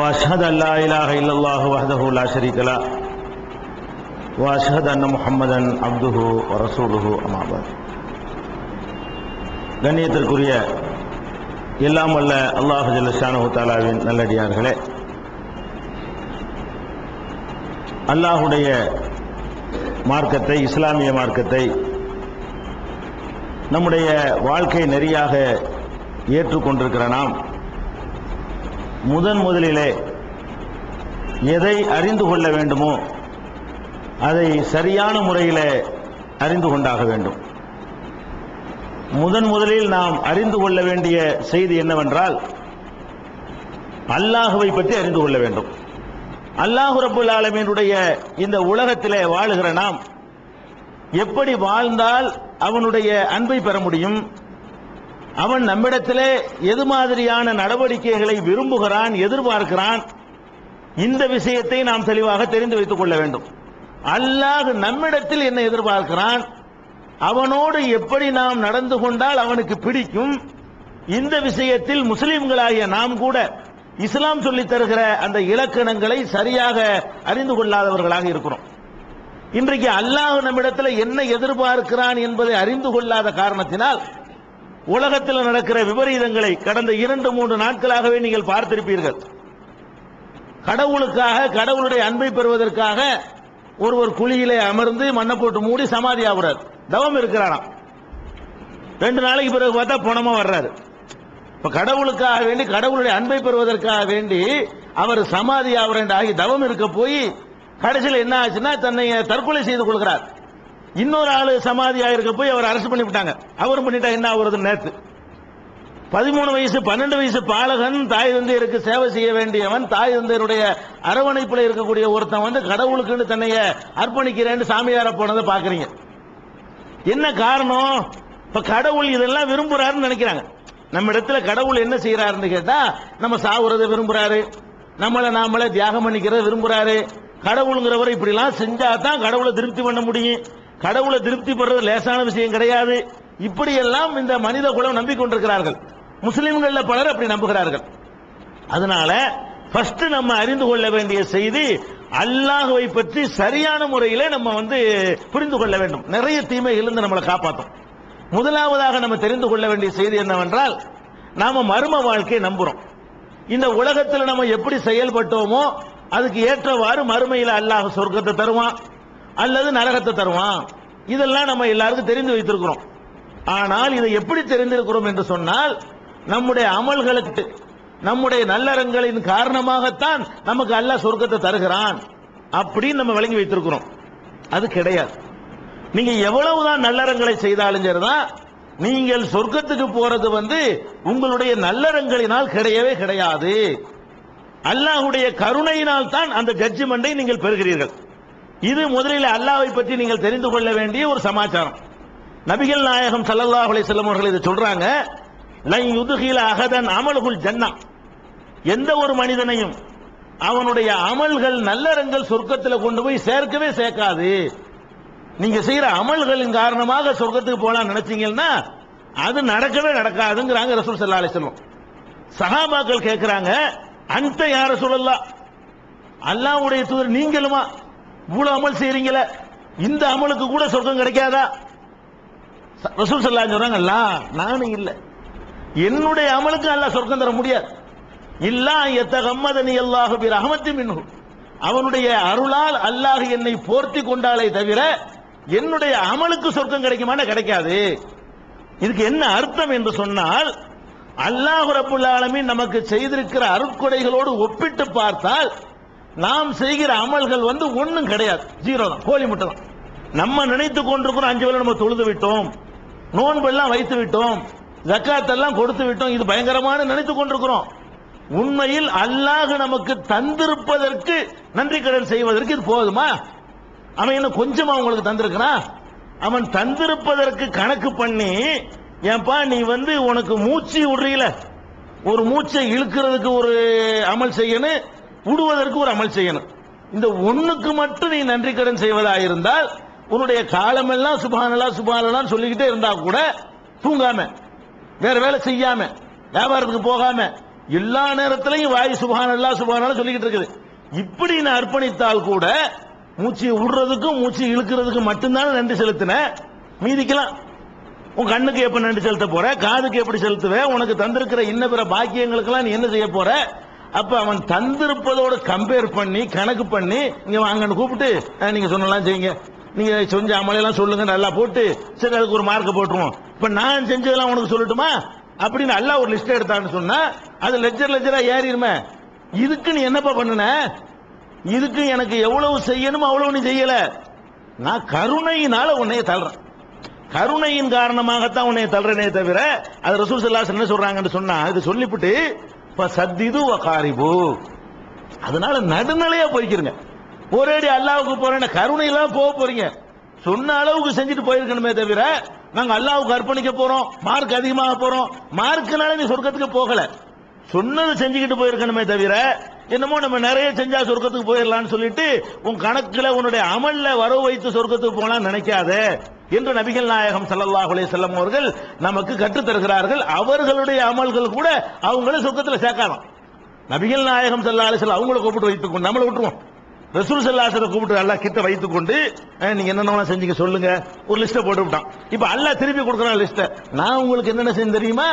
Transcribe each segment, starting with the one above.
وأشهد أن لا إله إلا الله وحده لا شريك له وأشهد أن محمدا عبده ورسوله أما بعد. கண்ணியத்திற்குரிய எல்லாம் வல்ல அல்லாஹ் ஜல்ல ஷானஹு தஆலாவின் நல்லடியார்களே, அல்லாஹுடைய மார்க்கத்தை, இஸ்லாமிய மார்க்கத்தை நம்முடைய வாழ்க்கை நெறியாக ஏற்றுக்கொண்டிருக்கிற நாம் முதலிலே எதை அறிந்து கொள்ள வேண்டுமோ அதை சரியான முறையில் அறிந்து கொண்டாக வேண்டும். முதலில் நாம் அறிந்து கொள்ள வேண்டிய செய்தி என்னவென்றால், அல்லாஹுவை பற்றி அறிந்து கொள்ள வேண்டும். அல்லாஹ் ரப்புல் ஆலமீனுடைய இந்த உலகத்திலே வாழுகிற நாம் எப்படி வாழ்ந்தால் அவனுடைய அன்பை பெற முடியும், அவன் நம்மிடத்திலே எது மாதிரியான நடவடிக்கைகளை விரும்புகிறான், எதிர்பார்க்கிறான், இந்த விஷயத்தை நாம் தெளிவாக தெரிந்து வைத்துக் கொள்ள வேண்டும். அல்லாஹ் நம்மிடத்தில் என்ன எதிர்பார்க்கிறான், அவனோடு எப்படி நாம் நடந்து கொண்டால் அவனுக்கு பிடிக்கும், இந்த விஷயத்தில் முஸ்லிம்களாகிய நாம் கூட இஸ்லாம் சொல்லித் தருகிற அந்த இலக்கணங்களை சரியாக அறிந்து கொள்ளாதவர்களாக இருக்கிறோம். இன்றைக்கு அல்லாஹ் நம்மிடத்தில் என்ன எதிர்பார்க்கிறான் என்பதை அறிந்து கொள்ளாத காரணத்தினால் உலகத்தில் நடக்கிற விபரீதங்களை கடந்த 2-3 நாட்களாகவே நீங்கள் பார்த்திருப்பீர்கள். கடவுளுக்காக, கடவுளுடைய அன்பை பெறுவதற்காக ஒருவர் குழியிலே அமர்ந்து மண்ணை போட்டு மூடி சமாதி ஆகுறார், தவம் இருக்கிறாராம். 2 நாளைக்கு பிறகு பார்த்தா பணமா வர்றாரு. இப்ப கடவுளுக்காக வேண்டி, கடவுளுடைய அன்பை பெறுவதற்காக வேண்டி அவர் சமாதி ஆகுறேன் ஆகி தவம் இருக்க போய் கடைசியில் என்ன ஆச்சுன்னா தன்னை தற்கொலை செய்து கொள்கிறார். இன்னொரு ஆளு சமாதியா இருக்க போய் அவர் அரசு பண்ணி விட்டாங்க. அவரும் பண்ணிட்டா என்ன ஆகுறது? நேத்து 13 வயசு 12 வயசு பாலகன், தாய் தந்தையருக்கு சேவை செய்ய வேண்டியவன், தாய் தந்தையருடைய அரவணைப்புல இருக்கக்கூடிய ஒருத்தன் வந்து கடவுளுக்குன்னு தன்னைய அர்ப்பணிக்கிறேன்னு சாமியார போனதை பாக்குறீங்க. என்ன காரணம்? இப்ப கடவுள் இதெல்லாம் விரும்புறாருன்னு நினைக்கிறாங்க. நம்ம இடத்துல கடவுள் என்ன செய்யறாருன்னு கேட்டா, நம்ம சாவுறதை விரும்புறாரு, நாமளே தியாகம் பண்ணிக்கிறத விரும்புறாரு. கடவுளுங்கிறவரை இப்படி எல்லாம் செஞ்சா தான் கடவுளை திருப்தி பண்ண முடியும். கடவுளை திருப்தி பண்றது லேசான விஷயம் கிடையாது. இப்படி எல்லாம் இந்த மனித குலம் நம்பிக்கொண்டிருக்கிறார்கள். முஸ்லிம்கள் பலர் அப்படி நம்புகிறார்கள். அதனால ஃபர்ஸ்ட் நம்ம அறிந்து கொள்ள வேண்டிய செய்தி, அல்லாஹ்வை பற்றி சரியான முறையிலே நம்ம புரிந்து கொள்ள வேண்டும். நிறைய தீமைகள் இருந்து நம்மளை காப்பாற்றும். முதலாவதாக நம்ம தெரிந்து கொள்ள வேண்டிய செய்தி என்னவென்றால், நாம மர்ம வாழ்க்கையை நம்புறோம். இந்த உலகத்தில் நம்ம எப்படி செயல்பட்டோமோ அதுக்கு ஏற்றவாறு மறுமையில் அல்லாஹ் சொர்க்கத்தை தருவான் அல்லது நரகத்தை தருவான். இதெல்லாம் நம்ம எல்லாருக்கும் தெரிந்து வைத்திருக்கிறோம். ஆனால் இதை எப்படி தெரிந்திருக்கிறோம் என்று சொன்னால், நம்முடைய அமல்களுக்கு, நம்முடைய நல்லறங்களின் காரணமாகத்தான் நமக்கு அல்லாஹ் சொர்க்கத்தை தருகிறான் அப்படின்னு நம்ம விளங்கி வைத்திருக்கிறோம். அது கிடையாது. நீங்க எவ்வளவுதான் நல்லறங்களை செய்தாலும் சரிதான், நீங்கள் சொர்க்கத்துக்கு போறது உங்களுடைய நல்லறங்களினால் கிடையவே கிடையாது. அல்லாஹ்வுடைய கருணையினால் தான் அந்த ஜட்ஜ்மெண்டை நீங்கள் பெறுகிறீர்கள். இது முதலில் அல்லாஹ்வை பற்றி நீங்கள் தெரிந்து கொள்ள வேண்டிய ஒரு சமாச்சாரம். நபிகள் நாயகம் ஸல்லல்லாஹு அலைஹி வஸல்லம் அவர்கள் இதை சொல்றாங்க, லன் யுத்கில அஹதன் அமலுல் ஜன்னah, எந்த ஒரு மனிதனையும் அவனுடைய அமல்கள், நல்லறங்கள் சொர்க்கத்தில் கொண்டு போய் சேர்க்கவே சேர்க்காது. நீங்க செய்யற அமல்களின் காரணமாக சொர்க்கத்துக்கு போலாம் நினைச்சீங்கன்னா அது நடக்கவே நடக்காதுங்கிறாங்க ரசூல் ஸல்லல்லாஹு அலைஹி வஸல்லம். சஹாபாக்கள் கேட்கிறாங்க, அன்த யா ரசூலல்லாஹ், அல்லாஹ்வுடைய தூதர் நீங்களுமா இவ்வளவு அமல் செய்றீங்களே, இந்த அமலுக்கு கூட சொர்க்கம் கிடைக்காதா? ரசூல் ஸல்லல்லாஹு அலைஹி வஸல்லம் சொல்றாங்க, நானும் இல்ல, என்னுடைய அமலுக்கு அல்லாஹ் சொர்க்கம் தர முடியாது. இல்லா யத்தகம்மதனி அல்லாஹு பி ரஹ்மத்தின் மின்ஹு, அவனுடைய அருளால் அல்லாஹ் என்னை போர்த்தி கொண்டாலே தவிர என்னுடைய அமலுக்கு சொர்க்கம் கிடைக்குமானா கிடைக்காது. இதுக்கு என்ன அர்த்தம் என்று சொன்னால், அல்லாஹ் ரப்புல் ஆலமீன் நமக்கு செய்திருக்கிற அருட்கொடைகளோடு ஒப்பிட்டு பார்த்தால் நாம் செய்கிற அமல்கள் ஒண்ணும் கிடையாது, ஜீரோ தான், கோழி முட்டை தான். நம்ம நினைத்துக் கொண்டிருக்கிறோம் 5 வேளை நம்ம தொழுது விட்டோம், நோன்பு எல்லாம் வைத்து விட்டோம், ஜக்காத் எல்லாம் கொடுத்து விட்டோம், இது பயங்கரமான நினைத்துக் கொண்டிருக்கிறோம். உண்மையில் அல்லாஹ் நமக்கு தந்திருப்பதற்கு நன்றி கடன் செய்வதற்கு இது போதுமா? அவன் என்ன கொஞ்சமா உங்களுக்கு தந்திருக்கிறான்? அவன் தந்திருப்பதற்கு கணக்கு பண்ணி, ஏன்பா நீ உனக்கு மூச்சு விடுறீல, ஒரு மூச்சை இழுக்கிறதுக்கு ஒரு அமல் செய்யணும், விடுவதற்கு ஒரு அமல் செய்யணும். இந்த ஒண்ணுக்கு மட்டும் நீ நன்றி கடன் செய்வதா இருந்தால் உன்னுடைய காலமெல்லாம் சுப்ஹானல்லாஹ் சுப்ஹானல்லாஹ் சொல்லிக்கிட்டே இருந்தா கூட, தூங்காம வேற வேலை செய்யாம வியாபாரத்துக்கு போகாம எல்லா நேரத்திலையும் வாய் சுப்ஹானல்லாஹ் சுப்ஹானல்லாஹ் சொல்லிக்கிட்டு இருக்குது. இப்படி நான் அர்ப்பணித்தால் கூட மூச்சு விடுறதுக்கும் மூச்சு இழுக்கிறதுக்கு மட்டும்தான் நன்றி செலுத்தின. மீதிக்கலாம் உன் கண்ணுக்கு எப்ப நன்றி செலுத்த போற, காதுக்கு எப்படி செலுத்துவ, உனக்கு தந்திருக்கிற இன்ன பிற பாக்கியங்களுக்கெல்லாம் நீ என்ன செய்ய போற? அப்ப அவன் தந்திருப்பதோடு கம்பேர் பண்ணி கணக்கு பண்ணி இங்க வாங்கன்னு கூப்பிட்டு நீங்க சொன்னலாம் செய்யுங்க, நீங்க செஞ்ச அமலையெல்லாம் சொல்லுங்க நல்லா போட்டு சரி அதுக்கு ஒரு மார்க் போட்டுருவோம். இப்ப நான் செஞ்சதெல்லாம் உனக்கு சொல்லட்டுமா அப்படின்னு அல்ல ஒரு லிஸ்ட் எடுத்தான்னு சொன்னா அது லெஜர் லெஜரா ஏறிடுமே. இதுக்கு நீ என்னப்பா பண்ணுன? இதுக்கு எனக்கு எவ்வளவு செய்யணும் அவ்வளவு நீ செய்யல. நான் கருணையினால உன்னைய தள்ளுறேன், கருணையின் காரணமாகத்தான் உன்னைய தள்ளுறனே தவிர அது ரசூல் ஸல்லல்லாஹு அலைஹி வஸல்லம் என்ன சொல்றாங்கன்னு சொன்னா இது சொல்லிவிட்டு சத்திது வகாரிபு, அதனால நடுநிலையா போய்க்கிறங்க. ஒரேடி அல்லாவுக்கு போறேன் கருணையெல்லாம் போக போறீங்க, சொன்ன அளவுக்கு செஞ்சுட்டு போயிருக்கணுமே தவிர நாங்க அல்லாவுக்கு அர்ப்பணிக்க போறோம் மார்க் அதிகமாக போறோம் மார்க்குனால நீ சொர்க்கத்துக்கு போகல, சொன்னது செஞ்சுக்கிட்டு போயிருக்கணுமே தவிர என்னமோ நம்ம நிறைய செஞ்சா சொர்க்கத்துக்கு போயிடலாம்னு சொல்லிட்டு உன் கணக்குல உன்னுடைய அமல்ல வரவு வைத்து சொர்க்கத்துக்கு போலாம் நினைக்காத என்று நபிகள் நாயகம் ஸல்லல்லாஹு அலைஹி வஸல்லம் அவர்கள் நமக்கு கற்றுத் தருகிறார்கள். அவர்களுடைய அமல்கள் கூட அவங்கள சொர்க்கத்துல சேர்க்காதான். நபிகள் நாயகம் ஸல்லல்லாஹு அலைஹி வஸல்லம் அவங்கள கூப்பிட்டு வைத்துக் கொண்டு நம்மளை விட்டுருவோம், ரசூல் ஸல்லல்லாஹு அலைஹி வஸல்லம் கூப்பிட்டு அல்லாஹ் கிட்ட வைத்துக் கொண்டு நீங்க என்னென்ன செஞ்சீங்க சொல்லுங்க ஒரு லிஸ்ட போட்டு விட்டான். இப்ப அல்லாஹ் திருப்பி கொடுக்கறான் லிஸ்ட, நான் உங்களுக்கு என்னென்ன செஞ்சு தெரியுமா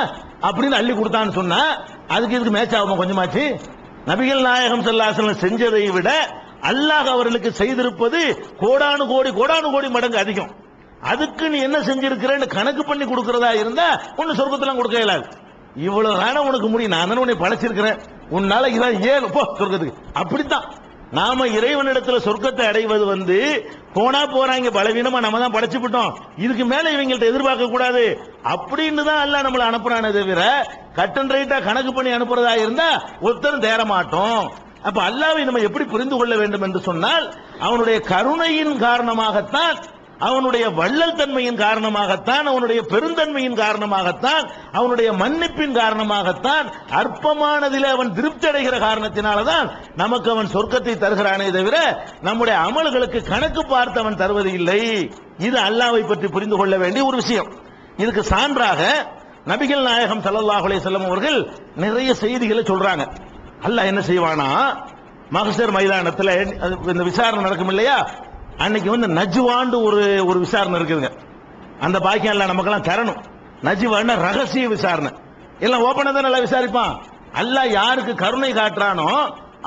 அப்படின்னு அள்ளி கொடுத்தான்னு சொன்னா அதுக்கு இதுக்கு மேட்ச் ஆகுமா கொஞ்சமாச்சு? நபிகள் நாயகம் ஸல்லல்லாஹு அலைஹி வஸல்லம் செஞ்சதை விட அல்லாஹ் அவர்களுக்கு செய்திருப்பது கோடானு கோடி மடங்கு அதிகம். அதுக்கு நீ என்ன செஞ்சிருக்கிறேன்னு கணக்கு பண்ணி கொடுக்கறதா இருந்தா ஒன்னு சொர்க்கத்தெல்லாம் கொடுக்க இயலாது. இவ்வளவு தானே உனக்கு முடியும், நான் தானே உன்னை படைச்சிருக்கிறேன், உன்னால இதான் ஏழு போ சொர்க்கத்துக்கு. அப்படித்தான் நாம இறைவனிடத்துல சொர்க்கத்தை அடைவது போனா போறாங்க பலவீனமா நம்ம தான் படைச்சு விட்டோம், இதுக்கு மேல இவங்கள்ட்ட எதிர்பார்க்க கூடாது அப்படின்னு தான் எல்லாம் நம்மளை அனுப்புறானே தவிர கட் அண்ட் ரைட்டா கணக்கு பண்ணி அனுப்புறதா இருந்தா ஒருத்தரும் தேர மாட்டோம். அப்ப அல்லாஹ்வை நம்ம எப்படி புரிந்து கொள்ள வேண்டும் என்று சொன்னால் அவனுடைய கருணையின் காரணமாகத்தான், அவனுடைய வள்ளல் தன்மையின் காரணமாகத்தான், அவனுடைய பெருந்தன்மையின் காரணமாகத்தான், அவனுடைய மன்னிப்பின் காரணமாகத்தான், அற்பமானதில் அவன் திருப்தி அடைகிற காரணத்தினால்தான் நமக்கு அவன் சொர்க்கத்தை தருகிறானே தவிர நம்முடைய அமல்களுக்கு கணக்கு பார்த்து அவன் தருவது இல்லை. இது அல்லாஹ்வை பற்றி புரிந்து கொள்ள வேண்டிய ஒரு விஷயம். இதுக்கு சான்றாக நபிகள் நாயகம் ஸல்லல்லாஹு அலைஹி வஸல்லம் அவர்கள் நிறைய செய்திகளை சொல்றாங்க. அல்லாஹ் என்ன செய்வானா, மஹ்ஷர் மைதானத்தில் இந்த விசாரணை நடக்கும் இல்லையா, அன்னைக்கு நஜ்வாண்டு ஒரு விசாரணை இருக்குதுங்க. அந்த பாக்கியம் எல்லாம் நமக்கெல்லாம் தரணும். நஜ்வாண்ட ரகசிய விசாரணை, எல்லாம் ஓபனா தான் நல்லா விசாரிப்பான். அல்லாஹ் யாருக்கு கருணை காட்டுறானோ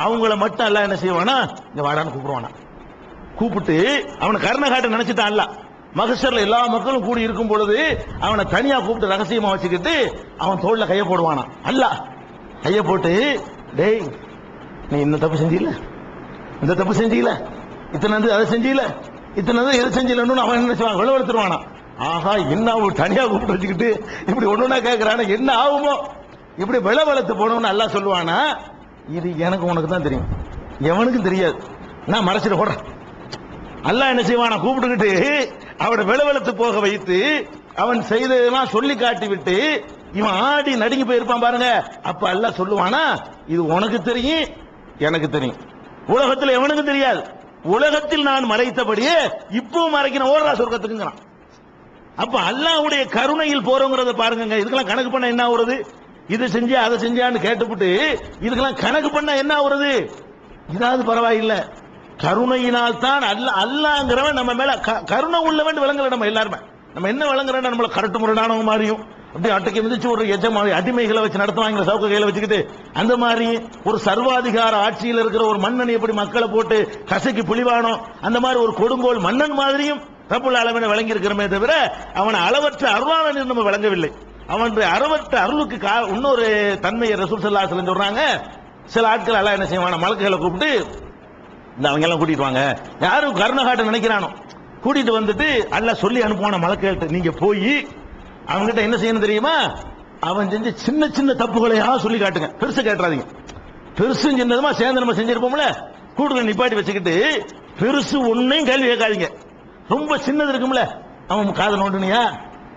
அவங்கள மட்டும் அல்லாஹ் என்ன செய்வானா, இங்க வாடான்னு கூப்பிடுவானா. கூப்பிட்டு அவனை கருணை காட்ட நினைச்சிட்டான் அல்லாஹ். மஹ்ஷர்ல எல்லா மக்களும் கூடி இருக்கும் பொழுது அவனை தனியா கூப்பிட்டு ரகசியமா வச்சுக்கிட்டு அவன் தோல்ல கைய போடுவானா. அல்லாஹ் கைய போட்டு, டேய் நீ இந்த தப்பு செஞ்சீல, இந்த தப்பு செஞ்சீல, இத்தனை அதை செஞ்சீல, இத்தனை எது செஞ்சீங்கன்னு அவன் என்ன செய்வான், விளவெடுத்துருவானா. ஆஹா என்ன தனியா கூப்பிட்டு வச்சுக்கிட்டு இப்படி ஒண்ணுனா கேட்கிறான என்ன ஆகுமோ, இப்படி விளவெடுத்து போனோம்னு அல்லாஹ் சொல்லுவானா. இது எனக்கு உனக்கு தான் தெரியும், எவனுக்கும் தெரியாது, நான் மறைச்சிட போடுறேன். அல்லாஹ் என்ன செய்வானா, கூப்பிட்டுக்கிட்டு அவனை விளவெடுத்து போக வைத்து அவன் செய்ததெல்லாம் சொல்லி காட்டி விட்டு இவன் ஆடி நடுங்கி போயிருப்பான் பாருங்க. அப்ப அல்லாஹ் சொல்லுவானா, இது உனக்கு தெரியும் எனக்கு தெரியும், உலகத்தில் எவனுக்கு தெரியாது, உலகத்தில் நான் மறைத்தபடியே இப்பவும் மறைக்கிறேன், ஓடுறா சொர்க்கத்துக்குங்கிறான். அப்ப அல்லாஹ்வுடைய கருணையில் போறோங்கிறத பாருங்க. இதுக்கெல்லாம் கணக்கு பண்ண என்ன ஆகுறது, இதை செஞ்சு அதை செஞ்சான்னு கேட்டுவிட்டு இதுக்கெல்லாம் கணக்கு பண்ண என்ன ஆகுறது, இதாவது பரவாயில்லை. கருணையினால் தான் அல்லாஹ்ங்கிறவன் நம்ம மேல கருணை உள்ளவன் விளங்கல. நம்ம எல்லாருமே நம்ம என்ன விளங்குறோம், நம்மள கரட்டு முரடானவங்க மாதிரியும் அப்படியே அட்டைக்கு மிதிச்சு ஒரு எஜமானி அடிமைகளை வச்சு நடத்துவாங்க, சவுக்க கையில வச்சுக்கிட்டு அந்த மாதிரி ஒரு சர்வாதிகார ஆட்சியில் இருக்கிற ஒரு மன்னன் எப்படி மக்களை போட்டு கசைக்கு புலிவானோ அந்த மாதிரி ஒரு கொடுங்கோல் மன்னன் மாதிரியும் ரப்புல் ஆலமீனை வழங்கி இருக்கிறமே தவிர அவனை அளவற்ற அருளாளன் நம்ம விளங்கவில்லை. அவனுடைய அளவற்ற அருளுக்கு இன்னொரு தன்மையை ரசூல் ஸல்லல்லாஹு அலைஹி வஸல்லம் சொல்றாங்க. சில ஆட்கள் எல்லாம் என்ன செய்வான, மலக்குகளை கூப்பிட்டு இந்த அவங்க எல்லாம் கூட்டிட்டு வாங்க, யாரும் கருணை காட்ட நினைக்கிறானோ கூட்டிட்டு வந்துட்டு அல்லாஹ் சொல்லி அனுப்புவான மலக்குகள்கிட்ட, நீங்க போய் அவங்ககிட்ட என்ன செய்யணும் தெரியுமா, அவன் செஞ்ச சின்ன சின்ன தப்புகளையா சொல்லி காட்டுங்க, பெருசு கேட்டுறாதீங்க. பெருசு சின்னதுமா சேர்ந்து நம்ம செஞ்சிருப்போம்ல, கூட்டுங்க நிப்பாட்டி வச்சுக்கிட்டு பெருசு ஒன்னையும் கேள்வி கேட்காதீங்க. ரொம்ப சின்னது இருக்கும்ல, அவன் காதை நோண்டுனியா,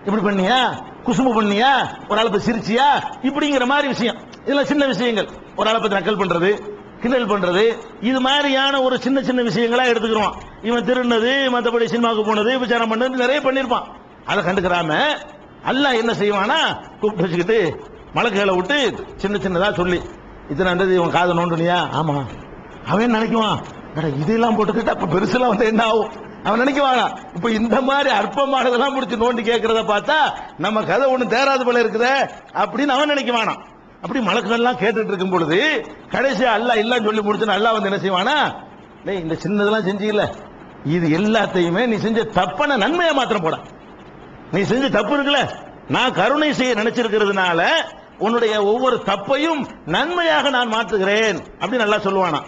இப்படி பண்ணியா, குசும்பு பண்ணியா, ஒரு ஆளை சிரிச்சியா, இப்படிங்கிற மாதிரி விஷயம், இதெல்லாம் சின்ன விஷயங்கள். ஒரு ஆளை பத்தி நக்கல் பண்றது, கிண்டல் பண்றது, இது மாதிரியான ஒரு சின்ன சின்ன விஷயங்களா எடுத்துக்கிறோம். இவன் திருநது, மற்றபடி சினிமாவுக்கு போனது, விசாரம் பண்ணது நிறைய பண்ணிருப்பான். அதை கண்டுக்கிறாம அல்லாஹ் என்ன செய்வானா, கூப்பிட்டு வச்சுக்கிட்டு மலக்குகளை விட்டு சின்ன சின்னதா சொல்லி இத்தனை இவன் காதை நோண்டுனியா, ஆமா. அவன் நினைக்குவான், இதெல்லாம் போட்டுக்கிட்டு அப்ப பெருசுலாம் வந்து என்ன ஆகும் அவன் நினைக்குவாங்க. இப்ப இந்த மாதிரி அற்பமானதெல்லாம் முடிச்சு நோண்டி கேட்கறத பார்த்தா நம்ம கதை ஒண்ணு தேராது போல இருக்குத அப்படின்னு அவன் நினைக்குவானா. அப்படி மலக்குகள்லாம் கேட்டுட்டு இருக்கும் பொழுது கடைசியா அல்லாஹ் இல்லன்னு சொல்லி முடிச்சு அல்லாஹ் வந்து என்ன செய்வானா, டேய் இந்த சின்னதெல்லாம் செஞ்சீங்கல்ல, இது எல்லாத்தையுமே நீ செஞ்ச தப்பான நன்மையா மாத்திரம் போட. நீ செஞ்ச தப்பு இருக்குல்ல, நான் கருணை செய்ய நினைச்சிருக்கிறதுனால உன்னுடைய ஒவ்வொரு தப்பையும் நன்மையாக நான் மாற்றுகிறேன் அப்படின்னு நல்லா சொல்லுவானா.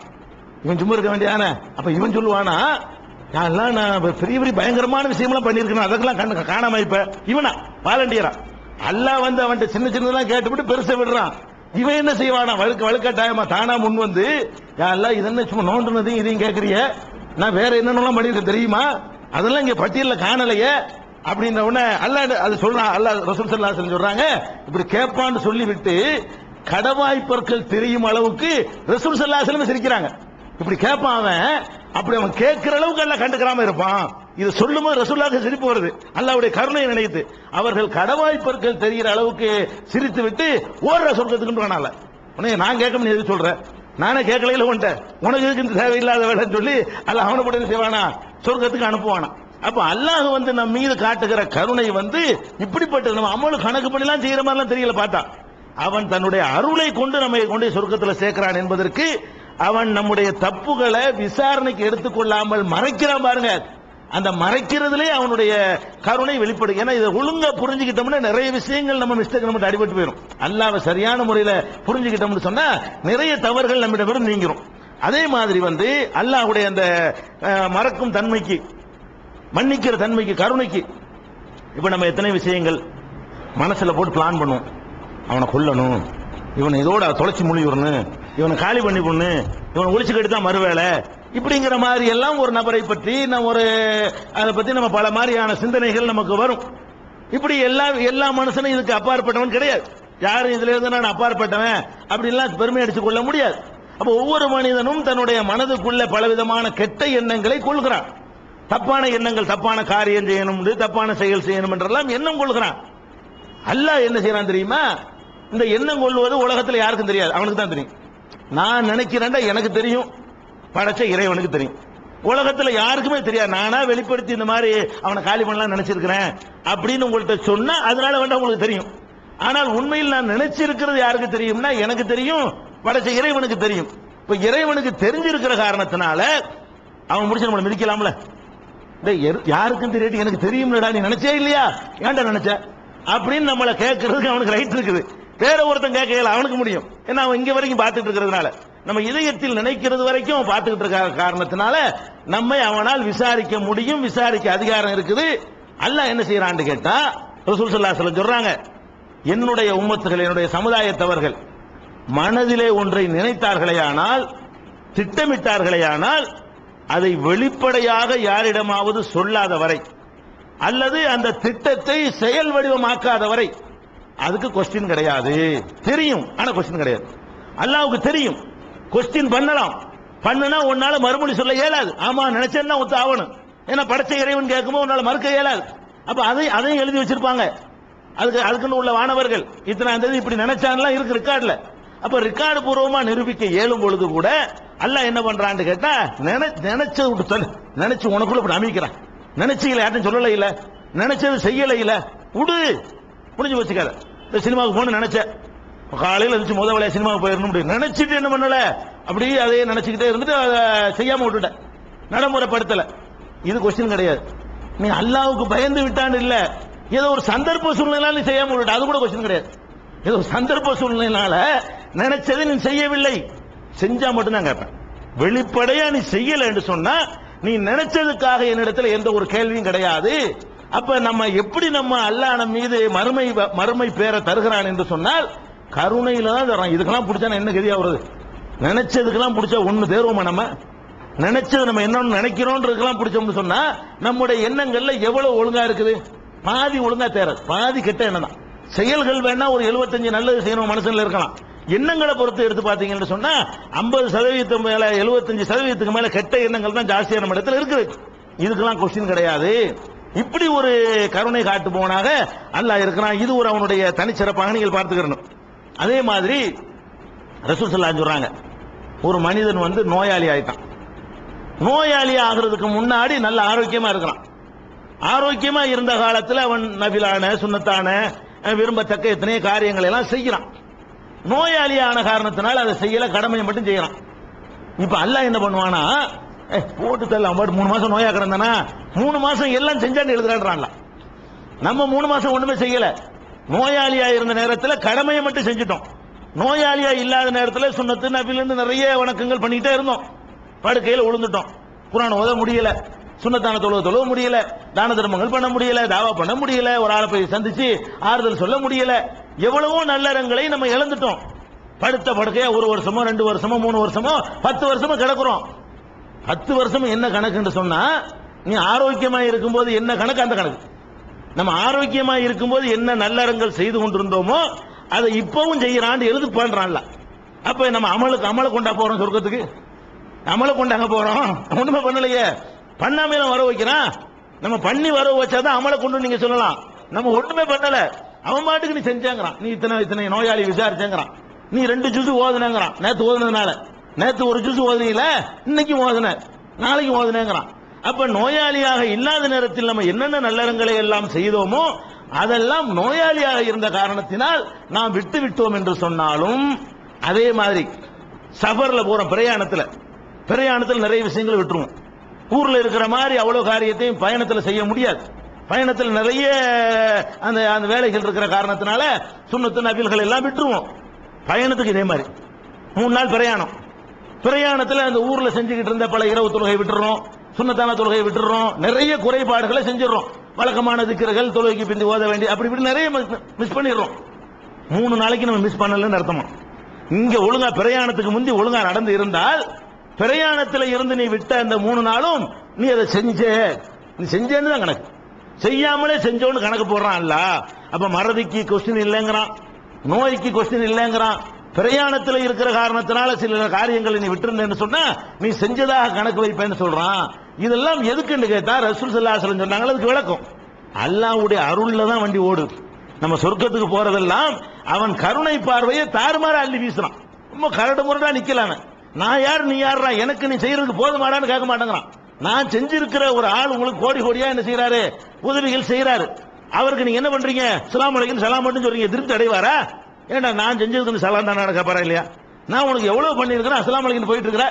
இவன் சும்மா இருக்க வேண்டியான. அப்ப இவன் சொல்லுவானா, நான் பெரிய பெரிய பயங்கரமான விஷயம்லாம் பண்ணிருக்கேன், அதெல்லாம் காணாம இப்ப இவனா வாலண்டியரா அல்லாஹ் வந்து அவன் சின்ன சின்னதெல்லாம் கேட்டுவிட்டு பெருசை விடுறான். இவன் என்ன செய்வானா, வழுக்கட்டாயமா தானா முன் வந்து, யாரெல்லாம் இது என்ன சும்மா நோண்டுனதையும் இதையும் கேட்கறிய, நான் வேற என்னென்னலாம் பண்ணிருக்கேன் தெரியுமா, அதெல்லாம் இங்க பட்டியலில் காணலையே அப்படின்ற உடனே அல்லாஹ் அது சொல்றான். அல்லாஹ் ரசூல் ஸல்லல்லாஹு அலைஹி வஸல்லம் சொல்றாங்க, இப்படி கேட்பான்னு சொல்லிவிட்டு கடவாய்ப்பற்கள் தெரியும் அளவுக்கு ரசூல் ஸல்லல்லாஹு அலைஹி வஸல்லம் சிரிக்கிறாங்க. இப்படி கேட்பான் அவன், அப்படி அவன் கேட்கிற அளவுக்கு எல்லாம் கண்டுக்கிறாம இருப்பான். இது சொல்லும் போது ரசூலுல்லாஹ்க்கு சிரிப்பு வருது, அல்லாஹ்வுடைய கருணையை நினைத்து. அவர்கள் கடவாய்ப்பற்கள் தெரிகிற அளவுக்கு சிரித்து விட்டு ஓடுற சொர்க்கத்துக்கு வேணால. உனக்கு நான் கேட்க நீ எதுக்கு சொல்ற, நானே கேட்கல உன்ட்ட, உனக்கு எதுக்கு தேவையில்லாத வேலைன்னு சொல்லி அல்லாஹ் அவனை போட்டு செய்வானா, சொர்க்கத்துக்கு அனுப்புவானா. அப்ப அல்லாஹ் வந்து நம்ம மீது காட்டுகிற கருணை வந்து இப்படிப்பட்டது. நம்ம அமலு கணக்கு பண்ணிலாம் செய்யற மாதிரிலாம் தெரியல பார்த்தா, அவன் தன்னுடைய அருளை கொண்டு நம்மை கொண்டு சொர்க்கத்தில் சேர்க்கிறான் என்பதற்கு அவன் நம்முடைய தப்புகளை விசாரணைக்கு எடுத்துக்கொள்ளாமல் மறைக்கிறான் பாருங்க. அந்த மறைக்கிறதுலே அவனுடைய கருணை வெளிப்படும். ஏன்னா இதை ஒழுங்கா புரிஞ்சுக்கிட்டோம்னா நிறைய விஷயங்கள் நம்ம மிஸ்டேக் நம்ம அடிபட்டு போயிடும். அல்லாஹ்வை சரியான முறையில புரிஞ்சுக்கிட்டோம்னு சொன்னா நிறைய தவறுகள் நம்மிடம் நீங்கிரும். அதே மாதிரி வந்து அல்லாஹ்வுடைய அந்த மறக்கும் தன்மைக்கு, மன்னிக்கிற தன்மைக்கு, கருணைக்கு, இப்ப நம்ம எத்தனை விஷயங்கள் மனசுல போட்டு பிளான் பண்ணுவோம். அவனை கொல்லணும், இவனை இதோட தொலைச்சி மொழிவிடணும், இவனை காலி பண்ணி பொண்ணு, இவனை ஒழிச்சுக்கிட்டு தான் மறுவேளை, இப்படிங்கிற மாதிரி எல்லாம் ஒரு நபரை பற்றி அதை பத்தி நம்ம பல மாதிரியான சிந்தனைகள் நமக்கு வரும். இப்படி எல்லா மனுஷனும் இதுக்கு அப்பாற்பட்டவன் கிடையாது. யாரும் இதுல இருந்து நான் அப்பாற்பட்டவன் அப்படின்லாம் பெருமை அடித்துக் கொள்ள முடியாது. அப்ப ஒவ்வொரு மனிதனும் தன்னுடைய மனதுக்குள்ள பலவிதமான கெட்ட எண்ணங்களை கொள்கிறான். தப்பான எண்ணங்கள், தப்பான காரியம் செய்யணும், தப்பான செயல் செய்யணும் என்றெல்லாம் எண்ணம் கொள்கிறான். அல்லாஹ் என்ன செய்யறான் தெரியுமா, இந்த எண்ணம் கொள்வது உலகத்தில் யாருக்கும் தெரியாது, அவனுக்கு தான் தெரியும். நான் நினைக்கிறேன்டா எனக்கு தெரியும், படைச்ச இறைவனுக்கு தெரியும். உலகத்தில் யாருக்குமே தெரியாது. நானா வெளிப்படுத்தி இந்த மாதிரி அவனை காலி பண்ணலாம் நினைச்சிருக்கிறேன் அப்படின்னு உங்கள்கிட்ட சொன்னா அதனால வேண்டாம் உங்களுக்கு தெரியும். ஆனால் உண்மையில் நான் நினைச்சிருக்கிறது யாருக்கு தெரியும்னா எனக்கு தெரியும், படைச்ச இறைவனுக்கு தெரியும். இப்ப இறைவனுக்கு தெரிஞ்சிருக்கிற காரணத்தினால அவன் முடிச்சு நம்மளை மிதிக்கலாம்ல. யாருக்கும் தெரியாது, எனக்கு தெரியும்லடா, நீ நினைச்சே இல்லையா, ஏன்டா நினைச்ச அப்படின்னு நம்மளை கேட்கறதுக்கு அவனுக்கு ரைட் இருக்குது. வேற ஒருத்தன் கேட்கல அவனுக்கு முடியும். ஏன்னா அவன் இங்க வரைக்கும் பார்த்துட்டு இருக்கிறதுனால, நம்ம இதயத்தில் நினைக்கிறது வரைக்கும் அவன் பார்த்துக்கிட்டு இருக்க காரணத்தினால நம்மை அவனால் விசாரிக்க முடியும், விசாரிக்க அதிகாரம் இருக்குது. அல்லாஹ் என்ன செய்யறான்னு கேட்டா ரசூல் ஸல்லல்லாஹு அலைஹி வஸல்லம் சொல்றாங்க, என்னுடைய உம்மத்துகள், என்னுடைய சமுதாயத்தவர்கள் மனதிலே ஒன்றை நினைத்தார்களேயானால், திட்டமிட்டார்களேயானால், அதை வெளிப்படையாக யாரிடமாவது சொல்லாத வரை அல்லது அந்த திட்டத்தை செயல் வடிவமாக்காத வரை அதுக்கு கொஸ்டின் கிடையாது. தெரியும், ஆனா கொஸ்டின் கிடையாது. அல்லாஹ்வுக்கு தெரியும், கொஸ்டின் பண்ணலாம், பண்ணுனா உன்னால மறுமொழி சொல்ல இயலாது. ஆமா நினைச்சேன்னா ஒத்து ஆகணும். ஏன்னா படைச்ச இறைவன் கேட்கும்போது உன்னால மறுக்க இயலாது. அப்ப அதையும் எழுதி வச்சிருப்பாங்க. அதுக்குன்னு உள்ள வானவர்கள் இத்தனை தேதி இப்படி நினைச்சான்லாம் இருக்கு ரெக்கார்ட்ல. அப்ப ரெக்கார்டு பூர்வமா நிரூபிக்க இயலும் பொழுது கூட அல்லாஹ் என்ன பண்றான்னு கேட்டா, நினைச்சது விட்டு சொல்லு, நினைச்சு உனக்குள்ள இப்படி அமைக்கிறான். நினைச்சீங்களா, யார்ட்டும் சொல்லல இல்ல, நினைச்சது செய்யல இல்ல, விடு, புரிஞ்சு வச்சுக்காத. இந்த சினிமாவுக்கு போன நினைச்ச, காலையில் இருந்துச்சு முத வேலையா சினிமாவுக்கு போயிடணும், நினைச்சிட்டு என்ன பண்ணல, அப்படியே அதையே நினைச்சுக்கிட்டே இருந்துட்டு அதை செய்யாம விட்டுட்ட, நடைமுறைப்படுத்தல. இது கொஸ்டின் கிடையாது. நீ அல்லாஹ்வுக்கு பயந்து விட்டான்னு இல்ல, ஏதோ ஒரு சந்தர்ப்ப சூழ்நிலை நீ செய்யாம விட்டுட்ட, அது கூட கொஸ்டின் கிடையாது. ஏதோ ஒரு சந்தர்ப்ப சூழ்நிலையினால நினைச்சதை நீ செய்யவில்லை, செஞ்சா மட்டும் தான் கேட்பேன். வெளிப்படையா நீ செய்யல என்று சொன்னா நீ நினைச்சதுக்காக என்னிடத்துல எந்த ஒரு கேள்வியும் கிடையாது. அப்ப நம்ம எப்படி நம்ம அல்லாஹ் நம்ம மீது மறுமை பேரை தருகிறான் என்று சொன்னால் கருணையில தான் தர்றான். இதுக்கெல்லாம் பிடிச்சா என்ன கதியா வருது? நினைச்சதுக்கெல்லாம் பிடிச்சா ஒண்ணு தேர்வோமா? நம்ம நினைச்சது நம்ம என்ன நினைக்கிறோன்றதுக்கெல்லாம் பிடிச்சோம்னு சொன்னா நம்முடைய எண்ணங்கள்ல எவ்வளவு ஒழுங்கா இருக்குது? பாதி ஒழுங்கா தேராது, பாதி கெட்ட எண்ணம் தான். செயல்கள் வேணா ஒரு 75 நல்லது செய்யணும் மனுஷன்ல இருக்கலாம். எண்ணங்களை பொறுத்து எடுத்து பாத்தீங்கன்னு சொன்னா 50% மேல 75% மேல கெட்ட எண்ணங்கள் தான் ஜாஸ்தியா நம்ம இடத்துல இருக்குது. இதுக்கெல்லாம் கொஸ்டின் கிடையாது. இப்படி ஒரு கருணை காட்டுபவனாக அல்லாஹ் இருக்கிறான். இது ஒரு அவனுடைய தனிச்சிறப்பாக நீங்கள் பார்த்துக்கணும். அதே மாதிரி ரசூல் ஸல்லல்லாஹு அலைஹி சொல்றாங்க, ஒரு மனிதன் வந்து நோயாளி ஆயிட்டான். நோயாளி ஆகிறதுக்கு முன்னாடி நல்ல ஆரோக்கியமா இருக்கிறான். ஆரோக்கியமா இருந்த காலத்தில் அவன் நபிலான சுன்னத்தான விரும்பத்தக்க எத்தனையோ காரியங்களை எல்லாம் செய்யறான். நோயாளியான காரணத்தினால் அதை செய்யல, கடமையை மட்டும் செய்யறான். இப்ப அல்லாஹ் என்ன பண்ணுவானா, போட்டு தள்ள 3 மாசம் நோயா கிடந்தானா 3 மாசம் எல்லாம் செஞ்சான்னு எழுதுறான்ல. நம்ம 3 மாசம் ஒண்ணுமே செய்யல. நோயாளியா இருந்த நேரத்தில் கடமையை மட்டும் செஞ்சுட்டோம். நோயாளியா இல்லாத நேரத்தில் சுன்னத்து நபிலிருந்து நிறைய வணக்கங்கள் பண்ணிக்கிட்டே இருந்தோம். படுக்கையில் விழுந்துட்டோம், குர்ஆன் ஓத முடியல, சுன்னத்தான தொழுவ முடியல, தான தர்மங்கள் பண்ண முடியல, தாவா பண்ண முடியல, ஒரு ஆளை போய் சந்திச்சு ஆறுதல் சொல்ல முடியல, எவ்வளவோ நல்லறங்களை நம்ம இழந்துட்டோம். படுத்த படுக்கையா 1 வருஷமோ 2 வருஷமோ 3 வருஷமோ 10 வருஷமோ கிடக்குறோம். 10 வருஷம் என்ன கணக்குன்னு சொன்னா, நீ ஆரோக்கியமா இருக்கும்போது என்ன கணக்கு அந்த கணக்கு. நம்ம ஆரோக்கியமா இருக்கும்போது என்ன நல்லறங்கள் செய்து கொண்டிருந்தோமோ அதை இப்பவும் செய்யறான்னு எழுது பண்றான்ல. அப்ப நம்ம அமலை கொண்டா போறோம் சொர்க்கத்துக்கு? அமலை கொண்டாங்க போறோம்? ஒண்ணுமே பண்ணலையே. பண்ணாம வர வைக்கிறான். நம்ம பண்ணி வர வச்சாதான் அமலை கொண்டு நீங்க சொல்லலாம். நம்ம ஒண்ணுமே பண்ணல, அவன் மாட்டுக்கு நீ செஞ்சாங்கிறான். நீ இத்தனை நோயாளி விசாரிச்சேங்கிறான். நீ 2 ஜூஸ் ஓதுனேங்கிறான். நேத்து ஓதுனதுனால, நேத்து ஒரு ஜூஸ் ஓதுனீல, இன்னைக்கு ஓதுன, நாளைக்கு ஓதுனேங்கிறான். அப்ப நோயாளியாக இல்லாத நேரத்தில் நம்ம என்னென்ன நல்லறங்களை எல்லாம் செய்தோமோ அதெல்லாம் நோயாளியாக இருந்த காரணத்தினால் நாம் விட்டு விட்டோம் என்று சொன்னாலும், அதே மாதிரி சஃபர்ல போறோம், பிரயாணத்தில் நிறைய விஷயங்களை விட்டுருவோம். ஊர்ல இருக்கிற மாதிரி அவ்வளவு காரியத்தையும் பயணத்தில் செய்ய முடியாது. பயணத்தில் நிறைய அந்த வேலைகள் இருக்கிற காரணத்தினால சுன்னத்து நபில்கள் எல்லாம் விட்டுருவோம். பயணத்துக்கு இதே மாதிரி 3 நாள் பிரயாணத்தில் அந்த ஊர்ல செஞ்சுக்கிட்டு இருந்த பல இரவு தொழுகை விட்டுறோம், சுன்னத்தான தொழுகை விட்டுறோம், நிறைய குறைபாடுகளை செஞ்சிடறோம். வழக்கமான திக்ர்கள், தொழுகைக்கு பிந்தி ஓத வேண்டிய அப்படி இப்படி நிறைய மிஸ் பண்ணிடுறோம். 3 நாளைக்கு நம்ம மிஸ் பண்ணலன்னு அர்த்தமா? இங்க ஒழுங்கா பிரயாணத்துக்கு முந்தி ஒழுங்கா நடந்து இருந்தால், பிரயாணத்தில் இருந்து நீ விட்ட அந்த 3 நாளும் நீ அதை செஞ்சேன்னு தான் கணக்கு. செய்யாமலே செஞ்சோன்னு கணக்கு போடுறான் அல்ல. அப்ப மறதிக்கு கொஸ்டின் இல்லைங்கிறான், நோய்க்கு கொஸ்டின் இல்லைங்கிறான். பிரயாணத்தில் இருக்கிற காரணத்தினால சில காரியங்களை நீ விட்டுருந்தேன்னு சொன்னா நீ செஞ்சதாக கணக்கு வைப்பேன்னு சொல்றான். இதெல்லாம் எதுக்குன்னு கேட்டா, ரசூல் ஸல்லல்லாஹு அலைஹி வஸல்லம் சொன்னாங்க, அதுக்கு விளக்கம். அல்லாஹ்வுடைய அருள்ல தான் வண்டி ஓடுது. நம்ம சொர்க்கத்துக்கு போறதெல்லாம் அவன் கருணை பார்வையை தாறுமாற அள்ளி வீசுறான். ரொம்ப கரடு முரடா நிக்கலாம, நான் யார் நீ யாரா, எனக்கு நீ செய்யறதுக்கு போதுமாடான்னு கேட்க மாட்டேங்கிறான். நான் செஞ்சிருக்கிற ஒரு ஆள் உங்களுக்கு கோடி கோடியா என்ன செய்யறாரு, உதவிகள் செய்யறாரு. அவருக்கு நீங்க என்ன பண்றீங்க, அஸ்ஸலாமு அலைக்கும் சலாம் மட்டும் சொல்றீங்க, திருப்தி அடைவாரா? ஏன்னா நான் செஞ்சதுக்கு சலாம் தானே கேட்பாரா இல்லையா? நான் உனக்கு எவ்வளவு பண்ணிருக்கிறேன், அஸ்ஸலாமு அலைக்கும் போயிட்டு இருக்கிற,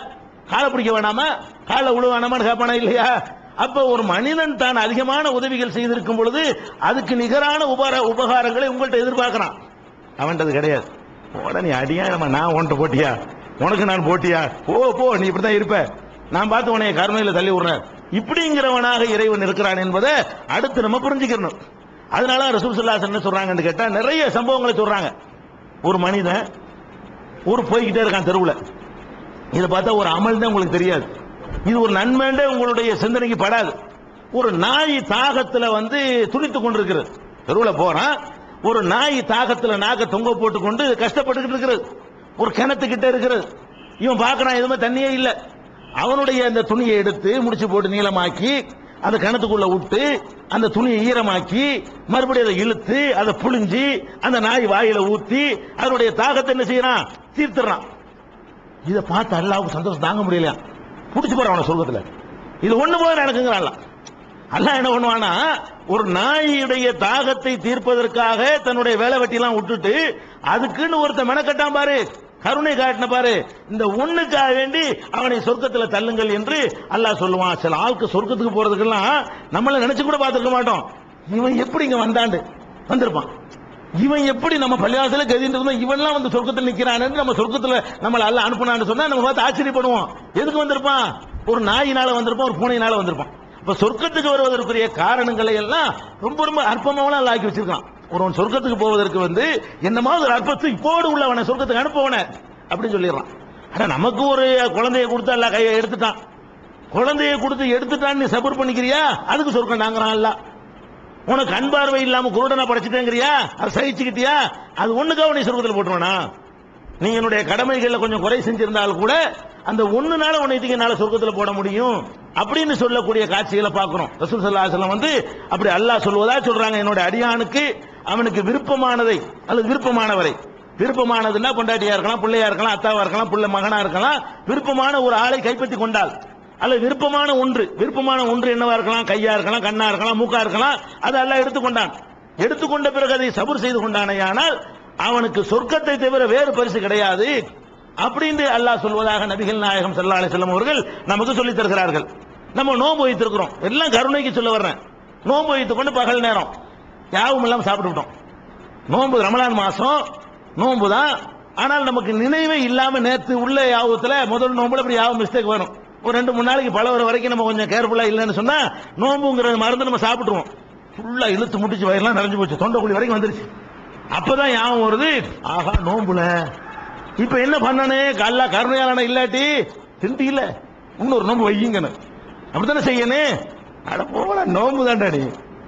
காலை பிடிக்க வேணாமா, காலை விழ வேணாமான்னு கேட்பானா இல்லையா? அப்ப ஒரு மனிதன் தான் அதிகமான உதவிகள் செய்திருக்கும் பொழுது அதுக்கு நிகரான உபகாரங்களை உங்கள்கிட்ட எதிர்பார்க்கிறான். அவன்றது கிடையாது. உடனே அடியா நான் உன்கிட்ட போட்டியா, உனக்கு நான் போட்டியா, போ நீ இப்படிதான் இருப்ப, நான் பார்த்து உனைய கருணையில தள்ளி விடுறேன், இப்படிங்கிறவனாக இறைவன் இருக்கிறான் என்பதை அடுத்து நம்ம புரிஞ்சுக்கணும். அதனால ரசூல் ஸல்லல்லாஹு அலைஹி வஸல்லம் சொல்றாங்கன்னு கேட்டா நிறைய சம்பவங்களை சொல்றாங்க. ஒரு மனிதன் போய்கிட்டே இருக்கான் தெருவுல. இதை பார்த்தா ஒரு அமல் தான் உங்களுக்கு தெரியாது, இது ஒரு நன்மைண்டே உங்களுடைய சிந்தனைக்கு படாது. ஒரு நாய் தாகத்துல துடித்துக் கொண்டிருக்கிறது. தெருவுல போறான், ஒரு நாய் தாகத்துல நாக்க தொங்க போட்டு கொண்டு கஷ்டப்பட்டுக்கிட்டு இருக்கிறது. ஒரு கிணத்துக்கிட்ட இருக்கிறது. இவன் பார்க்கறான், எதுவுமே தண்ணியே இல்ல. அவனுடைய அந்த துணியை எடுத்து முடிச்சு போட்டு நீளமாக்கி அந்த கிணத்துக்குள்ள விட்டு அந்த துணியை ஈரமாக்கி மறுபடியும் அதை இழுத்து அதை புழிஞ்சி அந்த நாய் வாயில ஊத்தி அதனுடைய தாகத்தை என்ன செய்யறான், தீர்த்துறான். இதை பார்த்து அல்லாஹ்வுக்கு சந்தோஷம் தாங்க முடியலையா, புடிச்சு போறான் அவன சொர்க்கத்துல. இது ஒண்ணு போல நடக்குங்கிறான். அல்லாஹ் என்ன பண்ணுவானா, ஒரு நாயுடைய தாகத்தை தீர்ப்பதற்காக தன்னுடைய வேலை வெட்டி எல்லாம் விட்டுட்டு அதுக்குன்னு ஒருத்த மெனக்கட்டான் பாரு, கருணை காட்டின பாரு, இந்த ஒண்ணுக்காக வேண்டி அவனை சொர்க்கத்துல தள்ளுங்கள் என்று அல்லாஹ் சொல்லுவான். சில ஆளுக்கு சொர்க்கத்துக்கு போறதுக்கெல்லாம் நம்மள நினைச்சு கூட பார்த்திருக்க மாட்டோம். இவன் எப்படி இங்க வந்திருப்பான், இவன் எப்படி நம்ம பள்ளிவாசல கதிட்டு இருந்தோம், இவன்லாம் சொர்க்கத்தில் நிக்கிறான்னு நம்ம சொர்க்கத்துல நம்மள அல்லாஹ் அனுப்புனான்னு சொன்னா நம்ம பார்த்து ஆச்சரியப்படுவோம். எதுக்கு வந்திருப்பான்? ஒரு நாயினால வந்திருப்பான், ஒரு பூனையினால வந்திருப்பான். இப்ப சொர்க்கத்துக்கு வருவதற்குரிய காரணங்களை எல்லாம் ரொம்ப ரொம்ப அற்பமாவெல்லாம் அல்லாஹ் ஆக்கி வச்சிருக்கான். ஒருவன் சொர்க்கத்துக்கு போவதற்கு என்னமா ஒரு அற்பத்தை இப்போடு உள்ளவனை சொர்க்கத்துக்கு அனுப்புவன அப்படின்னு சொல்லிடுறான். ஆனா நமக்கு ஒரு குழந்தையை கொடுத்து எல்லாம் கையை எடுத்துட்டான், குழந்தையை கொடுத்து எடுத்துட்டான்னு சபர் பண்ணிக்கிறியா, அதுக்கு சொர்க்கம் நாங்கிறான் இல்ல. உனக்கு கண் பார்வை இல்லாம குருடனா படைச்சிட்டேங்கிறியா, அதை சகிச்சுக்கிட்டியா, அது ஒண்ணுக்காக உன்னை சொர்க்கத்தில் போட்டுருவானா? நீ என்னுடைய கடமைகள்ல கொஞ்சம் குறை செஞ்சிருந்தாலும் கூட அந்த ஒண்ணுனால உன்னை என்னால சொர்க்கத்தில் போட முடியும் அப்படின்னு சொல்லக்கூடிய காட்சிகளை பார்க்கிறோம். ரசூல் ஸல்லல்லாஹு அலைஹி வஸல்லம் அப்படி அல்லாஹ் சொல்வதா சொல்றாங்க, என்னோட அடியானுக்கு அவனுக்கு விருப்பமானதை அல்லது விருப்பமானவரை விருப்பமானதுன்னா பொண்டாட்டியா இருக்கலாம், பிள்ளையா இருக்கலாம், அத்தாவா இருக்கலாம், பிள்ளை மகனா இருக்கலாம். விருப்பமான ஒரு ஆளை கைப்பற்றி கொண்டால் அல்ல விருப்பமான ஒன்று என்னவா இருக்கலாம், கையா இருக்கலாம், கண்ணா இருக்கலாம், மூக்கா இருக்கலாம், அது அல்லாஹ் எடுத்துக்கொண்டான். எடுத்துக்கொண்ட பிறகு அதை சபர் செய்து கொண்டானேயானால் அவனுக்கு சொர்க்கத்தை தவிர வேறு பரிசு கிடையாது அப்படின்னு அல்லாஹ் சொல்வதாக நபிகள் நாயகம் ஸல்லல்லாஹு அலைஹி வஸல்லம் அவர்கள் நமக்கு சொல்லித் தருகிறார்கள். நம்ம நோன்பு வைத்திருக்கிறோம், எல்லாம் கருணைக்கு சொல்ல வர்றேன். நோன்பு வைத்துக் கொண்டு பகல் நேரம் யாவும் எல்லாம் சாப்பிட்டு விட்டோம். நோன்பு ரமலான் மாசம் நோன்பு தான், ஆனால் நமக்கு நினைவே இல்லாம நேற்று உள்ள யாவத்துல முதல் நோன்புல இப்படி யாவும் மிஸ்டேக் வரும். ஒரு 2-3 நாளைக்கு பழகுற வரைக்கும் நம்ம கொஞ்சம் கேர்ஃபுல்லா இல்லைன்னு சொன்னா நோன்புங்கிற மருந்து நம்ம சாப்பிட்டுருவோம். ஃபுல்லா இழுத்து முடிச்சு வயிறுலாம் நிறைஞ்சு போச்சு, தொண்டைக்குழி வரைக்கும் வந்துருச்சு. அப்பதான் ஞாபகம் வருது, ஆகா நோன்புல இப்ப என்ன பண்ணனே, கல்லா கருணையாளன இல்லாட்டி திண்டி இல்ல இன்னொரு நோன்பு வையுங்கன்னு அப்படித்தானே செய்யணும். அட போல நோன்பு தான்டா,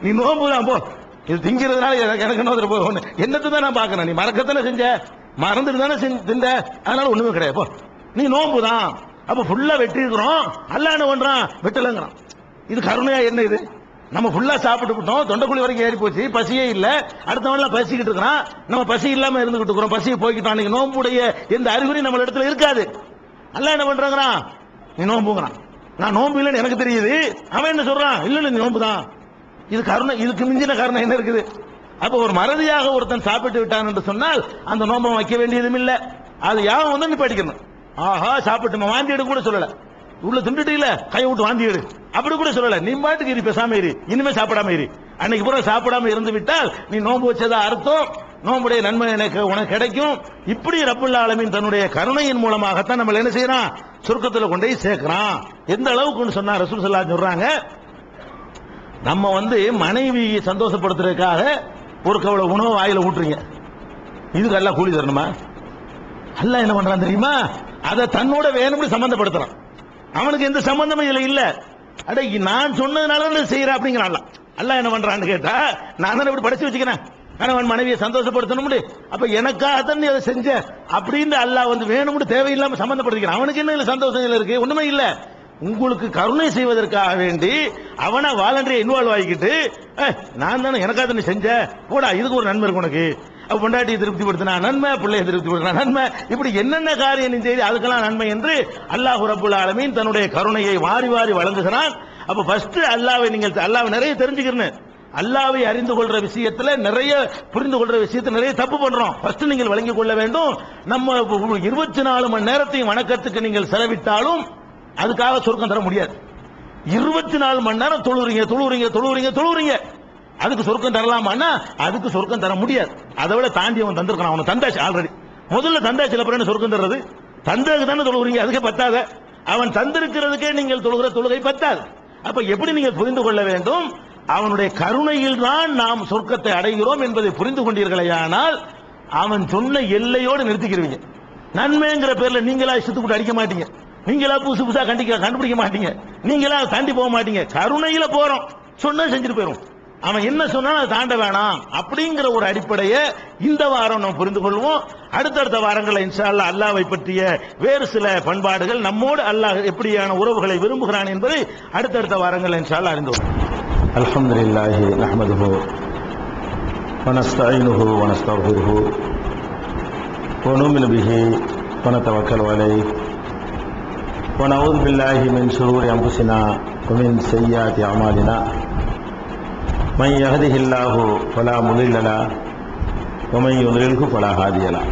நீ நோன்பு தான் போ, இது திங்கிறதுனால எனக்கு என்ன போகணும், என்னத்தை தான் நான் பாக்கிறேன், நீ மறக்கத்தானே செஞ்ச, மறந்துட்டு தானே திண்ட, அதனால ஒண்ணுமே கிடையாது போ, நீ நோன்பு தான். அப்ப ஃபுல்லா வெட்டி இருக்கிறோம், அல்லாஹ் என்ன பண்றான், வெட்டலங்கிறான். இது கருணையா என்ன இது, நம்ம ஃபுல்லா சாப்பிட்டு விட்டோம், தொண்டைக்குழி வரைக்கும் ஏறி போச்சு, பசியே இல்ல, அடுத்தவன்லாம் பசிக்கிட்டு இருக்கிறான், நம்ம பசி இல்லாம இருந்துகிட்டு இருக்கிறோம், பசியை போய்கிட்டோம். அன்னைக்கு நோம்புடைய எந்த அறிகுறி நம்ம இடத்துல இருக்காது. அல்லாஹ் என்ன பண்றாங்கிறான், நீ நோம்புங்கிறான். நான் நோம்பு இல்லைன்னு எனக்கு தெரியுது, அவன் என்ன சொல்றான், இல்ல நீ நோம்பு தான். இது கருணை, இதுக்கு மிஞ்சின காரணம் என்ன இருக்குது? அப்ப ஒரு மறதியாக ஒருத்தன் சாப்பிட்டு விட்டான் என்று சொன்னால் அந்த நோம்பை வைக்க வேண்டியதும் இல்ல, அது யாவும் வந்து நிப்பாட்டிக்கணும். ஆஹா சாப்பிட்டு வாந்தி எடு கூட சொல்லல, உள்ள திண்டுட்டு இல்ல கை விட்டு வாந்தி எடு அப்படி கூட சொல்லல, நீ பாட்டுக்கு இரு, பேசாம இரு, இனிமே சாப்பிடாம இரு. அன்னைக்கு பூரா சாப்பிடாம இருந்து விட்டால் நீ நோன்பு வச்சதா அர்த்தம், நோம்புடைய நன்மை எனக்கு உனக்கு கிடைக்கும். இப்படி ரப்புல் ஆலமீன் தன்னுடைய கருணையின் மூலமாகத்தான் நம்ம என்ன செய்யறான், சொர்க்கத்துல கொண்டு போய் சேர்க்கிறான். எந்த அளவுக்கு சொன்னா ரசூல் ஸல்லல்லாஹு அலைஹி வஸல்லம் சொல்றாங்க, நம்ம மனைவியை சந்தோஷப்படுத்துறதுக்காக ஒரு கவலை உணவு வாயில ஊட்டுறீங்க, இதுக்கு எல்லாம் கூலி தரணுமா? அல்லாஹ் என்ன பண்றான் தெரியுமா, அதை தன்னோட வேணும்னு சம்பந்தப்படுத்துறான். அவனுக்கு எந்த சம்பந்தமும் இதுல இல்ல. அட நான் சொன்னதுனால செய்யற அப்படிங்கிறான். அல்லாஹ் என்ன பண்றான்னு கேட்டா, நான் தானே இப்படி படிச்சு வச்சுக்கிறேன், கணவன் மனைவியை சந்தோஷப்படுத்தணும், அப்ப எனக்காகத்தான் நீ அதை செஞ்ச அப்படின்னு அல்லாஹ் வேணும்னு தேவையில்லாம சம்பந்தப்படுத்திக்கிறான். அவனுக்கு என்ன இல்ல சந்தோஷம் இருக்கு, ஒண்ணுமே இல்ல. உங்களுக்கு கருணை செய்வதற்காக வேண்டி அவனை வாலண்டரியா இன்வால்வ் ஆகிக்கிட்டு, நான் தானே எனக்காக நீ செஞ்ச போடா, இதுக்கு ஒரு நன்மை இருக்கு உனக்கு, பொண்டாட்டியை திருப்திப்படுத்தினா நன்மை, பிள்ளையை திருப்திப்படுத்தினா நன்மை, இப்படி என்னென்ன காரியம் நீ செய்து அதுக்கெல்லாம் நன்மை என்று அல்லாஹ் ரப்புல் ஆலமீன் தன்னுடைய கருணையை வாரி வாரி வழங்குகிறான். அப்ப ஃபர்ஸ்ட் அல்லாஹ்வை நிறைய தெரிஞ்சுக்கிறேன். அல்லாஹ்வை அறிந்து கொள்ற விஷயத்துல நிறைய புரிந்து கொள்ற விஷயத்துல நிறைய தப்பு பண்றோம். ஃபர்ஸ்ட் நீங்கள் வழங்கிக் கொள்ள வேண்டும், நம்ம 24 மணி நேரத்தையும் வணக்கத்துக்கு நீங்கள் செலவிட்டாலும் அதுக்காக சொர்க்கம் தர முடியாது. 24 மணி நேரம் தொழுவுறீங்க, அதுக்கு சொர்க்கம் தரலாமான்னா அதுக்கு சொர்க்கம் தர முடியாது. அதை விட தாண்டி அவன் தந்திருக்கான், அவன் தந்தாச்சு ஆல்ரெடி. முதல்ல தந்தாச்சு, அப்புறம் என்ன சொர்க்கம் தர்றது? தந்ததுக்கு தானே தொழுவுறீங்க, அதுக்கே பத்தாத. அவன் தந்திருக்கிறதுக்கே நீங்கள் தொழுகிற தொழுகை பத்தாது. அப்ப எப்படி நீங்கள் புரிந்து கொள்ள வேண்டும், அவனுடைய கருணையில் தான் நாம் சொர்க்கத்தை அடைகிறோம் என்பதை புரிந்து கொண்டீர்களேயானால் அவன் சொன்ன எல்லையோடு நிறுத்திக்கிறீங்க. நன்மைங்கிற பேர்ல நீங்களா இஷ்டத்துக்கு அடிக்க மாட்டீங்க, நீங்களா புதுசா கண்டுபிடிக்க மாட்டீங்க, நீங்களா தாண்டி போக மாட்டீங்க. கருணையில போறோம், சொன்னா செஞ்சுட்டு போயிரும். அவன் என்ன சொன்னாலும் அதை தாண்ட வேணாம் அப்படிங்கிற ஒரு அடிப்படையை இந்த வாரம் நாம் புரிந்து கொள்வோம். அடுத்தடுத்த வாரங்களில் இன்ஷா அல்லாஹ் அல்லாஹ்வை பற்றிய வேறு சில பண்பாடுகள், நம்மோடு அல்லாஹ் எப்படியான உறவுகளை விரும்புகிறான் என்பதை அடுத்தடுத்த வாரங்களில் இன்ஷா அல்லாஹ் அறிந்து கொள்வோம். அல்ஹம்துலில்லாஹி நஹ்மதுஹு வ நஸ்தஈனுஹு வ நஸ்தக்ஃபிருஹு வ நுமினு பிஹி வ நதவக்கலு அலைஹி வ நஊது பில்லாஹி மின் ஷுரூரி அன்ஃபுஸினா வ மின் ஸய்யிஆத்தி அமாலினா من يهده الله فلا مضل له ومن يضلله فلا هادي له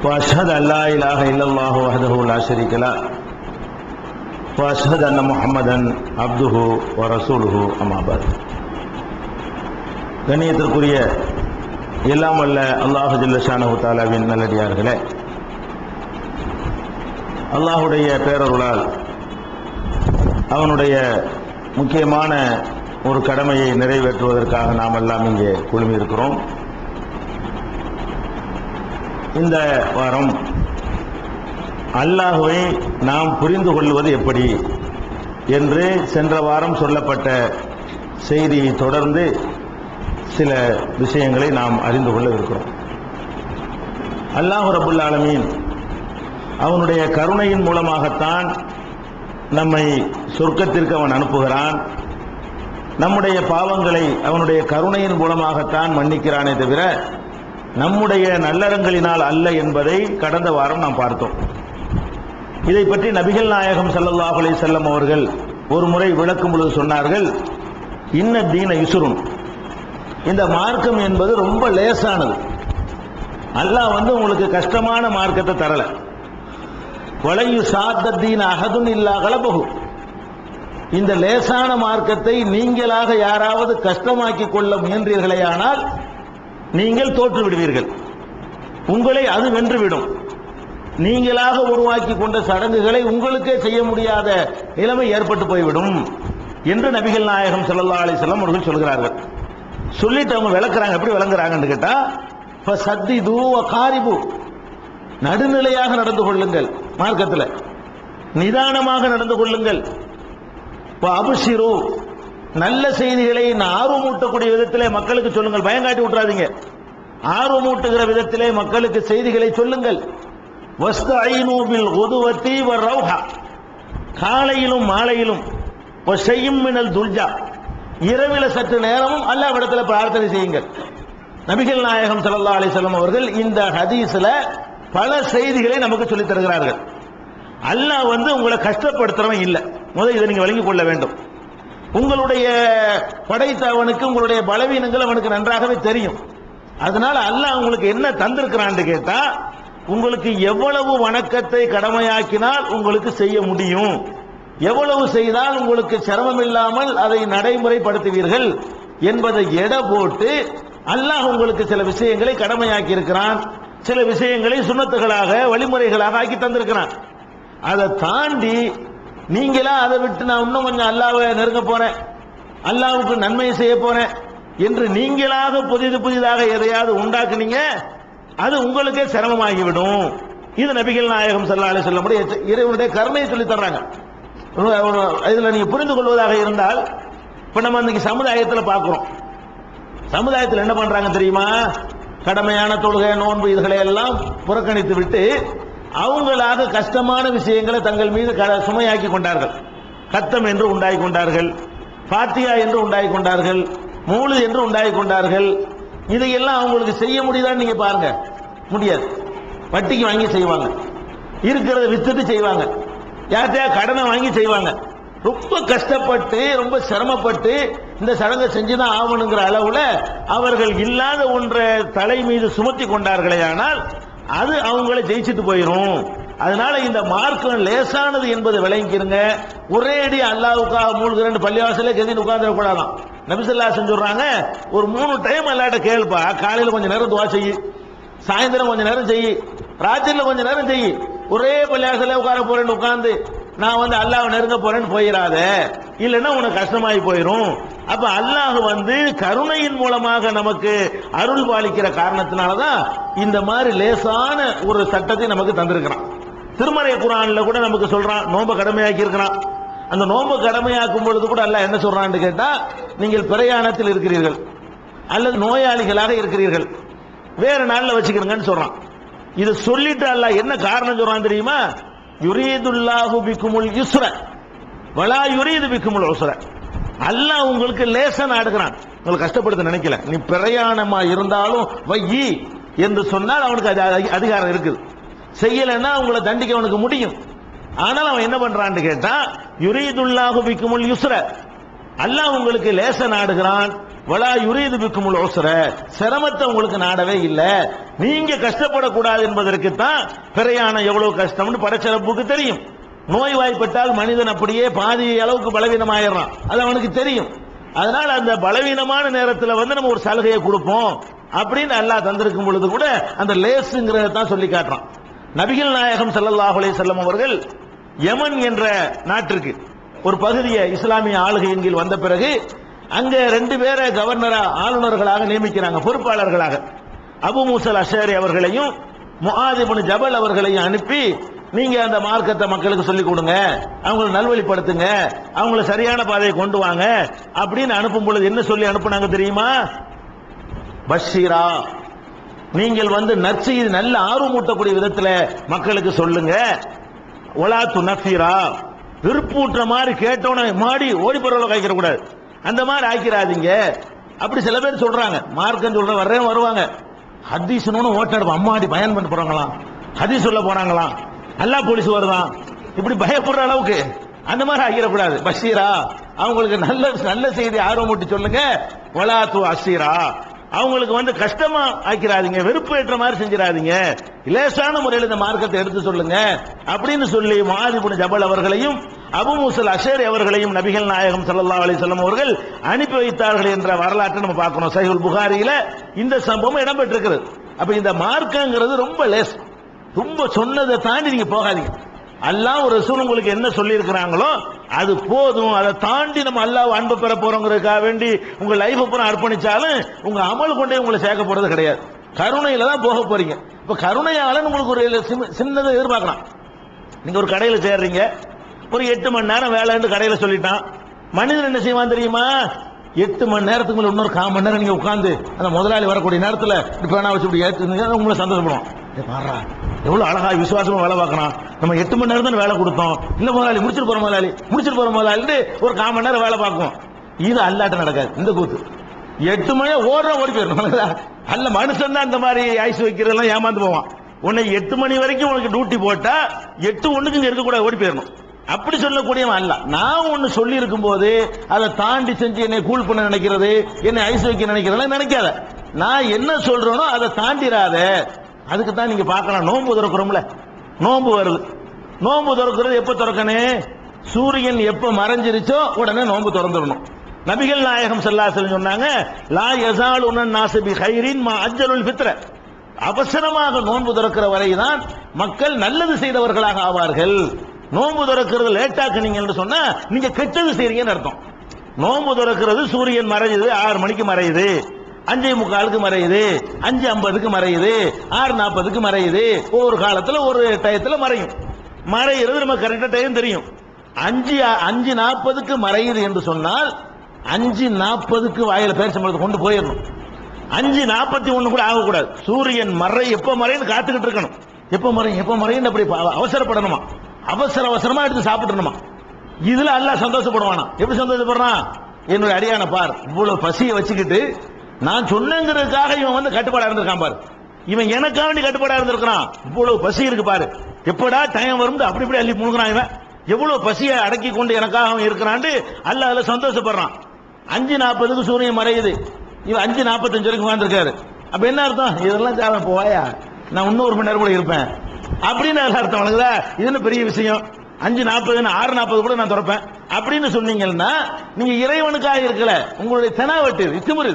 واشهد ان لا اله الا الله وحده لا شريك له واشهد ان محمدا عبده ورسوله اما بعد. கண்ணியத்திற்குரிய எல்லாம் வல்ல அல்லாஹ் ஜல்ல ஷானஹு தஆலாவின் நல்லடியார்களே, அல்லாஹ்வுடைய பேரருளால் அவனுடைய முக்கியமான ஒரு கடமையை நிறைவேற்றுவதற்காக நாம் எல்லாம் இங்கே குழுமி இருக்கிறோம். இந்த வாரம் அல்லாஹ்வை நாம் புரிந்து கொள்வது எப்படி என்று சென்ற வாரம் சொல்லப்பட்ட செய்தியை தொடர்ந்து சில விஷயங்களை நாம் அறிந்து கொள்ள இருக்கிறோம். அல்லாஹ் ரப்புல் ஆலமீன் அவனுடைய கருணையின் மூலமாகத்தான் நம்மை சொர்க்கத்திற்கு அவன் அனுப்புகிறான். நம்முடைய பாவங்களை அவனுடைய கருணையின் மூலமாகத்தான் மன்னிக்கிறானே தவிர நம்முடைய நல்லறங்களினால் அல்ல என்பதை கடந்த வாரம் நாம் பார்த்தோம். இதை பற்றி நபிகள் நாயகம் ஸல்லல்லாஹு அலைஹி வஸல்லம் அவர்கள் ஒரு முறை விளக்கும் பொழுது சொன்னார்கள், இன்ன தீன யுஸ்ருன், இந்த மார்க்கம் என்பது ரொம்ப லேசானது. அல்லாஹ் உங்களுக்கு கஷ்டமான மார்க்கத்தை தரல. வலையு சாத்தீன் அஹதுன் இல்லா கலபஹு, இந்த லேசான மார்க்கத்தை நீங்களாக யாராவது கஷ்டமாக்கி கொள்ள முயன்றீர்களேயானால் நீங்கள் தோற்று விடுவீர்கள், உங்களை அது வென்றுவிடும். நீங்களாக உருவாக்கி கொண்ட சடங்குகளை உங்களுக்கே செய்ய முடியாத நிலைமை ஏற்பட்டு போய்விடும் என்று நபிகள் நாயகம் ஸல்லல்லாஹு அலைஹி வஸல்லம் அவர்கள் சொல்கிறார்கள். சொல்லிட்டு அவங்க விளக்குறாங்க. எப்படி விளங்குறாங்கன்னு கேட்டா, ஃபஸத்திது வகாரிபு, நடுநிலையாக நடந்து கொள்ளுங்கள், மார்க்கத்தில் நிதானமாக நடந்து கொள்ளுங்கள். அபுஷிரு, நல்ல செய்திகளை ஆர்வமூட்டக்கூடிய விதத்திலே மக்களுக்கு சொல்லுங்கள், பயங்காட்டி விட்டுறாதீங்க. ஆர்வமூட்டுகிற விதத்திலே மக்களுக்கு செய்திகளை சொல்லுங்கள். வஸ்தஈனு பில் குதுவத்தி வர்ரௌஹா, காலையிலும் மாலையிலும், வஸையும் மினல் துல்ஜா, இரவில சற்று நேரமும் அல்லாஹ்விடத்தில் பிரார்த்தனை செய்யுங்கள். நபிகள் நாயகம் ஸல்லல்லாஹு அலைஹி வஸல்லம் அவர்கள் இந்த ஹதீஸ்ல பல செய்திகளை நமக்கு சொல்லித் தருகிறார்கள். அல்லாஹ் உங்களை கஷ்டப்படுத்துறவன் இல்லை, முதல் இதை நீங்க விளங்கிக் கொள்ள வேண்டும். உங்களுடைய படைத்தவனுக்கு உங்களுடைய பலவீனங்கள் அவனுக்கு நன்றாகவே தெரியும். அதனால அல்லாஹ் உங்களுக்கு என்ன தந்திருக்கிறான்னு கேட்டா, உங்களுக்கு எவ்வளவு வணக்கத்தை கடமையாக்கினால் உங்களுக்கு செய்ய முடியும், எவ்வளவு செய்தால் உங்களுக்கு சிரமம் இல்லாமல் அதை நடைமுறைப்படுத்துவீர்கள் என்பதை எடை போட்டு அல்லாஹ் உங்களுக்கு சில விஷயங்களை கடமையாக்கி இருக்கிறான், சில விஷயங்களை சுன்னத்துகளாக வழிமுறைகளாக ஆக்கி தந்திருக்கிறான். அதை தாண்டி நீங்களா அதை விட்டு நான் இன்னும் கொஞ்சம் அல்லாஹ்வை நெருங்க போறேன், அல்லாஹ்வுக்கு நன்மை செய்ய போறேன் என்று நீங்களாக புதிதாக எதையாவது உண்டாக்குனீங்க, அது உங்களுக்கே சிரமமாகிவிடும். இது நபிகள் நாயகம் ஸல்லல்லாஹு அலைஹி வஸல்லம் இறைவனுடைய கருணையை சொல்லி தர்றாங்க. இதுல நீங்க புரிந்து கொள்வதாக இருந்தால், இப்ப நம்ம இன்னைக்கு சமுதாயத்தில் பார்க்கிறோம், சமுதாயத்தில் என்ன பண்றாங்க தெரியுமா, கடமையான தொழுகை நோன்பு இதுகளை எல்லாம் புறக்கணித்து விட்டு அவங்களாக கஷ்டமான விஷயங்களை தங்கள் மீது சுமையாக்கி கொண்டார்கள். கத்தம் என்று உண்டாகி கொண்டார்கள், ஃபாத்தியா என்று உண்டாகி கொண்டார்கள், மூலு என்று உண்டாகி கொண்டார்கள். இதையெல்லாம் அவங்களுக்கு செய்ய முடியுதான்னு நீங்க பாருங்க, முடியாது. வட்டிக்கு வாங்கி செய்வாங்க, இருக்கிறத வித்துட்டு செய்வாங்க, யார்கிட்டயா கடனை வாங்கி செய்வாங்க. ரொம்ப கஷ்டப்பட்டு ரொம்ப சிரமப்பட்டு இந்த சடங்கை செஞ்சுதான் ஆகணுங்கிற அளவுல அவர்கள் இல்லாத ஒன்றை தலை மீது சுமத்தி கொண்டார்களே, ஆனால் அது அவங்களை ஜெயிச்சுட்டு போயிடும். அதனால இந்த மார்க்கம் லேசானது என்பது விளங்கிக்கிறங்க. ஒரே அடி அல்லாஹ்வுக்காக மூழ்கிறேன் பள்ளிவாசலே கெதின்னு உட்கார்ந்து கூடாதான். நபி ஸல்லல்லாஹு அலைஹி சொல்றாங்க, ஒரு 3 டைம் அல்லாஹ்ட்ட கேளுப்பா, காலையில கொஞ்ச நேரம் துஆ செய்யி, சாயந்தரம் கொஞ்ச நேரம் செய்யி, ராத்திரில கொஞ்ச நேரம் செய்யி. ஒரே பள்ளிவாசலே உட்கார போறேன்னு உட்கார்ந்து நான் அல்லாஹ்வை நெருங்க போறேன்னு போயிடாத, இல்லைன்னா உனக்கு கஷ்டமாயி போயிடும். அப்ப அல்லாஹ் கருணையின் மூலமாக நமக்கு அருள் பாலிக்கிற காரணத்தினாலதான் இந்த மாதிரி லேசான ஒரு சட்டத்தை நமக்கு தந்திருக்கிறான். திருமறை குர்ஆன்ல கூட நமக்கு சொல்றான், நோன்பு கடமையாக்கி இருக்கிறான். அந்த நோன்பு கடமையாக்கும் பொழுது கூட அல்லாஹ் என்ன சொல்றான்னு கேட்டா, நீங்கள் பிரயாணத்தில் இருக்கிறீர்கள் அல்லது நோயாளிகளாக இருக்கிறீர்கள், வேற நாள்ல வச்சுக்கிறீங்கன்னு சொல்றான். இது சொல்லிட்டு அல்லாஹ் என்ன காரணம் சொல்றான் தெரியுமா, யுரீதுல்லாஹு பிக்குமுல் யுஸ்ர வலா யுரீது பிக்குமுல் உஸ்ர. அல்லாஹ் உங்களுக்கு லேசா நாடுகிறான், உங்களுக்கு கஷ்டப்படுத்த நினைக்கல. நீ பிரயாணமா இருந்தாலும் வையி என்று சொன்னால் அவனுக்கு அதிகாரம் இருக்குது. செய்யலைன்னா உங்களை தண்டிக்க அவனுக்கு முடியும். ஆனால் அவன் என்ன பண்றான்னு கேட்டா, யுரீதுல்லாஹு பிக்குமுல் யுஸ்ர, அல்லாஹ் உங்களுக்கு லேச நாடுகிறான், வலா யுரீது பிக்குமுல் உஸ்ர, சிரமத்தை உங்களுக்கு நாடவே இல்லை. நீங்க கஷ்டப்படக்கூடாது என்பதற்குத்தான் பிரயாணம் எவ்வளவு கஷ்டம்னு படைச்சரப்புக்கு தெரியும். நோய்வாய்ப்பட்டால் மனிதன் அப்படியே பாதி அளவுக்கு பலவீனமாயிடறான், அது அவனுக்கு தெரியும். அதனால அந்த பலவீனமான நேரத்தில் நம்ம ஒரு சலுகையை கொடுப்போம் அப்படின்னு அல்லாஹ் தந்திருக்கும் பொழுது கூட அந்த லேசுங்கிறத தான் சொல்லி காட்டுறான். நபிகள் நாயகம் ஸல்லல்லாஹு அலைஹி வஸல்லம் அவர்கள் யமன் என்ற நாட்டிற்கு ஒரு பகுதியை இஸ்லாமிய ஆளுகையின் கீழ் வந்த பிறகு அங்க 2 பேரை கவர்னரா ஆளுநர்களாக நியமிக்கிறாங்க, பொறுப்பாளர்களாக. அபு மூசல் அஷாரி அவர்களையும் முஆத் இப்னு ஜபல் அவர்களையும் அனுப்பி, நீங்க அந்த மார்க்கத்தை மக்களுக்கு சொல்லிக் கொடுங்க, அவங்களை நல்வழிப்படுத்துங்க, அவங்களை சரியான பாதையை கொண்டு வாங்க அப்படின்னு அனுப்பும் பொழுது என்ன சொல்லி அனுப்புனாங்க தெரியுமா, பஷீரா, நீங்கள் நற்செய்தி நல்ல ஆர்வமூட்டக்கூடிய விதத்துல மக்களுக்கு சொல்லுங்க, ஒலா துனஃபிரா, விருப்பூற்ற மாதிரி கேட்டோன்னு மாடி ஓடி பரவல காய்க்கிற கூடாது, அந்த மாதிரி ஆக்கிறாதீங்க. அப்படி சில பேர் சொல்றாங்க, மார்க்கம் சொல்ற வர்றேன் வருவாங்க, ஹதீஸ்னு ஓட்ட எடுப்போம். அம்மாடி பயன் பண்ண போறாங்களாம், ஹதீஸ் சொல்ல போறாங்களாம், அல்லாஹ் போலீஸ் வருதான், இப்படி பயப்படுற அளவுக்கு அந்த மாதிரி ஆகிடக்கூடாது. பஷீரா, அவங்களுக்கு நல்ல நல்ல செய்தி ஆர்வமூட்டி சொல்லுங்க. வலாத்து அசீரா, அவங்களுக்கு வந்து கஷ்டமா ஆக்கிறாதீங்க, வெறுப்பு ஏற்ற மாதிரி செஞ்சிடாதீங்க, லேசான முறையில் இந்த மார்க்கத்தை எடுத்து சொல்லுங்க அப்படின்னு சொல்லி முஆத் இப்னு ஜபல் அவர்களையும் அபூ மூஸல் அஷரி அவர்களையும் நபிகள் நாயகம் ஸல்லல்லாஹு அலைஹி வஸல்லம் அவர்கள் அனுப்பி வைத்தார்கள் என்ற வரலாற்றை நம்ம பார்க்கணும். சஹீஹுல் புகாரியில இந்த சம்பவம் இடம்பெற்றிருக்கிறது. அப்ப இந்த மார்க்கங்கிறது ரொம்ப லேஸ், ரொம்ப சொன்னதை தாண்டி நீங்க போகாதீங்க. அல்லாஹ் ஒரு ரசூல் உங்களுக்கு என்ன சொல்லி இருக்கிறாங்களோ அது போதும். அதை தாண்டி நம்ம அல்லாஹ் அன்பு பெற போறோங்கிறதுக்காக வேண்டி உங்க லைஃப் பூரா அர்ப்பணிச்சாலும் உங்க அமல் கொண்டே உங்களை சேர்க்க போறது கிடையாது. கருணையில தான் போக போறீங்க. இப்ப கருணையால உங்களுக்கு ஒரு சின்னதை எதிர்பார்க்கலாம். நீங்க ஒரு கடையில சேர்றீங்க, ஒரு 8 மணி நேரம் வேலைன்னு கடையில சொல்லிட்டான். மனிதன் என்ன செய்வான் தெரியுமா? 8 மணி நேரத்துக்கு மேல இன்னொரு 1/4 மணி நேரம் நீங்க உட்கார்ந்து அந்த முதலாளி வரக்கூடிய நேரத்தில் இப்ப நான் வச்சு இப்படி ஏற்றுங்க உங்களை சந்தோஷப்படுவோம். பாடுறா எவ்வளவு அழகா விசுவாசமா வேலை பார்க்கணும், நம்ம 8 மணி நேரம் தான் வேலை கொடுத்தோம், இல்ல முதலாளி முடிச்சிட்டு போற முதலாளி ஒரு 1/4 மணி நேரம் வேலை பார்க்கும். இது அல்லாட்ட நடக்காது. இந்த கூத்து 8 மணி ஓடி போயிடணும். அல்ல மனுஷன் தான் இந்த மாதிரி ஐஸ் வைக்கிறதெல்லாம் ஏமாந்து போவான். உன்னை 8 மணி வரைக்கும் உனக்கு டியூட்டி போட்டா 8:01 இங்க இருக்கக்கூடாது, ஓடி போயிடணும். அப்படி சொல்லக்கூடியவன் அல்ல. நான் ஒன்னு சொல்லி இருக்கும் போது அதை தாண்டி செஞ்சு என்னை கூல் பண்ண நினைக்கிறது, என்னை ஐஸ் வைக்க நினைக்கிறதெல்லாம் நினைக்காத. நான் என்ன சொல்றேனோ அதை தாண்டிராத. அதுக்கு தான் நீங்க பார்க்கலாம், நோன்பு திறக்கிறோம்ல, நோன்பு வருது. நோன்பு திறக்கிறது எப்ப திறக்கணும்? சூரியன் எப்ப மறைஞ்சிருச்சோ உடனே நோன்பு திறந்துடணும். நபிகள் நாயகம் ஸல்லல்லாஹு அலைஹி வஸல்லம் சொன்னாங்க, லா யஸாலுன நாஸு பி கைரின் மா அஜ்ஜலுல் ஃபித்ர. அவசரமாக நோன்பு திறக்கிற வரைதான் மக்கள் நல்லது செய்தவர்களாக ஆவார்கள். நோன்பு திறக்கிறது லேட்டாக்குனீங்க என்று சொன்னா நீங்க கெட்டது செய்றீங்கன்னு அர்த்தம். நோன்பு திறக்கிறது சூரியன் மறையுது 6 மணிக்கு மறையுது, 5:45 மறையுது, 5:50 மறையுது, 6:40 மறையுது. ஒவ்வொரு காலத்துல ஒரு டயத்துல மறையும். மறைகிறது நம்ம கரெக்டா டைம் தெரியும். 5:40 மறையுது என்று சொன்னால் 5:40 வாயில பேர் சம்பளத்தை கொண்டு போயிடணும். 5:41 கூட ஆகக்கூடாது. சூரியன் எப்ப மறைன்னு காத்துக்கிட்டு இருக்கணும். எப்ப மறையும் அப்படி அவசரப்படணுமா, அவசரமா எடுத்து சாப்பிட்டுணுமா. இதுல அல்லாஹ் சந்தோஷப்படுவானா? எப்படி சந்தோஷப்படுறான்? என்னுடைய அடியான பார், இவ்வளவு பசியை வச்சுக்கிட்டு நான் சொன்னங்கிறதுக்காக இவன் வந்து கட்டுப்பாடா இருந்திருக்கான் பாரு, இவன் எனக்காக வேண்டி கட்டுப்பாடா இருந்திருக்கான். இவ்வளவு பசி இருக்கு பாரு, எப்படா டைம் வரும் அப்படி இப்படி அள்ளி முழுகிறான். இவன் எவ்வளவு பசியை அடக்கி கொண்டு எனக்காக அவன் இருக்கிறான்னு அல்லாஹ் அதுல சந்தோஷப்படுறான். 5:40 சூரியன் மறையுது, இவன் 5:45 வரைக்கும் வாழ்ந்திருக்காரு. அப்ப என்ன அர்த்தம்? இதெல்லாம் தேவை போவாயா, நான் இன்னும் 1 மணி நேரம் கூட இருப்பேன் அப்படின்னு அர்த்தம். வணங்குதா? இது என்ன பெரிய விஷயம்? 5:40 6:40 கூட நான் திறப்பேன் அப்படின்னு சொன்னீங்கன்னா நீங்க இறைவனுக்காக இருக்கல, உங்களுடைய தெனாவட்டு திமிரு.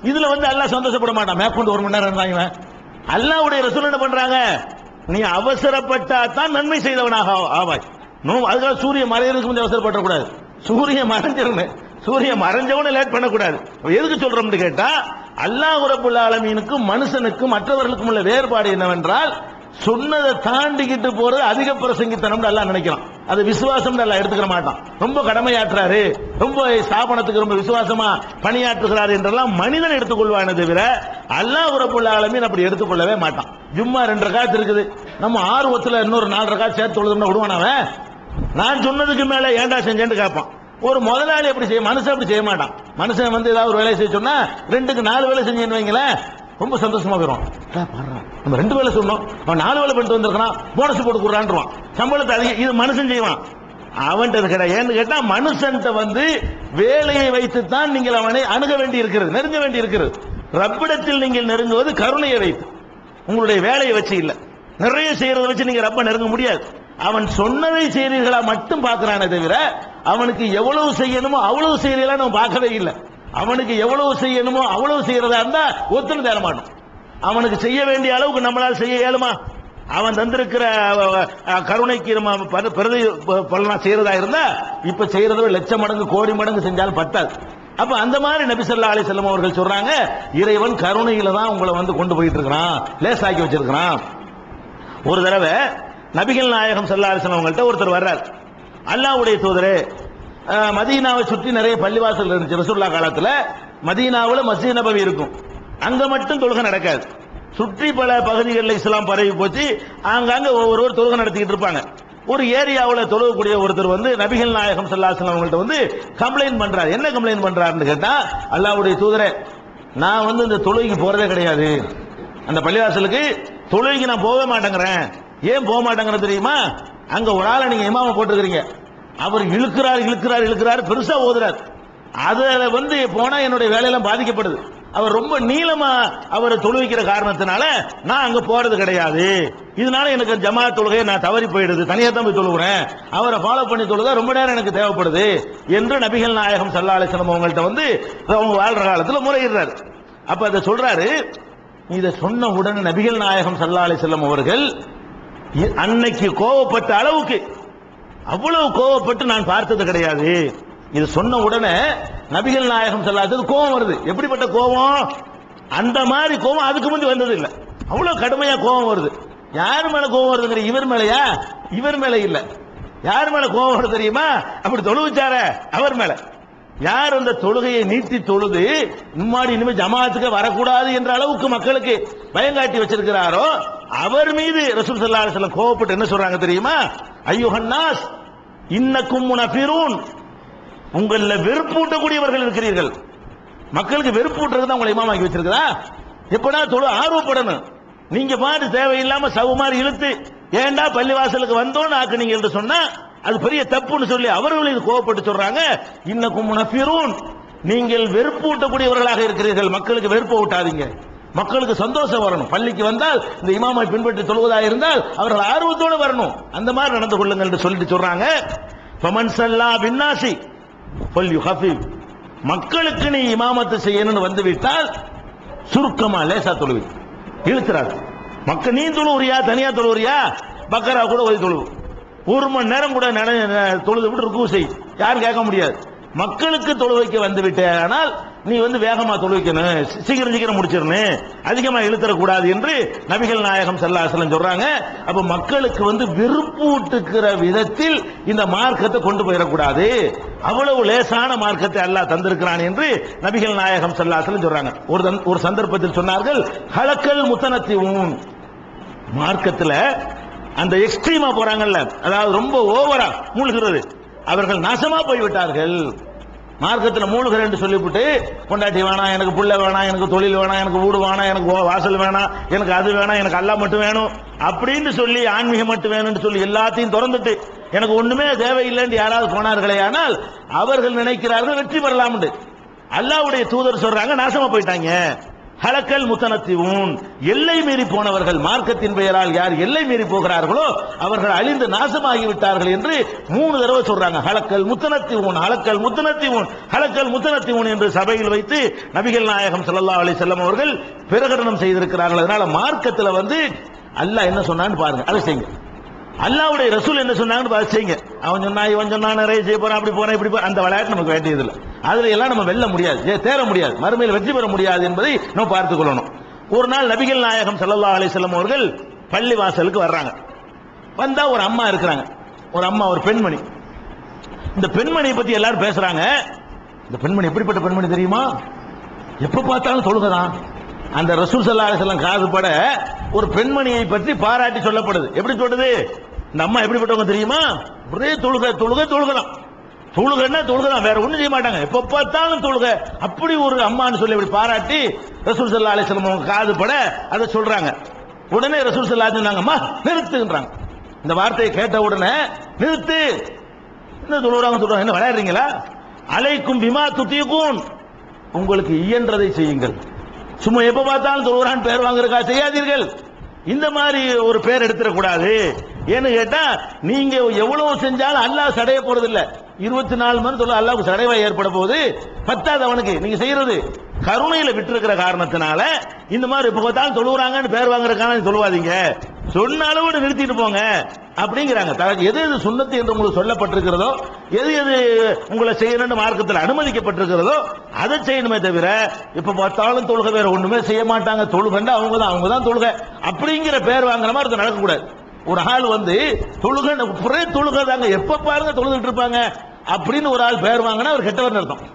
இதுல வந்து அல்லாஹ் சந்தோஷப்பட மாட்டான். மேற்கொண்டு 1 மணி நேரம் இருந்தாங்க. அல்லாஹ்வுடைய ரசூல் என்ன பண்றாங்க? நீ அவசரப்பட்டா தான் நன்மை செய்தவனாக ஆவாய். அதுக்காக சூரியன் மறையிறதுக்கு கொஞ்சம் அவசரப்பட கூடாது. சூரியன் மறைஞ்சிருந்தேன், சூரியன் மறைஞ்சவன லேட் பண்ணக்கூடாது. எதுக்கு சொல்றோம்னு கேட்டா, அல்லாஹ் ரப்புல் ஆலமீனுக்கும் மனுஷனுக்கும் மற்றவர்களுக்கும் உள்ள வேறுபாடு என்னவென்றால், சொன்னதை தாண்டிக்கிட்டு போறது அதிக பிரசங்கித்தனம் அல்லாஹ் நினைக்கிறான். அது விசுவாசம் அல்லாஹ் எடுத்துக்கிற மாட்டான். ரொம்ப கடமையாற்றுறாரு, ரொம்ப ஸ்தாபனத்துக்கு ரொம்ப விசுவாசமா பணியாற்றுகிறார் என்றெல்லாம் மனிதன் எடுத்துக்கொள்வானே தவிர அல்லாஹ் ரப்புல் ஆலமீன் அப்படி எடுத்துக்கொள்ளவே மாட்டான். ஜும்மா 2 ரக்காத் இருக்குது, நம்ம ஆர்வத்துல இன்னொரு 4 ரக்காத் சேர்த்து தொழுதுன்னா விடுவானவன்? நான் சொன்னதுக்கு மேல ஏண்டா செஞ்சேன்னு கேட்பான். ஒரு முதலாளி அப்படி செய்ய, மனுஷன் அப்படி செய்ய மாட்டான். மனுஷன் வந்து ஏதாவது ஒரு வேலை செய்ய சொன்னா 2க்கு 4 வேலை செஞ்சேன்னு வைங்களேன், ரொம்ப சந்தோஷமா போயிடும். நம்ம 2 வேலை சொன்னோம், அவன் 4 வேலை பண்ணிட்டு வந்திருக்கான், போனஸ் போட்டு கொடுறான்றான், சம்பளத்தை அதிகம். இது மனுஷன் செய்வான். அவன்கிட்ட கிடையாது. ஏன்னு கேட்டா மனுஷன்ட்ட வந்து வேலையை வைத்துத்தான் நீங்கள் அவனை அணுக வேண்டி இருக்கிறது, நெருங்க வேண்டி இருக்கிறது. ரப்பிடத்தில் நீங்கள் நெருங்குவது கருணையை வைத்து, உங்களுடைய வேலையை வச்சு இல்ல. நிறைய செய்யறதை வச்சு நீங்க ரப்ப நெருங்க முடியாது. அவன் சொன்னதை செய்றீர்களா மட்டும் பார்க்கிறானே தவிர அவனுக்கு எவ்வளவு செய்யணுமோ அவ்வளவு செய்யறீங்களா நம்ம பார்க்கவே இல்லை. அவனுக்கு எவ்வளவு செய்யணுமோ அவ்வளவு செய்யறதா இருந்தா ஒத்துன்னு தர மாட்டோம். அவனுக்கு செய்ய வேண்டிய அளவுக்கு நம்மளால செய்ய இயலுமா? அவன் தந்திருக்கிற கருணைக்கு பிரதி பலனா செய்யறதா இருந்தா இப்ப செய்யறத லட்சம் மடங்கு கோடி மடங்கு செஞ்சாலும் பத்தாது. அப்ப அந்த மாதிரி நபி ஸல்லல்லாஹு அலைஹி வஸல்லம் அவர்கள் சொல்றாங்க, இறைவன் கருணையில தான் உங்களை வந்து கொண்டு போயிட்டு இருக்கிறான், லேசாக்கி வச்சிருக்கிறான். ஒரு தடவை நபிகள் நாயகம் ஸல்லல்லாஹு அலைஹி வஸல்லம் அவங்கள்ட்ட ஒருத்தர் வர்றார். அல்லாஹ்வுடைய தூதரே, மதீனாவை சுற்றி நிறைய பள்ளிவாசல் இருந்துச்சு. ரசூலுல்லாஹ் காலத்துல மதீனாவுல மஸ்ஜித் நபவி இருக்கும், அங்க மட்டும் தொழுகை நடக்காது. சுற்றி பல பகுதிகளில் இஸ்லாம் பரவி போச்சு. அங்கங்க ஒவ்வொருவர் தொழுகை நடத்திக்கிட்டு இருப்பாங்க. ஒரு ஏரியாவில் தொழுகக்கூடிய ஒருத்தர் வந்து நபிகள் நாயகம் ஸல்லல்லாஹு அலைஹி வஸல்லம் அவங்கள்ட்ட வந்து கம்ப்ளைண்ட் பண்றாரு. என்ன கம்ப்ளைண்ட் பண்றாருன்னு கேட்டா, அல்லாஹ்வுடைய தூதரே, நான் வந்து இந்த தொழுகைக்கு போறதே கிடையாது, அந்த பள்ளிவாசலுக்கு தொழுகைக்கு நான் போக மாட்டேங்கிறேன். ஏன் போக மாட்டேங்கிறது தெரியுமா? அங்க ஒரு ஆளை நீங்க இமாம போட்டுக்கிறீங்க, அவர் இழுக்கிறார் பெருசா ஓதுறார். அதுல போனா என்னுடைய வேலையெல்லாம் பாதிக்கப்படுது. அவர் ரொம்ப நீளமா அவரை தொழுவிக்கிற காரணத்தினால நான் அங்க போறது கிடையாது. இதனால எனக்கு ஜமாத் தொழுகை நான் தவறி போயிடுது, தனியா தான் போய் தொழுகிறேன். அவரை ஃபாலோ பண்ணி தொழுக ரொம்ப நேரம் எனக்கு தேவைப்படுது என்று நபிகள் நாயகம் ஸல்லல்லாஹு அலைஹி வஸல்லம் அவங்கள்ட்ட அவங்க வாழ்ற காலத்துல முறையிடுறாரு. அப்ப அதை சொல்றாரு. இதை சொன்ன உடனே நபிகள் நாயகம் ஸல்லல்லாஹு அலைஹி வஸல்லம் அவர்கள் அன்னைக்கு கோவப்பட்ட அளவுக்கு அவ்வளவு கோவப்பட்டு நான் பார்த்தது கிடையாது. இது சொன்ன உடனே நபிகள் நாயகம் ஸல்லல்லாஹு அலைஹி வஸல்லம் கோபம் வருது. எப்படிப்பட்ட கோபம்? அந்த மாதிரி கோபம் அதுக்கு முந்தி வந்தது இல்லை. அவ்வளவு கடுமையா கோபம் வருது. யார் மேல கோபம் வருதுங்கிற இவர் மேலயா? இவர் மேல இல்ல. யார் மேல கோபம் வருது தெரியுமா? அப்படி தொழுவிச்சார அவர் மேல. யார் அந்த தொழுகையை நீட்டி தொழுது இனிமே ஜமாத்துக்கு வரக்கூடாது என்ற அளவுக்கு மக்களுக்கு பயங்காட்டி வச்சிருக்கிறாரோ அவர் மீது ரசூல் ஸல்லல்லாஹு அலைஹி வஸல்லம் கோபப்பட்டு என்ன சொல்றாங்க தெரியுமா? அய்யுஹன் நாஸ் இன்னக்கும் முனஃபிரூன், உங்கள வெறுப்பூட்டக்கூடியவர்கள் இருக்கிறீர்கள். மக்களுக்கு வெறுப்பூட்டுறது தான் உங்களை இமாமாக்கி வச்சிருக்கிறா? எப்படா தொழு ஆர்வப்படணும். நீங்க பாட்டு தேவையில்லாம சவு மாதிரி இழுத்து ஏண்டா பள்ளிவாசலுக்கு வந்தோன்னு ஆக்குனீங்க என்று சொன்னா அது பெரிய தப்புன்னு சொல்லி அவர்கள் இது கோபப்பட்டு சொல்றாங்க. இன்னக்கும் முனஃபிரூன், நீங்கள் வெறுப்பூட்டக்கூடியவர்களாக இருக்கிறீர்கள். மக்களுக்கு வெறுப்ப ஊட்டாதீங்க, மக்களுக்கு சந்தோஷம் வரணும். பள்ளிக்கு வந்தால் இந்த இமாமை பின்பற்றி தொழுவதாக இருந்தால் அவர்கள் ஆர்வத்தோடு வரணும். அந்த மாதிரி நடந்து கொள்ளுங்கள் என்று சொல்லிட்டு சொல்றாங்க. ஃபமன் ஸல்லா பின்னாசி ஃபல்யுஹஃபிஃப், மக்களுக்கு நீ இமாமத்து செய்யணும்னு வந்து விட்டால் சுருக்கமா லேசா தொழுவி இழுத்துறாரு. மக்கள் நீ தொழுவுறியா தனியா தொழுவுறியா? பக்கரா கூட ஓதி தொழுவு, ஒரு மணி நேரம் கூட தொழுது விட்டு ருக்கு செய், யாரும் கேட்க முடியாது. மக்களுக்கு தொழுவைக்க வந்து விட்டேனால் நீ வேகமா தொழுவிக்கணும், சீக்கிரம் முடிச்சிடணும், அதிகமா இழுத்தரக்கூடாது என்று நபிகள் நாயகம் ஸல்லல்லாஹு அலைஹி வஸல்லம் சொல்றாங்க. அப்ப மக்களுக்கு வெறுப்பூட்டுகிற விதத்தில் இந்த மார்க்கத்தை கொண்டு போயிடக்கூடாது. அவ்வளவு லேசான மார்க்கத்தை அல்லாஹ் தந்திருக்கிறான் என்று நபிகள் நாயகம் ஸல்லல்லாஹு அலைஹி வஸல்லம் சொல்றாங்க. ஒரு சந்தர்ப்பத்தில் சொன்னார்கள், ஹலக்கல் முத்தனத்திஊன், மார்க்கத்துல அந்த எக்ஸ்ட்ரீமா போறாங்கல்ல, அதாவது ரொம்ப ஓவரா மூழ்கிறது, அவர்கள் நாசமா போய்விட்டார்கள். மார்க்கத்தில் மூழ்கிறேன் என்று சொல்லிவிட்டு கொண்டாட்டி வேணாம், எனக்கு புள்ள வேணாம், எனக்கு தொழில் வேணாம், எனக்கு வீடு வேணாம், எனக்கு வாசல் வேணாம், எனக்கு அது வேணாம், எனக்கு அல்லாஹ் மட்டும் வேணும் அப்படின்னு சொல்லி ஆன்மீகம் மட்டும் வேணும்னு சொல்லி எல்லாத்தையும் திறந்துட்டு எனக்கு ஒண்ணுமே தேவையில்லைன்னு யாராவது போனார்களே ஆனால் அவர்கள் நினைக்கிறார்கள் வெற்றி பெறலாம். அல்லாஹ்வுடைய தூதர் சொல்றாங்க நாசமா போயிட்டாங்க. ஹலக்கல் முத்தனத்திஊன், எல்லை மீறி போனவர்கள். மார்க்கத்தின் பெயரால் யார் எல்லை மீறி போகிறார்களோ அவர்கள் அழிந்து நாசமாகி விட்டார்கள் என்று 3 தடவை சொல்றாங்க. ஹலக்கல் முத்தனத்திஊன், ஹலக்கல் முத்தனத்திஊன், ஹலக்கல் முத்தனத்திஊன் என்று சபையில் வைத்து நபிகள் நாயகம் ஸல்லல்லாஹு அலைஹி வஸல்லம் அவர்கள் பிரகடனம் செய்திருக்கிறார்கள். அதனால மார்க்கத்தில் அல்லாஹ் என்ன சொன்னான்னு பாருங்க, அதை செய்யுங்க. அல்லாஹ்வுடைய ரசூல் என்ன சொன்னாங்கன்னு பார்த்து செய்யுங்க. அவன் சொன்னா இவன் சொன்னா நிறைய செய்ய போறான், அப்படி போறான் இப்படி போறான், அந்த விளையாட்டு நமக்கு வேண்டியதில்லை. அதுல எல்லாம் நம்ம வெல்ல முடியாது, தேர முடியாது, மறுமையில் வெற்றி பெற முடியாது என்பதை நம்ம பார்த்துக் கொள்ளணும். ஒரு நாள் நபிகள் நாயகம் ஸல்லல்லாஹு அலைஹி வஸல்லம் அவர்கள் பள்ளி வாசலுக்கு வர்றாங்க. வந்தா ஒரு அம்மா இருக்கிறாங்க, ஒரு அம்மா, ஒரு பெண்மணி. இந்த பெண்மணியை பத்தி எல்லாரும் பேசுறாங்க. இந்த பெண்மணி எப்படிப்பட்ட பெண்மணி தெரியுமா? எப்ப பார்த்தாலும் தொழுகதான். அந்த ரசூல் ஸல்லல்லாஹு அலைஹி வஸல்லம் காதுபட ஒரு பெண்மணியை பற்றி பாராட்டி சொல்லப்படுது. எப்படி சொல்றது? இந்த அம்மா எப்படிப்பட்டவங்க தெரியுமா? ஒரே தொழுகலாம், தொழுகன்னா தொழுகதான், வேற ஒண்ணும் செய்ய மாட்டாங்க, எப்ப பார்த்தாலும் தொழுக. அப்படி ஒரு அம்மான்னு சொல்லி இப்படி பாராட்டி ரசூல் ஸல்லல்லாஹு அலைஹி வஸல்லம் அவங்க காதுபட அதை சொல்றாங்க. உடனே ரசூல் ஸல்லல்லாஹு அலைஹி வஸல்லம் சொன்னாங்கம்மா நிறுத்துன்றாங்க. இந்த வார்த்தையை கேட்ட உடனே நிறுத்து, என்ன சொல்றாங்க, என்ன விளையாடுறீங்களா? அலைக்கும் பிமா துத்தீகூன், உங்களுக்கு இயன்றதை செய்யுங்கள், சும்மா எப்ப பார்த்தாலும் தொழுகிறான் பேர் வாங்குறதுக்கா செய்யாதீர்கள். இந்த மாதிரி ஒரு பேர் எடுத்துடக்கூடாது. ஏன்னு கேட்டா நீங்க எவ்வளவு செஞ்சாலும் அல்லாஹ் சடைய போறது இல்ல. 24 மணி தொழு அல்லாஹ்வுக்கு சடைவா ஏற்பட போகுது, 10வது அவனுக்கு நீங்க செய்யறது கருணையில விட்டுருக்கிற காரணத்தினால இந்த மாதிரி இப்ப பார்த்தாலும் தொழுகிறாங்கன்னு பேர் வாங்குறதுக்கான தொழுவாதீங்க, சொன்ன அளவோடு நிறுத்திட்டு போங்க அப்படிங்கிறாங்க. எது எது சுன்னத்து என்று உங்களுக்கு சொல்லப்பட்டிருக்கிறதோ, எது எது உங்களை செய்யணும்னு மார்க்கத்தில் அனுமதிக்கப்பட்டிருக்கிறதோ அதை செய்யணுமே தவிர இப்ப பார்த்தாலும் தொழுக வேற ஒண்ணுமே செய்ய மாட்டாங்க, தொழுகண்டா அவங்க தான் தொழுக அப்படிங்கிற பேர் வாங்குற மாதிரி நடக்கக்கூடாது. ஒரு ஆள் தொழுகை தாங்க, எப்ப பாருங்க தொழுதுட்டு இருப்பாங்க அப்படின்னு ஒரு ஆள் பேர் வாங்கினா அவர் கெட்டவர் அர்த்தம்.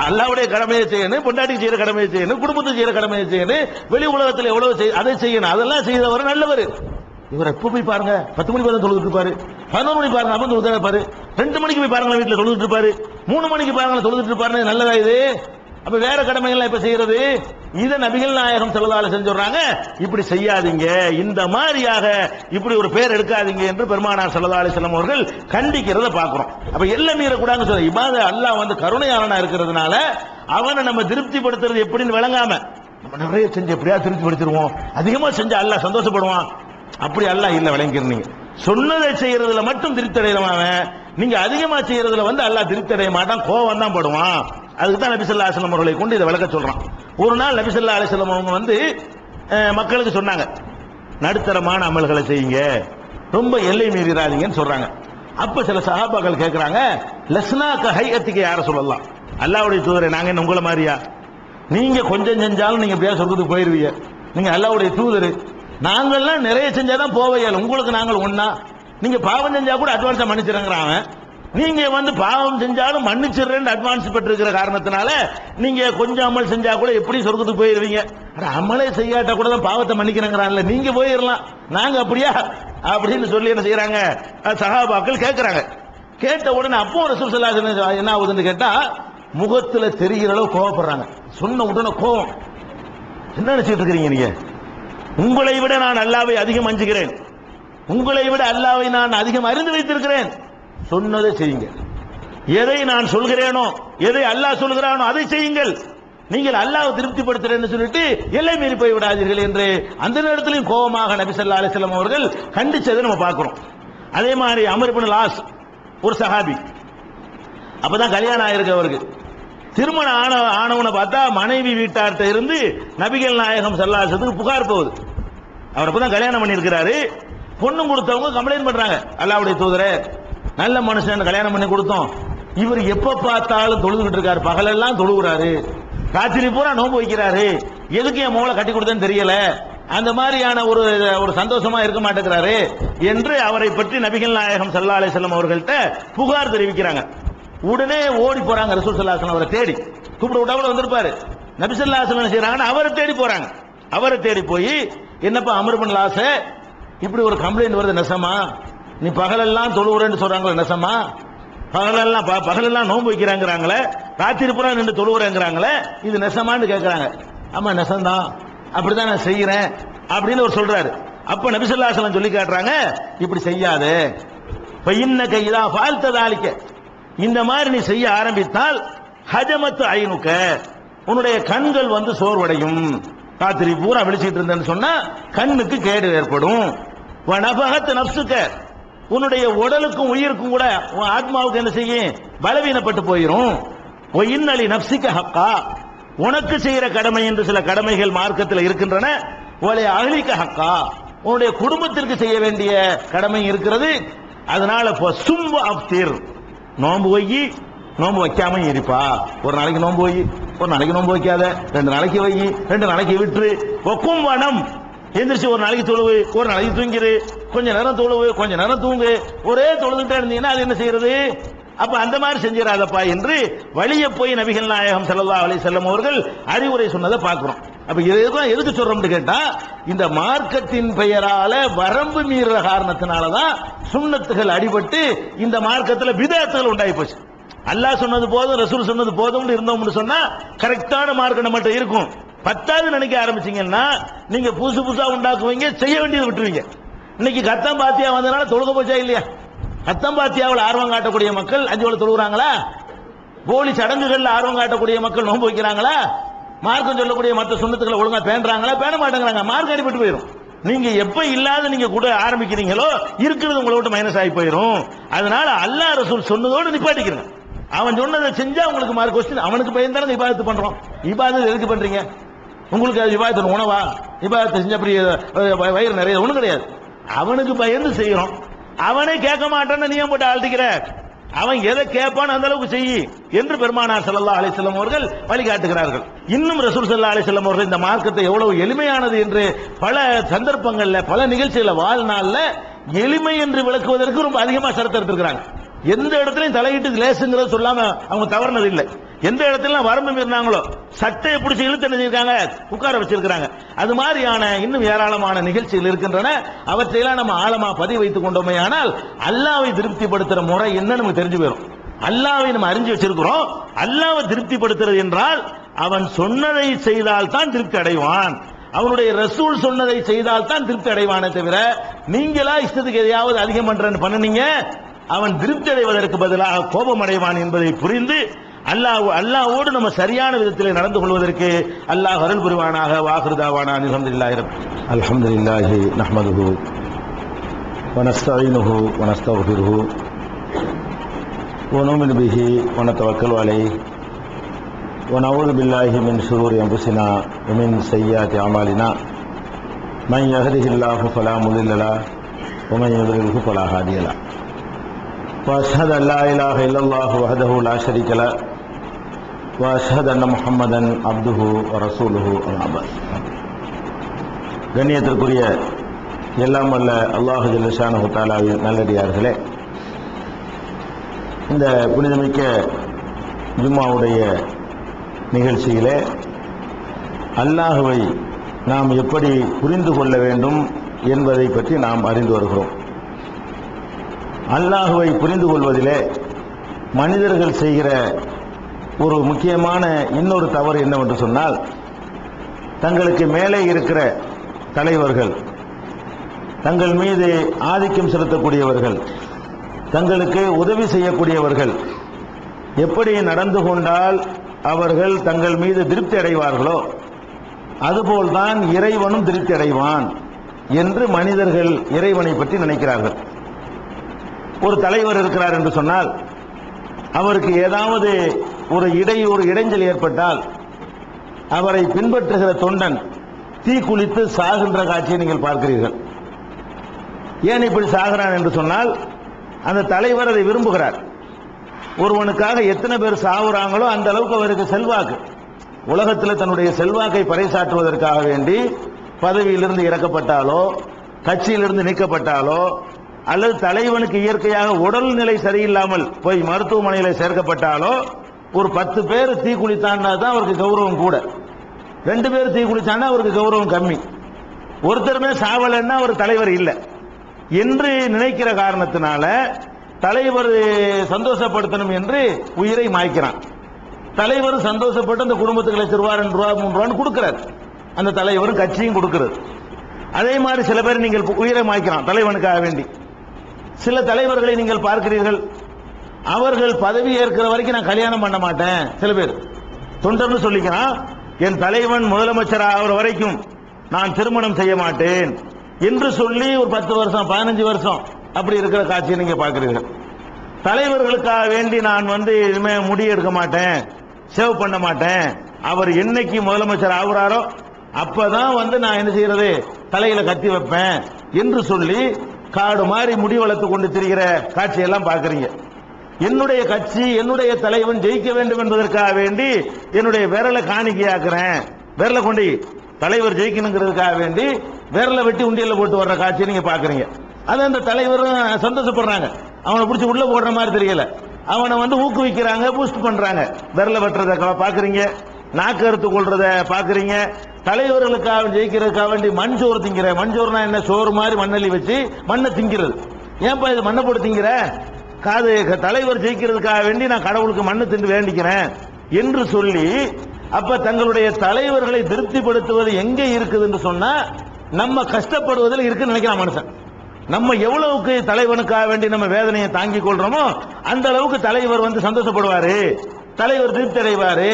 அல்லாஹ்வுடைய கடமையை செய்யணும், பொண்டாட்டிக்கு செய்யற கடமையை செய்யணும், குடும்பத்துக்கு செய்யற கடமையை செய்யணும், வெளி உலகத்தில் எவ்வளவு அதை செய்யணும், அதெல்லாம் செய்தவர் நல்லவர். இவர் எப்ப போய் பாருங்க 10 மணிக்கு பாருங்க தொழுதுட்டு இருப்பாரு, 11 மணிக்கு பாருங்க அப்ப தொழுது இருப்பாரு, 2 மணிக்கு போய் பாருங்க வீட்டுல தொழுதுட்டு இருப்பாரு, 3 மணிக்கு பாருங்க தொழுதுட்டு இருப்பாரு. நல்லதா இது? அப்ப வேற கடமைகள் இப்ப செய்யறது இத நபிகள் நாயகம் ஸல்லல்லாஹு அலைஹி வஸல்லம் சொல்றாங்க, இப்படி செய்யாதீங்க, இந்த மாதிரியாக இப்படி ஒரு பேர் எடுக்காதீங்க என்று பெருமானார் ஸல்லல்லாஹு அலைஹி வஸல்லம் அவர்கள் கண்டிக்கிறத பாக்குறோம். அப்ப எல்லை மீறக்கூடாதுன்னு சொல்ற இபாதத் அல்லாஹ் வந்து கருணையாளனா இருக்கிறதுனால அவனை நம்ம திருப்திப்படுத்துறது எப்படின்னு விளங்காம நம்ம நிறைய செஞ்சு எப்படியா திருப்திப்படுத்திடுவோம், அதிகமா செஞ்சு அல்லாஹ் சந்தோஷப்படுவான், அப்படி அல்லாஹ் இல்ல விளங்கிக்கிறீங்க. சொன்னதை செய்யறதுல மட்டும் திருப்தி அடையலாம, நீங்க அதிகமா செய்யறதுல வந்து அல்லாஹ் திருப்தி அடைய மாட்டான், கோவம் தான் படுவான். அதுக்கு தான் நபி ஸல்லல்லாஹு அலைஹி வஸல்லம் அவர்களை கொண்டு இதை விளக்க சொல்றான். ஒரு நாள் நபி ஸல்லல்லாஹு அலைஹி வஸல்லம் அவங்க வந்து மக்களுக்கு சொன்னாங்க, நடுத்தரமான அமல்களை செய்யுங்க, ரொம்ப எல்லை மீறாதீங்கன்னு சொல்றாங்க. அப்ப சில சஹாபாக்கள் கேட்கிறாங்க, லஸ்னாக ஹைஅத்திக யா ரசூலல்லாஹ், அல்லாஹ்வுடைய தூதரே நாங்க என்ன உங்களை மாதிரியா, நீங்க கொஞ்சம் செஞ்சாலும் நீங்க எப்படியா சொர்க்கத்துக்கு போயிருவீங்க, நீங்க அல்லாஹ்வுடைய தூதர், நாங்கெல்லாம் நிறைய செஞ்சாதான் போவையால், உங்களுக்கு நாங்கள் ஒண்ணா, நீங்க பாவம் செஞ்சா கூட அட்வான்ஸா மன்னிச்சிருங்கிறாங்க, நீங்க வந்து பாவம் செஞ்சாலும் மன்னிச்சிடுறேன்னு அட்வான்ஸ் பெற்றிருக்கிற காரணத்தினால நீங்க கொஞ்சம் அமல் செஞ்சா கூட எப்படி சொர்க்கத்துக்கு போயிருவீங்க, அமலே செய்யாட்டா கூட தான் பாவத்தை மன்னிக்கிறேங்கிறான்ல, நீங்க போயிடலாம், நாங்க அப்படியா அப்படின்னு சொல்லி என்ன செய்யறாங்க சஹாபாக்கள் கேட்கிறாங்க. கேட்ட உடனே அப்போ ரசூல் ஸல்லல்லாஹு அலைஹி வஸல்லம் என்ன ஆகுதுன்னு கேட்டா முகத்துல தெரிகிற அளவு கோவப்படுறாங்க. சொன்ன உடனே கோவம், என்ன நினைச்சிட்டு இருக்கிறீங்க நீங்க, உங்களை விட நான் அல்லாஹ்வை அதிகம் அஞ்சுகிறேன், உங்களை விட அல்லாஹ்வை நான் அதிகம் அறிந்து வைத்திருக்கிறேன், சொன்னதை செய்யுங்க, எதை நான் சொல்கிறேனோ எதை அல்லாஹ் சொல்கிறானோ அதை செய்யுங்கள், நீங்கள் அல்லாஹ்வை திருப்திப்படுத்துறேன்னு சொல்லிட்டு எல்லை மீறி போய் விடாதீர்கள் என்று அந்த நேரத்திலும் கோபமாக நபி ஸல்லல்லாஹு அலைஹி வஸல்லம் அவர்கள் கண்டிச்சதை நம்ம பார்க்கிறோம். அதே மாதிரி அமர் இப்னு ஆஸ் ஒரு சஹாபி, அப்பதான் கல்யாணம் ஆயிருக்கு அவருக்கு, திருமணம் ஆனவனை பார்த்தா மனைவி வீட்டார்ட்ட இருந்து நபிகள் நாயகம் ஸல்லல்லாஹு அலைஹி வஸல்லம் புகார் போகுது. அவர் அப்பதான் கல்யாணம் பண்ணியிருக்கிறாரு, பொண்ணு கொடுத்தவங்க கம்ப்ளைண்ட் பண்றாங்க, அல்லாஹ்வுடைய தூதரே நல்ல மனுஷன் கல்யாணம் பண்ணி கொடுத்தோம், இவர் எப்ப பார்த்தாலும் தொழுதுகிட்டு இருக்காரு, பகலெல்லாம் தொழுகிறாரு, ராத்திரி பூரா நோன்பு வைக்கிறாரு, எதுக்கு என் மோளை கட்டி கொடுத்தேன்னு தெரியல, அந்த மாதிரியான ஒரு சந்தோஷமா இருக்க மாட்டேங்கிறாரு என்று அவரை பற்றி நபிகள் நாயகம் ஸல்லல்லாஹு அலைஹி வஸல்லம் அவர்கள்ட்ட புகார் தெரிவிக்கிறாங்க. உடனே ஓடி போறாங்க ரசூல் ஸல்லல்லாஹு அலைஹி வஸல்லம் அவரை தேடி, கூப்பிட விட்டா கூட வந்திருப்பாரு, நபி ஸல்லல்லாஹு அலைஹி வஸல்லம் செய்யறாங்கன்னா அவரை தேடி போறாங்க. அவரை தேடி போய் என்னப்பா அமர் இப்னு ஆஸ் இப்படி ஒரு கம்ப்ளைண்ட் வருது நெசமா, நீ பகலெல்லாம் தொழுவுறேன்னு சொல்றாங்களே நெசமா, பகலெல்லாம் நோன்பு வைக்கிறாங்கிறாங்களே, ராத்திரி பூரா நின்று தொழுவுறேங்கிறாங்களே, இது நெசமான்னு கேட்கறாங்க. ஆமா நெசம்தான், அப்படிதான் நான் செய்யறேன் அப்படின்னு அவர் சொல்றாரு. அப்ப நபி ஸல்லல்லாஹு அலைஹி வஸல்லம் சொல்லி காட்டுறாங்க, இப்படி செய்யாதே, இன்னக இதா ஃபால்த தாலிக, இந்த மாதிரி நீ செய்ய ஆரம்பித்தால் ஹஜமத்து ஐனுக்க, உன்னுடைய கண்கள் வந்து சோர்வடையும், ராத்திரி பூரா விழிச்சிட்டு இருந்தேன்னு சொன்னா கண்ணுக்கு கேடு ஏற்படும், வனபகத் நஃப்ஸுக, உன்னுடைய உடலுக்கும் உயிருக்கும் கூட உன் ஆத்மாவுக்கு என்ன செய்யும் பலவீனப்பட்டு போயிடும், இன்னலி நஃப்ஸிக ஹக்கா, உனக்கு செய்யற கடமை என்று சில கடமைகள் மார்க்கத்தில் இருக்கின்றன, ஒலை அஹ்லிக ஹக்கா, உன்னுடைய குடும்பத்திற்கு செய்ய வேண்டிய கடமை இருக்கிறது, அதனால சும் அஃப்திர், நோன்பு வையி, நோன்பு வைக்காம இருப்பா, ஒரு நாளைக்கு நோன்பு வை, ஒரு நாளைக்கு நோன்பு வைக்காத, 2 நாளைக்கு வை, 2 நாளைக்கு விட்டுரு, ஒக்கும் வனம், எந்திரிச்சு ஒரு நாளைக்கு தொழுவு, ஒரு நாளைக்கு தூங்கிரு, கொஞ்ச நேரம் தொழுவு, கொஞ்ச நேரம் தூங்கு, ஒரே தொழுதுட்டே இருந்தீங்கன்னா அது என்ன செய்யறது, அப்ப அந்த மாதிரி செஞ்சிடாதப்பா என்று வழிய போய் நபிகள் நாயகம் ஸல்லல்லாஹு அலைஹி வஸல்லம் அவர்கள் அறிவுரை சொன்னதை பார்க்கிறோம். அப்ப இதுதான் எதுக்கு சொல்றோம்னு கேட்டா, இந்த மார்க்கத்தின் பெயரால வரம்பு மீறுற காரணத்தினாலதான் சுன்னத்துகள் அடிபட்டு இந்த மார்க்கத்தில் பிதஅத்துகள் உண்டாகி போச்சு. அல்லாஹ் சொன்னது போதும், ரசூல் சொன்னது போதும்னு இருந்தோம்னு சொன்னா கரெக்டான மார்க்கம் நம்மகிட்ட இருக்கும். 10வது நினைக்க ஆரம்பிச்சீங்கன்னா நீங்க புதுசு புதுசா உண்டாக்குவீங்க, செய்ய வேண்டியது விட்டுருவீங்க. இன்னைக்கு கத்தம் பாத்தியா வந்தனால தொழுக போச்சா இல்லையா? கத்தம் பாத்தியாவில் ஆர்வம் காட்டக்கூடிய மக்கள் 5 வேளை தொழுகிறாங்களா? போலி சடங்குகள்ல ஆர்வம் காட்டக்கூடிய மக்கள் நோன்பு வைக்கிறாங்களா? மார்க்கம் சொல்லக்கூடிய மற்ற சுன்னத்துக்களை ஒழுங்கா பேணுறாங்களா? பேண மாட்டேங்கிறாங்க. மார்க்கம் அடிபட்டு போயிடும். நீங்க எப்ப இல்லாத நீங்க கூட ஆரம்பிக்கிறீங்களோ இருக்கிறது உங்களை விட்டு மைனஸ் ஆகி போயிடும். அதனால அல்லாஹ் ரசூல் சொன்னதோடு நிப்பாட்டிக்கிறேன். அவன் சொன்னதை செஞ்சா உங்களுக்கு மார்க் கொஸ்டின், அவனுக்கு பயந்தானே இபாதத்து பண்றோம். இபாதத்து எதுக்கு பண்றீங்க? உங்களுக்கு அது இபாதத்து உணவா? இபாதத்தை செஞ்ச அப்படி வயிறு நிறைய ஒண்ணும் கிடையாது. அவனுக்கு பயந்து செய்யறோம். அவனே கேட்க மாட்டான்னு நீ போட்டு ஆழ்த்திக்கிற, அவன் எதை கேட்பான்னு அந்த அளவுக்கு செய்யி என்று பெருமானார் ஸல்லல்லாஹு அலைஹி வஸல்லம் அவர்கள் வழிகாட்டுகிறார்கள். இன்னும் ரசூல் ஸல்லல்லாஹு அலைஹி வஸல்லம் அவர்கள் இந்த மார்க்கத்தை எவ்வளவு எளிமையானது என்று பல சந்தர்ப்பங்கள்ல பல நிகழ்ச்சிகளை வாழ்நாள்ல எளிமை என்று விளக்குவதற்கு ரொம்ப அதிகமா சிரத்தை எடுத்திருக்கிறாங்க. எந்த இடத்துலையும் தலையிட்டு லேசுங்கிறத சொல்லாம அவங்க தவறுனது இல்லை. எந்த இடத்துல வரம்பு மீறினாங்களோ சட்டையை பிடிச்சி இழுத்து நினைச்சிருக்காங்க, உட்கார வச்சிருக்காங்க. அது மாதிரியான இன்னும் ஏராளமான நிகழ்ச்சிகள் இருக்கின்றன. அவற்றையெல்லாம் நம்ம ஆழமா பதிவு வைத்துக் கொண்டோமே ஆனால் அல்லாஹ்வை திருப்திப்படுத்துற முறை என்ன நமக்கு தெரிஞ்சு போயிடும். அல்லாஹ்வை நம்ம அறிஞ்சு வச்சிருக்கிறோம். அல்லாஹ்வை திருப்திப்படுத்துறது என்றால் அவன் சொன்னதை செய்தால் தான் திருப்தி அடைவான். அவனுடைய ரசூல் சொன்னதை செய்தால் தான் திருப்தி அடைவானே தவிர நீங்களா இஷ்டத்துக்கு எதையாவது அதிகம் பண்றேன்னு பண்ணுனீங்க அவன் திருப்தி அடைவதற்கு பதிலாக கோபம் அடைவான் என்பதை புரிந்து அல்லாஹ்வோடு நம்ம சரியான விதத்தில் நடந்து கொள்வதற்கு அல்லாஹ் அருள் புரிவானாக. வாஹிரு தாவானா அல்ஹம்துலில்லாஹி அல்ஹம்துலில்லாஹி நஹ்மதுஹு வ நஸ்தஈனுஹு வ நஸ்தக்ஃபிருஹு வ நுமினு பிஹி வ நதவக்கலு அலைஹி வ நஊது பில்லாஹி மின் ஷுரூரி அன்ஃபுஸினா வ மின் ஸய்யிஆத்தி அமாலினா மன் யஹ்திஹில்லாஹு ஃபலா முضில்ல லஹு வ மன் யுضللஹு ஃபலா ஹாதிய லஹு وأشهد أن لا إله إلا الله وحده لا شريك له وأشهد أن محمدا عبده ورسوله أما بعد. கண்ணியத்திற்குரிய எல்லாம் வல்ல அல்லாஹ் ஜல்ல ஷானஹு தஆலாவின் நல்லடியார்களே, இந்த புனிதமிக்க ஜும்மாவுடைய நிகழ்ச்சியிலே அல்லாஹ்வை நாம் எப்படி புரிந்து கொள்ள வேண்டும் என்பதை பற்றி நாம் அறிந்து வருகிறோம். அல்லாஹ்வை புரிந்து கொள்வதிலே மனிதர்கள் செய்கிற ஒரு முக்கியமான இன்னொரு தவறு என்னவென்று சொன்னால், தங்களுக்கு மேலே இருக்கிற தலைவர்கள், தங்கள் மீது ஆதிக்கம் செலுத்தக்கூடியவர்கள், தங்களுக்கு உதவி செய்யக்கூடியவர்கள் எப்படி நடந்து கொண்டால் அவர்கள் தங்கள் மீது திருப்தி அடைவார்களோ அதுபோல்தான் இறைவனும் திருப்தி அடைவான் என்று மனிதர்கள் இறைவனை பற்றி நினைக்கிறார்கள். ஒரு தலைவர் இருக்கிறார் என்று சொன்னால் அவருக்கு ஏதாவது ஒரு இடைஞ்சல் ஏற்பட்டால் அவரை பின்பற்றுகிற தொண்டன் தீக்குளித்து சாகின்ற காட்சியை நீங்கள் பார்க்கிறீர்கள். ஏன் இப்படி சாகிறான் என்று சொன்னால் அந்த தலைவர் அதை விரும்புகிறார். ஒருவனுக்காக எத்தனை பேர் சாகுறாங்களோ அந்த அளவுக்கு அவருக்கு செல்வாக்கு, உலகத்தில் தன்னுடைய செல்வாக்கை பறைசாற்றுவதற்காக வேண்டி பதவியிலிருந்து இறக்கப்பட்டாலோ கட்சியிலிருந்து நீக்கப்பட்டாலோ அல்லது தலைவனுக்கு இயற்கையாக உடல்நிலை சரியில்லாமல் போய் மருத்துவமனையில் சேர்க்கப்பட்டாலோ ஒரு 10 பேர் தீக்குளித்தான்னா தான் அவருக்கு கௌரவம் கூட, 2 பேர் தீக்குளித்தான்னா அவருக்கு கௌரவம் கம்மி, ஒருத்தருமே சாவலன்னா அவர் தலைவர் இல்லை என்று நினைக்கிற காரணத்தினால தலைவர் சந்தோஷப்படுத்தணும் என்று உயிரை மாய்க்கிறான். தலைவர் சந்தோஷப்பட்டு அந்த குடும்பத்துக்கு ₹1,00,000 ₹2,000 ₹3,000 கொடுக்கிறார், அந்த தலைவரும் கட்சியும் கொடுக்கிறது. அதே மாதிரி சில பேர் நீங்கள் உயிரை மாய்க்கிறான் தலைவனுக்காக வேண்டி. சில தலைவர்களை நீங்கள் பார்க்கிறீர்கள், அவர்கள் பதவி ஏற்கிற வரைக்கும் நான் கல்யாணம் பண்ண மாட்டேன், சில பேர் தொண்டர்னு சொல்லிக்கிறான், என் தலைவன் முதலமைச்சர் ஆகிற வரைக்கும் நான் திருமணம் செய்ய மாட்டேன் என்று சொல்லி ஒரு 10 வருஷம் 15 வருஷம் அப்படி இருக்கிற காட்சியை நீங்க பார்க்கிறீர்கள். தலைவர்களுக்காக வேண்டி நான் இனிமே முடி எடுக்க மாட்டேன், சேவ் பண்ண மாட்டேன், அவர் என்னைக்கு முதலமைச்சர் ஆகுறாரோ அப்பதான் நான் என்ன செய்யறது தலையில கத்தி வைப்பேன் என்று சொல்லி காடு மாதிரி முடி வளர்த்து கொண்டு திரிகிற காட்சியெல்லாம் பார்க்கிறீங்க. என்னுடைய கட்சி என்னுடைய தலைவன் ஜெயிக்க வேண்டும் என்பதற்காக வேண்டி என்னுடைய விரலை காணிக்கையாக்குறேன், விரலை கொண்டு தலைவர் ஜெயிக்கணுங்கிறதுக்காக வேண்டி விரலை வெட்டி உண்டியல்ல போட்டு வர்ற காட்சியை நீங்க பாக்குறீங்க. அது அந்த தலைவரும் சந்தோஷப்படுறாங்க, அவனை பிடிச்சி உள்ள போடுற மாதிரி தெரியல, அவனை ஊக்குவிக்கிறாங்க, பூஸ்ட் பண்றாங்க. விரலை வெட்டுறத பாக்குறீங்க, நாக்கு அறுத்து கொள்றத பாக்குறீங்க. தலைவர்களுக்காக ஜெயிக்கிறதுக்காக வேண்டி மஞ்சோறு திங்கிற, மஞ்சோறுனா என்ன, சோறு மாதிரி மண்ணள்ளி வச்சு மண்ணை திங்கிறது. ஏன்பா இது மண்ணை போட்டு திங்கிற, காது தலைவர் ஜெயிக்கிறதுக்காக வேண்டி நான் கடவுளுக்கு மண்ணை தின்று வேண்டிக்கிறேன் என்று சொல்லி, அப்ப தங்களுடைய தலைவர்களை திருப்திப்படுத்துவது எங்கே இருக்குது என்று சொன்னா நம்ம கஷ்டப்படுவதில் இருக்குன்னு நினைக்கிறான் மனுஷன். நம்ம எவ்வளவுக்கு தலைவனுக்காக வேண்டி நம்ம வேதனையை தாங்கிக் கொள்றோமோ அந்த அளவுக்கு தலைவர் சந்தோஷப்படுவாரு, தலைவர் திருப்தி அடைவாரு.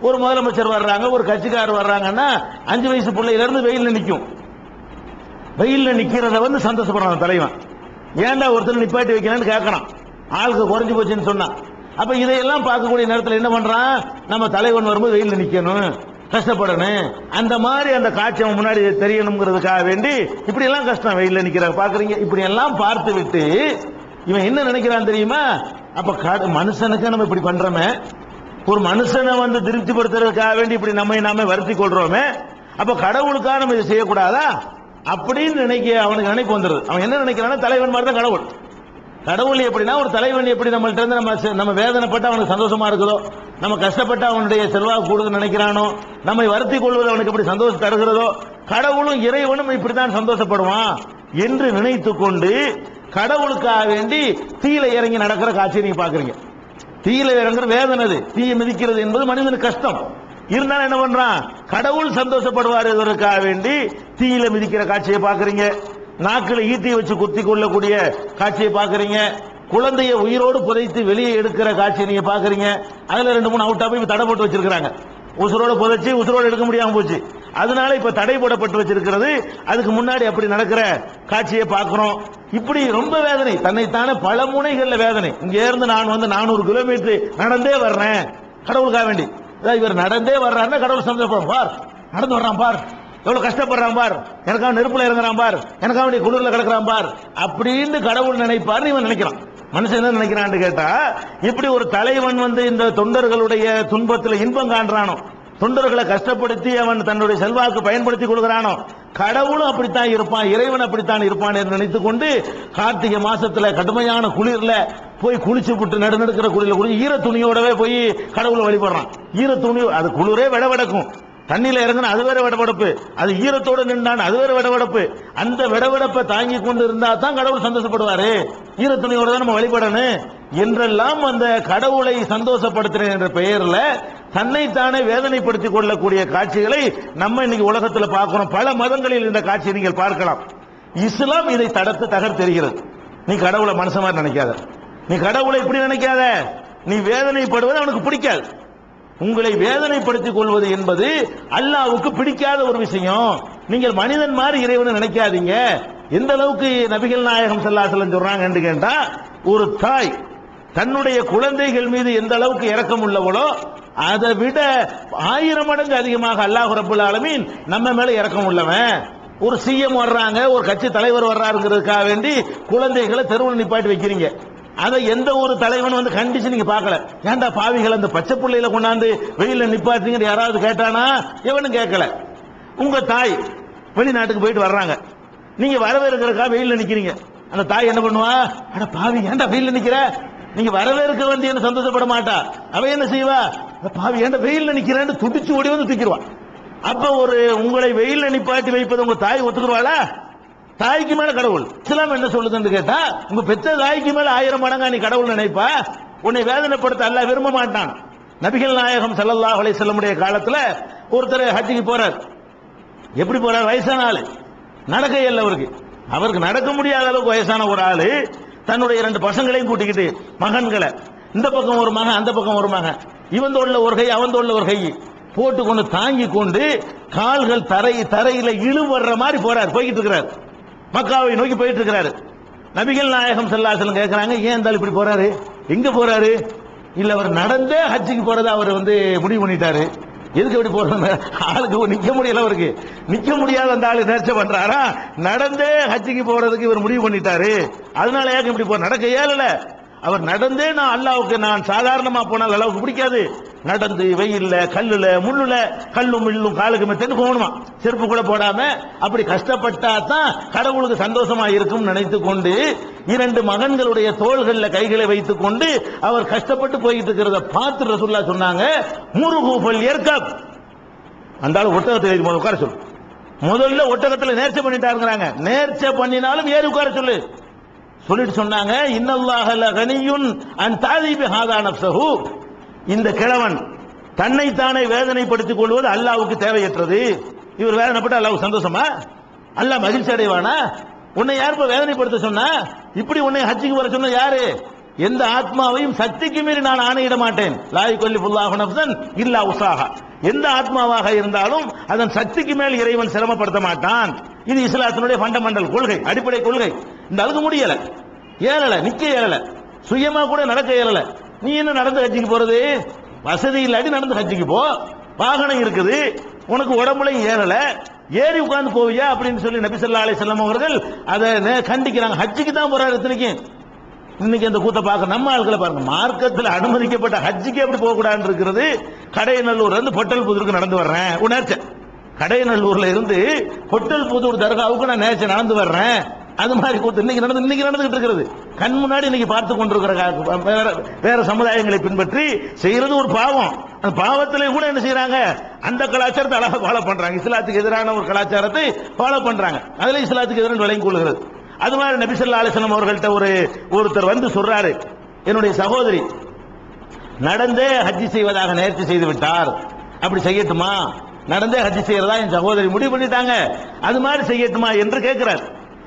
ஒரு முதலமைச்சர் வர்றாங்க, ஒரு கட்சிக்காரர் வர்றாங்கன்னா 5 வயசு பிள்ளையில இருந்து வெயில்ல நிக்கும், வெயில்ல நிக்கிறத சந்தோஷப்படுறான் தலைவன். ஏன்டா ஒருத்தர் நிப்பாட்டி வைக்கணும்னு கேட்கறான், ஆளுக்கு குறைஞ்சு போச்சுன்னு சொன்னா. அப்ப இதையெல்லாம் பார்க்கக்கூடிய நேரத்தில் என்ன பண்றான், நம்ம தலைவன் வரும்போது வெயில்ல நிக்கணும், கஷ்டப்படணும், அந்த மாதிரி அந்த காட்சி முன்னாடி தெரியணுங்கிறதுக்காக வேண்டி இப்படி எல்லாம் கஷ்டம் வெயில்ல நிக்கிற பாக்குறீங்க. இப்படி எல்லாம் பார்த்து விட்டு இவன் என்ன நினைக்கிறான் தெரியுமா, அப்ப மனுஷனுக்கு நம்ம இப்படி பண்றோமே, ஒரு மனுஷனை திருப்திப்படுத்துறதுக்காக வேண்டி இப்படி நாம வருத்தி கொள்றோமே, அப்ப கடவுளுக்காக நம்ம இதை செய்யக்கூடாதா அப்படின்னு அவனுக்கு நினைப்பு வந்துருது. அவன் என்ன நினைக்கிறான், தலைவன் மாதிரி தான் கடவுள். கடவுள் எப்படின்னா ஒரு தலைவன் எப்படி நம்மள்ட்ட இருந்து நம்ம வேதனைப்பட்டு அவனுக்கு சந்தோஷமா இருக்குதோ, நம்ம கஷ்டப்பட்டு அவனுடைய செல்வாக்கு கூடுதல் நினைக்கிறானோ, நம்மை வருத்தி கொள்வது அவனுக்கு எப்படி சந்தோஷம் தருகிறதோ, கடவுளும் இறைவனும் இப்படித்தான் சந்தோஷப்படுவான் என்று நினைத்து கொண்டு கடவுளுக்காக வேண்டி தீயில இறங்கி நடக்கிற காட்சியை நீங்க பாக்குறீங்க. தீயில இறங்குற வேதனை, தீயை மிதிக்கிறது என்பது மனிதனுக்கு கஷ்டம். இருந்தாலும் என்ன பண்றான், கடவுள் சந்தோஷப்படுவார் இதற்காக வேண்டி தீயில மிதிக்கிற காட்சியை பாக்குறீங்க, நாக்கில ஈட்டியை வச்சு குத்தி கொள்ளக்கூடிய காட்சியை பாக்குறீங்க, குழந்தைய உயிரோடு புதைத்து வெளியே எடுக்கிற காட்சியை நீங்க பாக்குறீங்க. அதுல 2-3 அவுட்டா போய் தடை போட்டு வச்சிருக்காங்க. உசுரோட புதைச்சு உசுரோடு எடுக்க முடியாம போச்சு, அதனால இப்ப தடை போடப்பட்டு வச்சிருக்கிறது. அதுக்கு முன்னாடி அப்படி நடக்கிற காட்சியை பார்க்கிறோம். இப்படி ரொம்ப வேதனை, தன்னைத்தானே பல முனைகள்ல வேதனை. இங்க இருந்து நான் 400 கிலோமீட்டர் நடந்தே வர்றேன் கடவுளுக்காக வேண்டி. இவர் நடந்தே வர்றாருன்னா கடவுள் சந்தோஷப்படுறான், பார் நடந்து வர்றான், பார் எவ்வளவு கஷ்டப்படுறான், பார் எனக்காக நெருப்புல இறங்குறான், பார் எனக்காக வேண்டிய குளிர்ல கிடக்குறான், பார் அப்படின்னு கடவுள் நினைப்பார்னு இவன் நினைக்கிறான். மனுஷன் என்ன நினைக்கிறான்னு கேட்டா, இப்படி ஒரு தலைவன் இந்த தொண்டர்களுடைய துன்பத்தில் இன்பம் காண்றானோ, தொண்டர்களை கஷ்டப்படுத்தி அவன் தன்னுடைய செல்வாக்கு பயன்படுத்தி கொடுக்கிறானோ, கடவுளும் அப்படித்தான் இருப்பான், இறைவன் அப்படித்தான் இருப்பான் என்று நினைத்துக் கொண்டு கார்த்திகை மாசத்துல கடுமையான குளிர்ல போய் குளிச்சு விட்டு நடுநடுக்கிற குளிர்ல குளிச்சு ஈர துணியோடவே போய் கடவுளை வழிபடுறான். ஈர துணி அது குளிரே விடவெடக்கும், தண்ணியில இறங்கின அது வேற விடவெடப்பு, அது ஈரத்தோடு நின்றான் அது வேற விடவெடப்பு. அந்த விடவெடப்பை தாங்கி கொண்டு இருந்தா தான் கடவுள் சந்தோஷப்படுவாரு, ஈர துணியோட தான் நம்ம வழிபடணும் என்றெல்லாம் அந்த கடவுளை சந்தோஷப்படுத்துறேன் என்ற பெயர்ல தன்னைத்தானே வேதனைப்படுத்திக் கொள்ளக்கூடிய காட்சிகளை நம்ம இன்னைக்கு உலகத்துல பார்க்கிறோம். பல மதங்களில் இந்த காட்சியை நீங்கள் பார்க்கலாம். இஸ்லாம் இதை தகர்த்தெறிகிறது. நீ கடவுளை மனுஷ மாதிரி நினைக்காத, நீ கடவுளை இப்படி நினைக்காத, நீ வேதனைப்படுவது அவனுக்கு பிடிக்காது. உங்களை வேதனைப்படுத்திக் கொள்வது என்பது அல்லாஹ்வுக்கு பிடிக்காத ஒரு விஷயம். நீங்கள் மனிதன் மாதிரி இறைவனை நினைக்காதீங்க. எந்த அளவுக்கு நபிகள் நாயகம் ஸல்லல்லாஹு அலைஹி வஸல்லம் சொல்றாங்க என்று கேட்டா, ஒரு தாய் தன்னுடைய குழந்தைகள் மீது எந்த அளவுக்கு இரக்கம் உள்ளவளோ அதை விட 1000 மடங்கு அதிகமாக அல்லாஹ் ரப்பல் ஆலமீன் நம்ம மேல இரக்கம் உள்ளவன். ஒரு சிஎம் வர்றாங்க, ஒரு கட்சி தலைவர் வர்றாருங்கிறதுக்காக வேண்டி குழந்தைகளை தெருவில் நிப்பாட்டி வைக்கிறீங்க. அதை எந்த ஒரு தலைவன் கண்டிச்சு நீங்க பார்க்கல. ஏன்டா பாவிகள் அந்த பச்சை பிள்ளையில கொண்டாந்து வெயில நிப்பாட்டுங்க யாராவது கேட்டானா? எவனும் கேட்கல. உங்க தாய் வெளிநாட்டுக்கு போயிட்டு வர்றாங்க, நீங்க வரவேற்கிறக்கா வெயில நிக்கிறீங்க. அந்த தாய் என்ன பண்ணுவா? அட பாவி ஏன்டா வெயில நிக்கிற, நீங்க வரவேற்க வந்து சந்தோஷப்பட மாட்டா. அவ என்ன செய்வா? பாவி ஏன்டா வெயில நிக்கிறேன்னு துடிச்சு ஓடி வந்து தூக்கிடுவா. அப்ப ஒரு உங்களை வெயில நிப்பாட்டி வைப்பது உங்க தாய் ஒத்துக்குருவாளா? தாய்க்கு மேல கடவுள். இஸ்லாம் என்ன சொல்லுதுன்னு கேட்டா, உங்க பெற்ற தாய்க்கு மேல 1000 மடங்கா நீ கடவுள் நினைப்பா, உன்னை வேதனைப்படுத்த அல்லாஹ் விரும்ப மாட்டான். நபிகள் நாயகம் ஸல்லல்லாஹு அலைஹி வஸல்லம் காலத்துல ஒருத்தர் ஹஜ்ஜுக்கு போறார். எப்படி போறார்? வயசான ஆளு, நடக்க இயல்ல அவருக்கு நடக்க முடியாத அளவுக்கு வயசான ஒரு ஆளு தன்னுடைய 2 பசங்களையும் கூட்டிக்கிட்டு, மகன்களை இந்த பக்கம் ஒரு மகன் அந்த பக்கம் ஒரு மகன், இவன் தோல்ல ஒரு கை அவன் தோல்ல ஒரு கை போட்டு கொண்டு தாங்கி கொண்டு கால்கள் தரையில இழு வர்ற மாதிரி போறார், போய்கிட்டு இருக்கிறார். மக்காவை நோக்கி போயிட்டு இருக்கிறாரு. நபிகள் நாயகம் ஸல்லல்லாஹு அலைஹி வஸல்லம் கேட்கறாங்க, ஏன் இருந்தாலும் இப்படி போறாரு, எங்க போறாரு? இல்ல அவர் நடந்தே ஹஜ்ஜுக்கு போறதா அவர் முடிவு பண்ணிட்டாரு. எதுக்கு எப்படி போறது? ஆளுக்கு நிக்க முடியல, அவருக்கு நிக்க முடியாத அந்த ஆளு நேர்ச்சை பண்றாரா, நடந்தே ஹஜ்ஜுக்கு போறதுக்கு இவர் முடிவு பண்ணிட்டாரு. அதனால ஏன் இப்படி போற? நடக்க இயலல. அவர் நடந்தே நான் அல்லாஹ்வுக்கு நான் சாதாரணமா போனால் அல்லாஹ்வுக்கு பிடிக்காது, நடந்து வெயில்ல கல்லுல முள்ளுல கல்லும் மில்லும் காலுக்கு மெத்தன்னு போகணுமா, செருப்பு கூட போடாம அப்படி கஷ்டப்பட்டா தான் கடவுளுக்கு சந்தோஷமா இருக்கும் நினைத்து கொண்டு 2 மகன்களுடைய தோள்கள்ல கைகளை வைத்துக் கொண்டு அவர் கஷ்டப்பட்டு போயிட்டு இருக்கிறத பார்த்து ரசூலுல்லாஹ் சொன்னாங்க, முருகுஃபல் ஏற்கப், அந்த ஆளு ஒட்டகத்தில் உட்கார சொல்லு. முதல்ல ஒட்டகத்தில் நேர்ச்சை பண்ணிட்டாருங்கிறாங்க, நேர்ச்சை பண்ணினாலும் ஏறி உட்கார சொல்லு சொல்லிட்டு சொன்னாங்க, இன்னல்லாஹ லகனியுன் அன் தாதிபி ஹாதா நஃப்ஸஹு, இந்த கிழவன் தன்னைத்தானே வேதனைப்படுத்திக் கொள்வது அல்லாஹ்வுக்கு தேவையற்றது. இவர் வேதனைப்பட்டு அல்லாஹ்வுக்கு சந்தோஷமா? அல்லாஹ் மகிழ்ச்சி அடைவானா? உன்னை யார் இப்ப வேதனைப்படுத்த சொன்னா? இப்படி உன்னை ஹஜ்ஜுக்கு வர சொன்ன யாரு? எந்த ஆத்மாவையும் சக்திக்கு மீறி நான் ஆணையிட மாட்டேன். லா யுகல்லிஃபுல்லாஹு நஃப்ஸன் இல்லா உஸாஹா, எந்த ஆத்மாவாக இருந்தாலும் அதன் சக்திக்கு மேல் இறைவன் சிரமப்படுத்த மாட்டான். இது இஸ்லாத்தினுடைய ஃபண்டமெண்டல் கொள்கை, அடிப்படை கொள்கை. இந்த அளவுக்கு முடியல, ஏறல, நிக்க ஏறல, சுயமா கூட நடக்க ஏறல. நீ என்ன நடந்து ஹஜ்ஜுக்கு போறது? வசதி இல்லாட்டி நடந்து ஹஜ்ஜுக்கு போ, வாகனம் இருக்குது, உனக்கு உடம்புலையும் ஏறல, ஏறி உட்கார்ந்து போவியா அப்படின்னு சொல்லி நபி ஸல்லல்லாஹு அலைஹி வஸல்லம் அவர்கள் அதை கண்டிக்கிறாங்க. ஹஜ்ஜுக்கு தான் போறாரு இத்தனைக்கும். இன்னைக்கு அந்த கூத்த பார்க்க நம்ம ஆட்களை பாருங்க, மார்க்கத்தில் அனுமதிக்கப்பட்ட ஹஜ்ஜுக்கு எப்படி போக கூடாது இருக்கிறது. கடையநல்லூர்ல இருந்து பொட்டல் புதூருக்கு நடந்து வர்றேன், நேர்ச்சை கடையநல்லூர்ல இருந்து பொட்டல் புதூர் தர்காவுக்கு நான் நேர்ச்சை நடந்து வர்றேன். அது மாதிரி கூத்து இன்னைக்கு நடந்துகிட்டு இருக்கிறது. கண் முன்னாடி இன்னைக்கு பார்த்து கொண்டிருக்கிற வேற சமுதாயங்களை பின்பற்றி செய்யறது ஒரு பாவம். அந்த பாவத்திலே கூட என்ன செய்யறாங்க? அந்த கலாச்சாரத்தை அழகா ஃபாலோ பண்றாங்க. இஸ்லாத்துக்கு எதிரான ஒரு கலாச்சாரத்தை ஃபாலோ பண்றாங்க, அதுல இஸ்லாத்துக்கு எதிரான விளங்கி கொள்கிறது. அது மாதிரி நபி ஸல்லல்லாஹு அலைஹி வஸல்லம் அவர்கள்ட்ட ஒருத்தர் வந்து சொல்றாரு, என்னுடைய சகோதரி நடந்தே ஹஜ்ஜி செய்வதாக நேர்ச்சி செய்து விட்டார், அப்படி செய்யட்டுமா, நடந்தே ஹஜ் செய்யறதா என் சகோதரி முடிவு பண்ணிட்டாங்க, அது மாதிரி செய்யட்டுமா என்று கேட்கிறார்.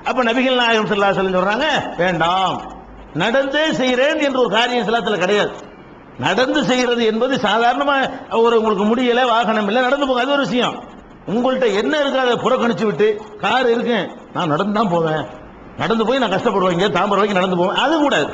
அப்ப நபிகள் நாயகம் ஸல்லல்லாஹு அலைஹி வஸல்லம் சொல்றாங்க, வேண்டாம், நடந்தே செய்கிறேன் என்ற ஒரு காரியம் இஸ்லாத்துல கிடையாது. நடந்து செய்யறது என்பது சாதாரணமா உங்களுக்கு முடியல, வாகனம் இல்ல, நடந்து போக, அது ஒரு விஷயம். உங்கள்கிட்ட என்ன இருக்கு அதை புறக்கணிச்சு விட்டு, கார் இருக்கு நான் நடந்து தான் போவேன், நடந்து போய் நான் கஷ்டப்படுவேன், இங்கே தாம்பரம் வரைக்கும் நடந்து போவேன், அது கூடாது.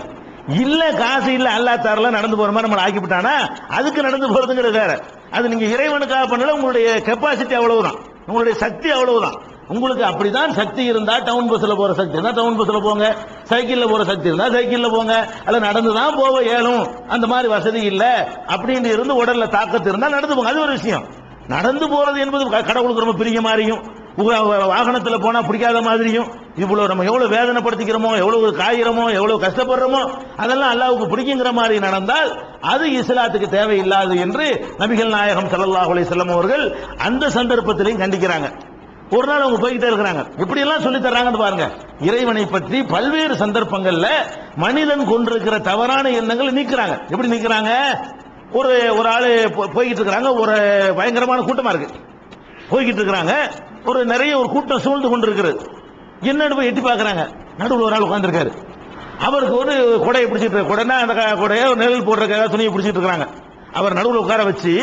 இல்ல காசு இல்ல அல்லாஹ் தஆலா நடந்து போற மாதிரி நம்ம ஆக்கிவிட்டானா அதுக்கு நடந்து போறதுங்கிறது வேற. அது நீங்க இறைவனுக்காக பண்ணல, உங்களுடைய கெப்பாசிட்டி அவ்வளவுதான், உங்களுடைய சக்தி அவ்வளவுதான். உங்களுக்கு அப்படிதான் சக்தி இருந்தா டவுன் பஸ்ல போற சக்தி இருந்தா டவுன் பஸ்ல போங்க, சைக்கிள்ல போற சக்தி இருந்தா சைக்கிள்ல போங்க, அல்ல நடந்து தான் போக இயலும், அந்த மாதிரி வசதி இல்ல அப்படின்னு இருந்து உடல்ல தாக்கத்து இருந்தா நடந்து போங்க, அது ஒரு விஷயம். நடந்து போறது என்பது கடவுளுக்கு ரொம்ப பிரிக்க மாதிரியும், வாகனத்துல போனா பிடிக்காத மாதிரியும், இவ்வளவு நம்ம எவ்வளவு வேதனைப்படுத்திக்கிறோமோ, எவ்வளவு காயிறமோ, எவ்வளவு கஷ்டப்படுறோமோ, அதெல்லாம் அல்லாஹ்வுக்கு பிடிக்குங்கிற மாதிரி நடந்தால் அது இஸ்லாத்துக்கு தேவையில்லாது என்று நபிகள் நாயகம் ஸல்லல்லாஹு அலைஹி வஸல்லம் அவர்கள் அந்த சந்தர்ப்பத்திலையும் கண்டிக்கிறாங்க. ஒரு நாள் அவங்க போய்கிட்டே இருக்கிறாங்க, இப்படி எல்லாம் சொல்லி தர்றாங்கன்னு பாருங்க. இறைவனை பற்றி பல்வேறு சந்தர்ப்பங்கள்ல மனிதன் கொண்டிருக்கிற தவறான எண்ணங்களை நீக்கிறாங்க. எப்படி நீக்கிறாங்க? ஒரு ஆளு போய்கிட்டு இருக்கிறாங்க, ஒரு பயங்கரமான கூட்டமா இருக்கு, போய்கிட்டு இருக்கிறாங்க, நிறைய ஒரு கூட்டம் சூழ்ந்து கொண்டு இருக்கிறது. என்னன்னு போய் எட்டி பார்க்கறாங்க, நடுவில் ஒரு ஆள் உட்கார்ந்திருக்காரு. அவருக்கு ஒரு கொடையை பிடிச்சிட்டு, கொடைனா அந்த கொடையை நிழல் போடுறதுக்காக துணியை பிடிச்சிட்டு இருக்காங்க. அவர் நடுவில் உட்கார வச்சு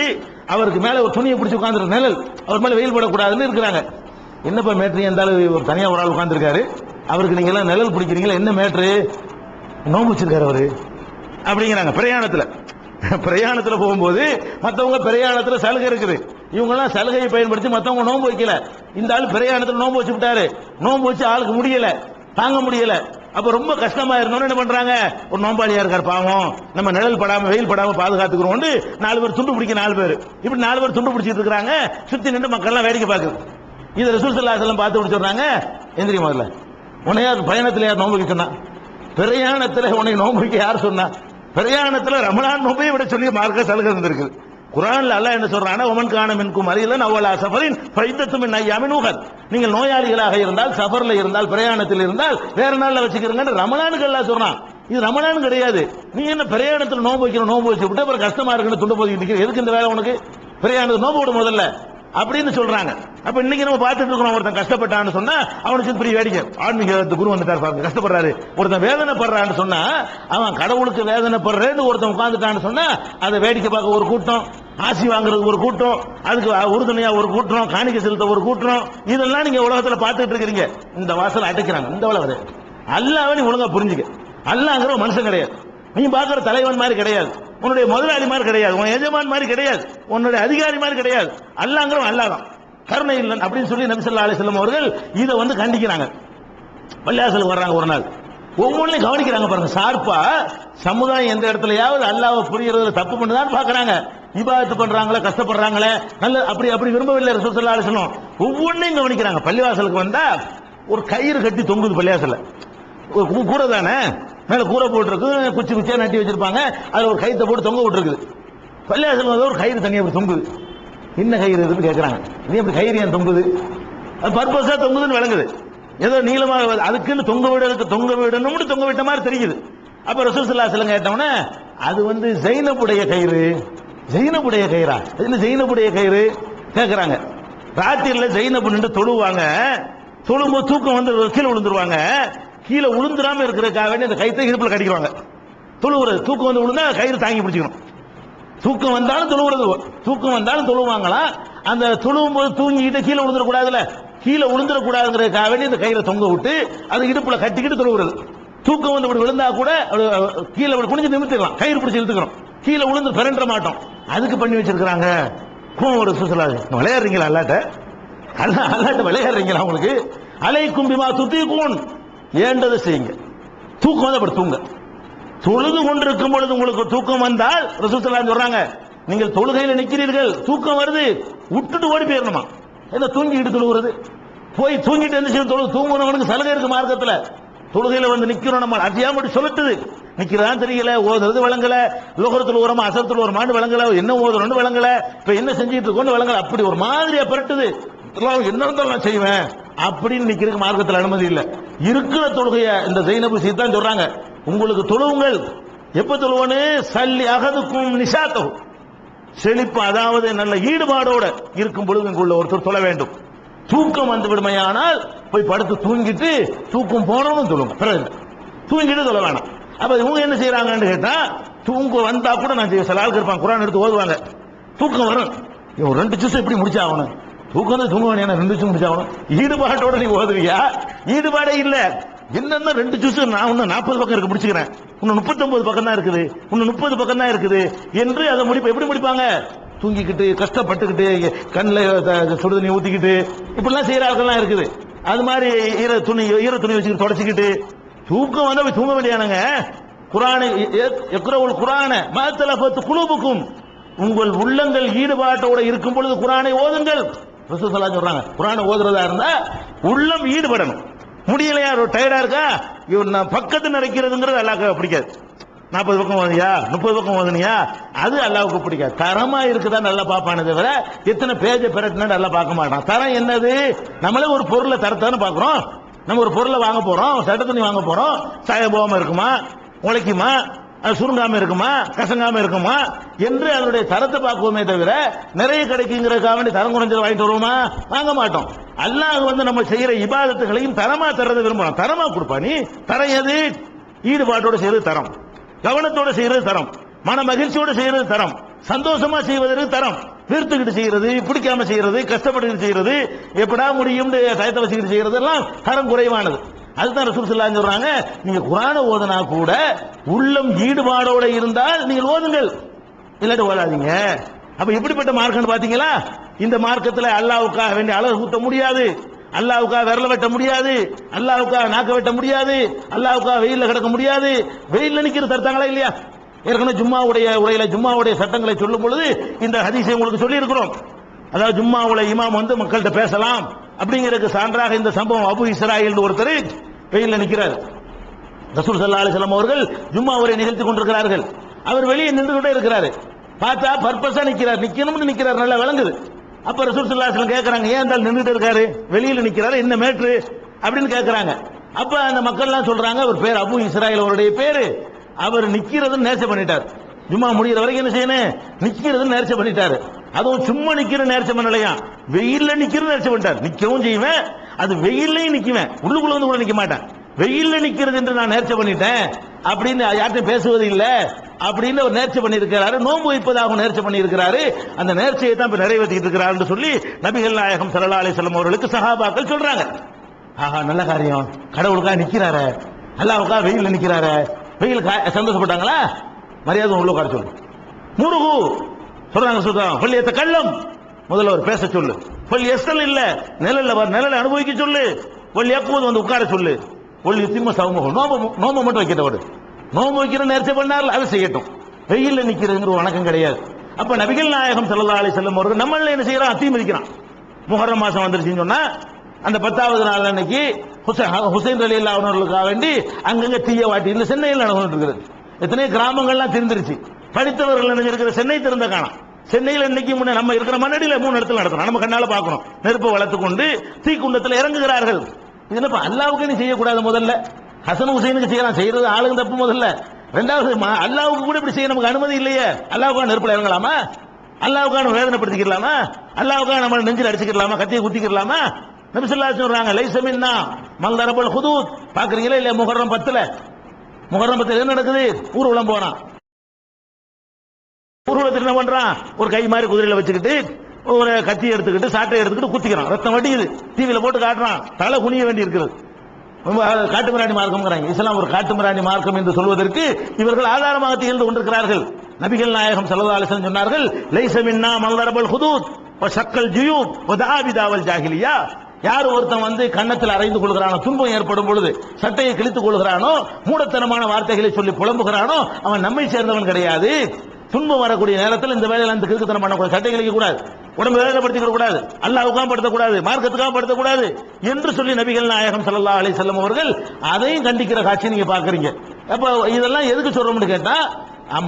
அவருக்கு மேல ஒரு துணியை பிடிச்சி உட்கார்ந்து நிழல், அவர் மேல வெயில் படக்கூடாதுன்னு இருக்கிறாங்க. என்னப்பா மேட்ரு, இருந்தாலும் தனியா ஒரு ஆள் உட்கார்ந்திருக்காரு, அவருக்கு நீங்க எல்லாம் நிழல் பிடிக்கிறீங்களா, என்ன மேட்ரு, நோம்பு வச்சிருக்காரு அவரு அப்படிங்கிறாங்க. பிரயாணத்துல போகும்போது மத்தவங்க பிரயாணத்துல சலுகை இருக்குது, இவங்க எல்லாம் சலுகையை பயன்படுத்தி மத்தவங்க நோம்பு வைக்கல, இந்த ஆள் பிரயாணத்துல நோம்பு வச்சு விட்டாரு, நோம்பு வச்சு ஆளுக்கு முடியல, தாங்க முடியல, அப்ப ரொம்ப கஷ்டமா இருந்தோன்னு என்ன பண்றாங்க, ஒரு நோம்பாளியா இருக்கார் பாவம், நம்ம நிழல் படாம வெயில் படாம பாதுகாத்துக்கிறோம், 4 பேர் துண்டு பிடிக்க 4 பேர் இப்படி 4 பேர் துண்டு பிடிச்சிட்டு இருக்காங்க. சுத்தி நின்று மக்கள் எல்லாம் வேடிக்கை பார்க்குது. இது ரசூல் ஸல்லல்லாஹு அலைஹி வஸல்லம் பார்த்து சொல்றாங்க, எந்திரி முதல்ல, உன்னையா பயணத்துல யார் நோம்பு வைக்க சொன்னா, பிரயாணத்துல உன்னை நோம்பு வைக்க யார் சொன்னா, பிரயாணத்துல ரமலான் நோம்பை விட சொல்லி மார்க்க சலுகை இருந்திருக்கு. குர்ஆன்ல அல்லாஹ் என்ன சொல்றானா, ஒமன் கான மின்கும் மரீலன் அவ் அலா சஃபரின் ஃபைதத்தும் மின் அய்யாமின் உகர், நீங்கள் நோயாளிகளாக இருந்தால், சஃபர்ல இருந்தால், பிரயாணத்தில் இருந்தால் வேற நாள்ல வச்சுக்கிறீங்க. ரமலானுக்கு அல்லாஹ் சொல்றான், இது ரமலான் கிடையாது. நீ என்ன பிரயாணத்துல நோம்பு வைக்கணும், நோம்பு வச்சு விட்டு அப்புறம் கஷ்டமா இருக்குன்னு துண்டு போய் நிக்கிற, எதுக்கு இந்த வேலை உனக்கு, பிரயாணத்துக்கு நோம்பு விடு முதல்ல அப்படின்னு சொல்றாங்க. அப்ப இன்னைக்கு நம்ம பார்த்துட்டு இருக்கிறோம், ஒருத்தன் கஷ்டப்பட்டான்னு சொன்னா அவனுக்கு பெரிய வேடிக்கை, ஆன்மீக குரு வந்துட்டார் பாருங்க, கஷ்டப்படுறாரு, ஒருத்தன் வேதனைப்படுறான்னு சொன்னா அவன் கடவுளுக்கு வேதனைப்படுறேன்னு ஒருத்தன் உட்கார்ந்துட்டான்னு சொன்னா அதை வேடிக்கை பார்க்க ஒரு கூட்டம், ஆசி வாங்குறதுக்கு ஒரு கூட்டம், அதுக்கு உறுதுணையா ஒரு கூட்டம், காணிக்கை செலுத்த ஒரு கூட்டம், இதெல்லாம் நீங்க உலகத்துல பார்த்துட்டு இருக்கிறீங்க. இந்த வாசலை அடைக்கிறாங்க, இந்த உலகம் அல்லாஹ்வை நீ ஒழுங்கா புரிஞ்சுக்க. அல்லாஹ்ங்கிற ஒரு மனுஷன் கிடையாது, நீ பார்க்கிற தலைவன் மாதிரி கிடையாது, உன்னுடைய முதலாளி மாதிரி கிடையாது, உன் எஜமான் மாதிரி கிடையாது, உன்னுடைய அதிகாரி மாதிரி கிடையாது, அல்லாஹ்ங்கிறவன் அல்லாஹ் தான், கருணை இல்லன் அப்படின்னு சொல்லி நபி ஸல்லல்லாஹு அலைஹி வஸல்லம் அவர்கள் இதை கண்டிக்கிறாங்க. பள்ளிவாசலுக்கு வர்றாங்க, ஒரு நாள் ஒவ்வொன்றையும் கவனிக்கிறாங்க பாருங்க, சார்பா சமுதாயம் எந்த இடத்துலயாவது அல்லாஹ்வை புரியறதுல தப்பு பண்ணுதான்னு பாக்குறாங்க, இபாதத்து பண்றாங்களே, கஷ்டப்படுறாங்களே, நல்ல அப்படி விரும்பவில்லை ரசூல் ஸல்லல்லாஹு அலைஹி வஸல்லம், ஒவ்வொன்றையும் கவனிக்கிறாங்க. பள்ளிவாசலுக்கு வந்தா ஒரு கயிறு கட்டி தொங்குது பள்ளிவாசல்ல, கூரை தானே, மேல கூரை போட்டுருக்கு, குச்சியா நட்டி வச்சிருப்பாங்க, அதுல ஒரு கயிறை போட்டு தொங்க விட்டுருக்குது. பள்ளிவாசல் வந்து ஒரு கயிறு தனியா அப்படி தொங்குது, என்ன கயிறு இருக்குன்னு கேட்கறாங்க, நீ அப்படி கயிறு ஏன் தொங்குது, அது பர்பஸா தொங்குதுன்னு விளங்குது, ஏதோ நீளமாக அதுக்குன்னு தொங்க விடணும்னு தொங்க விட்ட மாதிரி தெரியுது. அப்ப ரசூல் ஸல்லல்லாஹு அலைஹி வஸல்லம் கேட்டவனே, அது ஜைனபுடைய கயிறு, ஜைனபுடைய கயிறா, என்ன ஜைனபுடைய கயிறு கேட்கறாங்க. ராத்திரில ஜைனபு நின்று தொழுவாங்க, தொழும்போது தூக்கம் வந்து கீழே விழுந்துருவாங்க, கீழே விழுந்துடாம இருக்கிறதுக்காக வேண்டி அந்த கயிற்றை இடுப்புல கட்டிக்குவாங்க. தொழுவுறது, தூக்கம் வந்து விழுந்தா கயிறு தாங்கி பிடிச்சிக்கணும், தூக்கம் வந்தாலும் தொழுவுறது, தூக்கம் வந்தாலும் தொழுவாங்களா, அந்த தொழுவும் போது தூங்கிட்டு கீழே விழுந்துடக்கூடாதுல, கீழே விழுந்துடக்கூடாதுங்கிறதுக்காக வேண்டி இந்த கயிறை தொங்க விட்டு அது இடுப்புல கட்டிக்கிட்டு தொழுவுறது. தூக்கம் வந்து இப்படி விழுந்தா கூட கீழே குனிஞ்சு நிமித்திடலாம், கயிறு பிடிச்சி இழுத்துக்கிறோம், கீழே விழுந்து பிறன்ற மாட்டோம், அதுக்கு பண்ணி வச்சிருக்கிறாங்க. ஒரு சுசலாது விளையாடுறீங்களா, அல்லாட்ட விளையாடுறீங்களா, உங்களுக்கு அலைக்கும் பிமா துத்தீகூன், ஏண்டதை செய்யுங்க, தூக்கம் வந்து அப்படி தூங்க, தொழுது கொண்டிருக்கும் பொழுது உங்களுக்கு தூக்கம் வந்தால் ரசூல் ஸல்லல்லாஹு அலைஹி சொல்றாங்க, நீங்கள் தொழுகையில நிக்கிறீர்கள், தூக்கம் வருது, விட்டுட்டு ஓடி போயிடணுமா, என்ன தூங்கிட்டு தொழுகிறது, போய் தூங்கிட்டு என்ன செய்யும், தூங்குறவனுக்கு சலுகை இருக்கு மார்க்கத்துல, தொழுகையில வந்து நிக்கிறோம், நம்ம அதிகமாக சொல்லட்டுது, நிக்கிறதான் தெரியல, ஓதுறது விளங்கல, லோகத்துல ஓரமா அசரத்துல ஒரு மாண்டு விளங்கல, என்ன ஓதுறோன்னு விளங்கல, இப்ப என்ன செஞ்சிட்டு இருக்கோன்னு விளங்கல, அப்படி ஒரு மாதிரியா பரட்டுது, என்ன இருந்தாலும் நான் செய்வேன் அப்படின்னு நிக்கிறதுக்கு மார்க்கத்தில் அனுமதி இல்லை. இருக்கிற தொழுகைய இந்த ஜைனபு சீதான் சொல்றாங்க, உங்களுக்கு தொழுவுங்கள், எப்ப தொழுவனு சல்லி அகதுக்கும் நிஷாத்தோ, செழிப்பு, அதாவது நல்ல ஈடுபாடோட இருக்கும் பொழுது இங்குள்ள ஒருத்தர் தொழ வேண்டும். தூக்கம் வந்து விடுமையானால் போய் படுத்து தூங்கிட்டு தூக்கம் போனவனும் தொழுங்க, பிறகு தூங்கிட்டு தொழ வேணாம். அப்ப இவங்க என்ன செய்யறாங்கன்னு கேட்டா, தூங்க வந்தா கூட நான் சில ஆளுக்கு இருப்பாங்க, குரான் எடுத்து ஓதுவாங்க, தூக்கம் வரும், இவன் 2 ஜூஸ் எப்படி முடிச்சாகணும், தூக்கம் தான் தூங்க வேணும், 2 ஜூஸ் முடிச்சாகணும். ஈடுபாட்டோட நீ ஓதுவியா? ஈடுபாடே இல்ல. என்னன்னா 2 ஜூஸ் நான் இன்னும் 40 பக்கம் இருக்கு முடிச்சுக்கிறேன், இன்னும் 39 பக்கம் தான் இருக்குது, இன்னும் 30 பக்கம் தான் இருக்குது என்று அதை முடிப்ப எப்படி முடிப்பாங்க? தூங்கிக்கிட்டு கஷ்டப்பட்டுக்கிட்டு கண்ணில் சுடுதண்ணி ஊத்திக்கிட்டு இப்படிலாம் செய்யற ஆட்கள்லாம் இருக்குது. அது மாதிரி ஈர துணி வச்சுக்கிட்டு தொடச்சிக்கிட்டு தூக்கம் வந்தா போய் தூங்க வேண்டியானுங்க. குரானை எக்ரவுல் குரான மத்தலஃபத் குலூபுக்கும், உங்கள் உள்ளங்கள் ஈடுபாட்டோட இருக்கும் பொழுது குரானை ஓதுங்கள். ரசூல் ஸல்லல்லாஹு அலைஹி சொல்றாங்க, குரானை ஓதுறதா இருந்தா உள்ளம் ஈடுபடணும். முடியலையா, டயர்டா இருக்கா, இவன் நான் பக்கத்து நடக்கிறதுங்கிறது அல்லாஹ்வுக்கு பிடிக்காது. 40 பக்கம் ஓதுனியா, 30 பக்கம் ஓதுனியா, அது அல்லாஹ்வுக்கு பிடிக்காது. தரமா இருக்குதா நல்லா பார்ப்பானே தவிர எத்தனை பேஜ பெரட்டினா நல்லா பார்க்க மாட்டான். தரம் என்னது? நம்மளே ஒரு பொருளை தரத்தானு பார்க்கிறோம். நம்ம ஒரு பொருளை வாங்க போறோம், சட்ட துணி வாங்க போறோம், சாயம் போகாம இருக்குமா, உழைக்குமா, சுருங்காம இருக்குமா, கசங்காம இருக்குமா என்று அதனுடைய தரத்தை பார்க்குவோமே தவிர நிறைய கிடைக்குங்கிறதுக்காக வேண்டி தரம் குறைஞ்சதை வாங்கிட்டு வருவோமா? வாங்க மாட்டோம். அல்லாஹ் வந்து நம்ம செய்யற இபாதத்துகளையும் தரமா தர்றதை விரும்புறோம். தரமா கொடுப்பா. நீ தரம் எது? ஈடுபாட்டோட செய்யறது தரம், கவனத்தோட செய்யறது தரம், மன மகிழ்ச்சியோட செய்யறது தரம், சந்தோஷமா செய்வதற்கு தரம், வீர்த்துக்கிட்டு செய்யறது, பிடிக்காம செய்யறது, கஷ்டப்பட்டு செய்யறது, எப்படா முடியும் தயத்தை வச்சுக்கிட்டு செய்யறது எல்லாம் தரம் குறைவானது. அதுதான் ரசூல் ஸல்லல்லாஹு அலைஹி சொல்றாங்க, நீங்க குர்ஆனை ஓதுனா கூட உள்ளம் ஈடுபாடோட இருந்தால் நீங்கள் ஓதுங்கள், இல்லாட்டி ஓதாதீங்க. அப்ப எப்படிப்பட்ட மார்க்கம் பாத்தீங்களா? இந்த மார்க்கத்துல அல்லாஹ்வுக்காக வேண்டிய அழகு ஊத்த முடியாது, அல்லாஹ்வுக்காக விரல வெட்ட முடியாது, அல்லாஹ்வுக்காக நாக்க வெட்ட முடியாது, அல்லாஹ்வுக்காக வெயில்ல கிடக்க முடியாது. வெயில்ல நிக்கிறது தடுத்தாங்களா இல்லையா? ஏற்கனவே ஜும்மாவுடைய உரையில ஜும்மாவுடைய சட்டங்களை சொல்லும் பொழுது இந்த ஹதீஸை உங்களுக்கு சொல்லி இருக்கிறோம். அதாவது ஜும்மாவுல இமாம் வந்து மக்கள்கிட்ட பேசலாம் அப்படிங்கிறதுக்கு சான்றாக இந்த சம்பவம். அபு இஸ்ராயில் ஒருத்தர் வெயில்ல நிக்கிறார். ரசூல் ஸல்லல்லாஹு அலைஹி வஸல்லம் அவர்கள் ஜும்மா உரை நிகழ்த்தி கொண்டிருக்கிறார்கள். அவர் வெளியே நின்று கொண்டே இருக்கிறாரு. பார்த்தா பர்பஸா நிக்கிறார், நிக்கணும்னு நிக்கிறார், நல்லா விளங்குது. அப்ப ரசூல் ஸல்லல்லாஹு அலைஹி வஸல்லம் கேக்குறாங்க, ஏன் இருந்தாலும் நின்றுட்டு இருக்காரு, வெளியில நிக்கிறாரு, என்ன மேட்ரு அப்படின்னு கேக்குறாங்க. அப்ப அந்த மக்கள் எல்லாம் சொல்றாங்க, அவர் பேர் அபு இஸ்ராயில், அவருடைய பேரு, அவர் நிக்கிறது நேர்ச்சை பண்ணிட்டார். ஜும்மா முடிகிற வரைக்கும் என்ன செய்யணும்? நிக்கிறது நேர்ச்சை பண்ணிட்டாரு. அதுவும் சும்மா நிக்கிற நேர்ச்சை பண்ணலையா, வெயில்ல நிக்கிறது நேர்ச்சை பண்ணிட்டார். நிக்கவும் செய்வேன், அது வெயில்லையும் நிக்குவேன், உள்ளுக்குள்ள வந்து கூட நிக்க மாட்டேன், வெயில்ல நிக்கிறது என்று நான் நேர்ச்சை பண்ணிட்டேன் அப்படின்னு யார்ட்டும் பேசுவது இல்ல அப்படின்னு ஒரு நேர்ச்சை பண்ணியிருக்கிறாரு. நோன்பு வைப்பதாக நேர்ச்சை பண்ணியிருக்கிறாரு. அந்த நேர்ச்சையை தான் இப்ப நிறைவேற்றிட்டு இருக்கிறார் சொல்லி நபிகள் நாயகம் ஸல்லல்லாஹு அலைஹி வஸல்லம் அவர்களுக்கு சஹாபாக்கள் சொல்றாங்க. ஆஹா, நல்ல காரியம், கடவுளுக்காக நிக்கிறாரு, அல்லாஹ்வுக்காக வெயில்ல நிக்கிறாரு. வெயில் சந்தோஷப்பட்டாங்களா? மரியாதை உள்ள உட்கார சொல்லு. முருகு சொல்றாங்க, சொல்றாங்க பள்ளியத்த கள்ளம், முதல்ல ஒரு பேச சொல்லு. பள்ளி எஸ்தல் இல்ல, நிழல அனுபவிக்க சொல்லு. பள்ளி எப்போது வந்து உட்கார சொல்லு. ஒல்லி திம்ம சமூகம் நோம்பு மட்டும் வைக்கிறவர், நோம்பு வைக்கிற நேர்ச்சை பண்ணார், அதை செய்யட்டும். வெயில்ல நிக்கிறதுங்கிற வணக்கம் கிடையாது. அப்ப நபிகள் நாயகம் ஸல்லல்லாஹு அலைஹி வஸல்லம் அவர்கள் நம்மள என்ன செய்யறான்? தீ மிதிக்கிறான். முஹர்ரம் மாசம் வந்துருச்சுன்னு சொன்னா அந்த 10வது நாள் அன்னைக்கு ஹுசைன் ரலியல்லாஹு அன்ஹு அவர்களுக்காக வேண்டி அங்கங்க தீய வாட்டி இந்த சென்னையில் நடந்துட்டு இருக்கிறது. எத்தனை கிராமங்கள்லாம் தெரிந்துருச்சு. படித்தவர்கள் நினைஞ்சிருக்கிற சென்னை திறந்த காணாம். சென்னையில் இன்னைக்கு முன்ன நம்ம இருக்கிற மண்ணடியில் 3 இடத்துல நடக்கணும், நம்ம கண்ணால பார்க்கணும். நெருப்பை வளர்த்து கொண்டு தீக்குண்டத்தில் இறங்குகிறார்கள். இதுல அல்லாவுக்கு நீ செய்யக்கூடாது. முதல்ல ஹசன் ஹுசைனுக்கு செய்யலாம், செய்யறது ஆளுங்க தப்பு முதல்ல. 2வது அல்லாவுக்கு கூட இப்படி செய்ய நமக்கு அனுமதி இல்லையே. அல்லாவுக்கான நெருப்புல இறங்கலாமா? அல்லாவுக்கான வேதனைப்படுத்திக்கலாமா? அல்லாவுக்கான நம்ம நெஞ்சில் அடிச்சுக்கலாமா? கத்தியை குத்திக்கலாமா? நபி ஸல்லல்லாஹு அலைஹி சொல்றாங்க, லைஸ மின்னா மன் தரபல் ஹுதூத். பாக்குறீங்களா இல்ல? முஹர்ரம் 10ல என்ன நடக்குது? ஊர்வலம் போறான். ஊர்வலத்தில் என்ன பண்றான்? ஒரு கை மாதிரி குதிரையில வச்சுக்கிட்டு ஒரு கத்தி எடுத்துக்கிட்டு சாட்டை எடுத்துக்கிட்டு குத்திக்கிறான். ரத்தம் வடியுது, டிவியில போட்டு காட்டுறான். தலை குனிய வேண்டி இருக்கிறது. காட்டுமிராணி மார்க்கம். இஸ்லாம் ஒரு காட்டுமிராணி மார்க்கம் என்று சொல்வதற்கு இவர்கள் ஆதாரமாக திகழ்ந்து கொண்டிருக்கிறார்கள். நபிகள் நாயகம் ஸல்லல்லாஹு அலைஹி வஸல்லம் சொன்னார்கள், லைஸ மின்னா மன் தரபல் ஹுதூத் வ ஷக்கல் ஜுயூப் வ தஆ பிதாவல் ஜாஹிலியா. யார் ஒருத்தன் வந்து கன்னத்தில் அறைந்து கொள்கிறானோ, துன்பம் ஏற்படும் பொழுது சட்டையை கிழித்துக் கொள்கிறானோ, மூடத்தனமான வார்த்தைகளை சொல்லி புலம்புகிறானோ, அவன் நம்மை சேர்ந்தவன் கிடையாது. துன்பம் வரக்கூடிய நேரத்தில் இந்த வேலையில அந்த கிறுக்குத்தனம் பண்ணக்கூடாது, சட்டை கிழிக்க கூடாது, உடம்பு வேதனைப்படுத்திக்க கூடாது, அல்லாஹ்வுக்காக படுத்தக்கூடாது, மார்க்கத்துக்காக படுத்தக்கூடாது என்று சொல்லி நபிகள் நாயகம் ஸல்லல்லாஹு அலைஹி வஸல்லம் அவர்கள் அதையும் கண்டிக்கிற காட்சி நீங்க பாக்குறீங்க. அப்ப இதெல்லாம் எதுக்கு சொல்றோம்னு கேட்டா,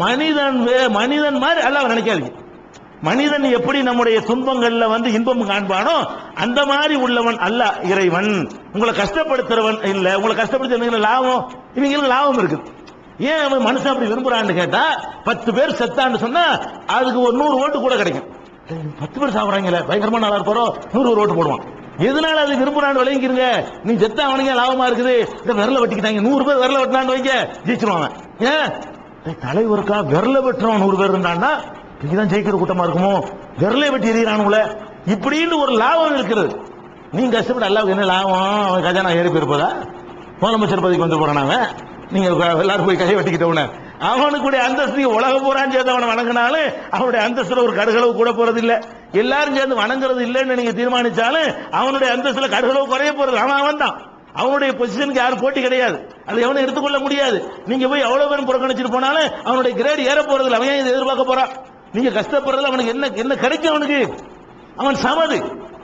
மனிதன் மாதிரி அல்லாஹ் நினைக்காதீங்க. மனிதன் எப்படி நம்முடைய துன்பங்கள்ல வந்து இன்பம் காண்பானோ அந்த மாதிரி உள்ளவன் அல்லாஹ் இறைவன். உங்களை கஷ்டப்படுத்துறவன் இல்ல. உங்களை கஷ்டப்படுத்த லாபம், இவங்களுக்கு லாபம் இருக்குது. ஏன் அவன் மனுஷன் அப்படி விரும்புறான்னு கேட்டா 10 பேர் செத்தான்னு சொன்னா அதுக்கு ஒரு 100 ஓட்டு கூட கிடைக்கும். 10 பேர் சாப்பிடறாங்கல்ல பயங்கரமா நல்லா இருப்பாரோ 100 ஓட்டு போடுவான். எதனால அது விரும்புறான்னு விளங்கிருங்க. நீ செத்தா அவனுக்கு லாபமா இருக்குது. இந்த விரல வெட்டிக்கிட்டாங்க 100 பேர் விரல வெட்டினான்னு வைங்க ஜெயிச்சிருவாங்க. ஏன் தலைவருக்கா விரல வெட்டுறவன் 100 பேர் இருந்தான்னா இதுதான் ஜெயிக்கிற கூட்டமா இருக்குமோ, விரலை வெட்டி எறிகிறானுங்கள இப்படின்னு ஒரு லாபம் இருக்கிறது. நீங்க கஷ்டப்பட அல்லாவுக்கு என்ன லாபம்? அவன் கஜானா ஏறி போயிருப்பதா? முதலமைச்சர் பதவிக்கு வந்து போறானாங்க. நீங்க எல்லாரும் போய் கையை வெட்டிக்கிட்டவன அவனுக்குடைய அந்தஸ்து உலக பூரான் சேர்ந்து அவனை வணங்கினாலும் அவனுடைய அந்தஸ்துல ஒரு கடுகளவு கூட போறது இல்ல. எல்லாரும் சேர்ந்து வணங்குறது இல்லைன்னு நீங்க தீர்மானிச்சாலும் அவனுடைய அந்தஸ்துல கடுகளவு குறைய போறது. அவன் தான் அவனுடைய பொசிஷனுக்கு யாரும் போட்டி கிடையாது. அதை எவனும் எடுத்துக்கொள்ள முடியாது. நீங்க போய் எவ்வளவு பேரும் புறக்கணிச்சிட்டு போனாலும் அவனுடைய கிரேட் ஏற போறது இல்லை. அவன் இதை எதிர்பார்க்க போறான். நீங்க கஷ்டப்படுறது அவனுக்கு என்ன என்ன கிடைக்கும்? அவனுக்கு அவன் சமது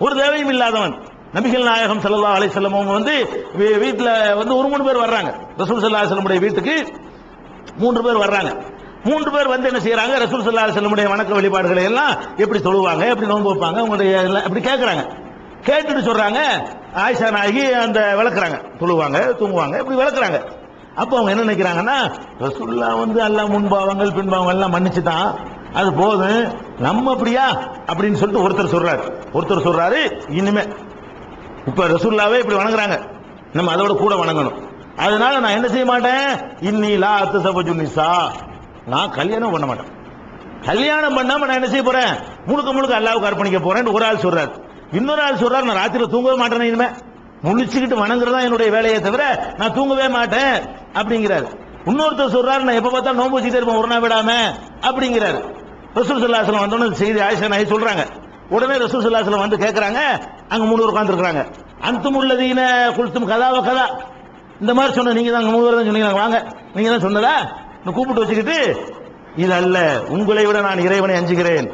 ஒரு தேவையும் இல்லாதவன். நபிகள் நாயகம் ஸல்லல்லாஹு அலைஹி வஸல்லம் அவங்க வந்து வீட்டுல வந்து ஒரு 3 பேர் வர்றாங்க. ரசூல் ஸல்லல்லாஹு அலைஹி வஸல்லம் வீட்டுக்கு 3 பேர் வர்றாங்க. 3 பேர் வந்து என்ன செய்யறாங்க? ரசூல் ஸல்லல்லாஹு அலைஹி வஸல்லம் வணக்க வழிபாடுகளை எல்லாம் எப்படி தொழுவாங்க, எப்படி நோன்பு வைப்பாங்க, உங்களுடைய அப்படி கேட்கறாங்க. கேட்டுட்டு சொல்றாங்க, ஆயிஷா நாயகி அந்த விளக்குறாங்க, தொழுவாங்க தூங்குவாங்க இப்படி விளக்குறாங்க. அப்ப அவங்க என்ன நினைக்கிறாங்கன்னா, ரசூலுல்லாஹ் வந்து அல்லாஹ் முன்பாவங்கள் பின்பாவங்கள் எல்லாம் மன்னிச்சுட்டான், அது போதும், நம்ம அப்படியா அப்படின்னு சொல்லிட்டு ஒருத்தர் சொல்றாரு இனிமே இப்ப ரசூலுல்லாஹ்வே இப்படி வணங்குறாங்க, நம்ம அதோட கூட வணங்கணும். அதனால நான் என்ன செய்ய மாட்டேன், இன்னி லா அத்தஸவஜு நிசா, நான் கல்யாணம் பண்ண மாட்டேன். கல்யாணம் பண்ணாம நான் என்ன செய்ய போறேன், முழுக்க அல்லாஹ்வுக்கு அர்ப்பணிக்க போறேன். ஒரு ஆள் சொல்றாரு. இன்னொரு ஆள் சொல்றாரு, நான் ராத்திரில தூங்கவே மாட்டேன், இனிமே முழிச்சுக்கிட்டு வணங்குறதா என்னுடைய வேலையை தவிர நான் தூங்கவே மாட்டேன் அப்படிங்கிறாரு. இன்னொருத்தர் சொல்றாரு, நான் எப்ப பார்த்தா நோன்பு வச்சுட்டே இருப்பேன் ஒரு நாள் விடாம அப்படிங்கிறாரு. ரசூல் ஸல்லல்லாஹு அலைஹி வஸல்லம் வந்தோன்னு செய்தி ஆயிஷா நாயகி சொல்றாங்க. உடனே ரசூல் ஸல்லல்லாஹு அலைஹி வஸல்லம் வந்து கேட்கறாங்க, அங்க 3 பேர் உட்கார்ந்து இருக்காங்க. அன்துமுல்லதீன குல்தும் கதா வ கதா, இந்த மாதிரி சொன்ன நீங்க தான் 3 பேர் தான் சொன்னீங்க, வாங்க நீங்க தான் சொன்னதா கூப்பிட்டு வச்சுக்கிட்டு, இது அல்ல, உங்களை விட நான் இறைவனை அஞ்சுகிறேன்,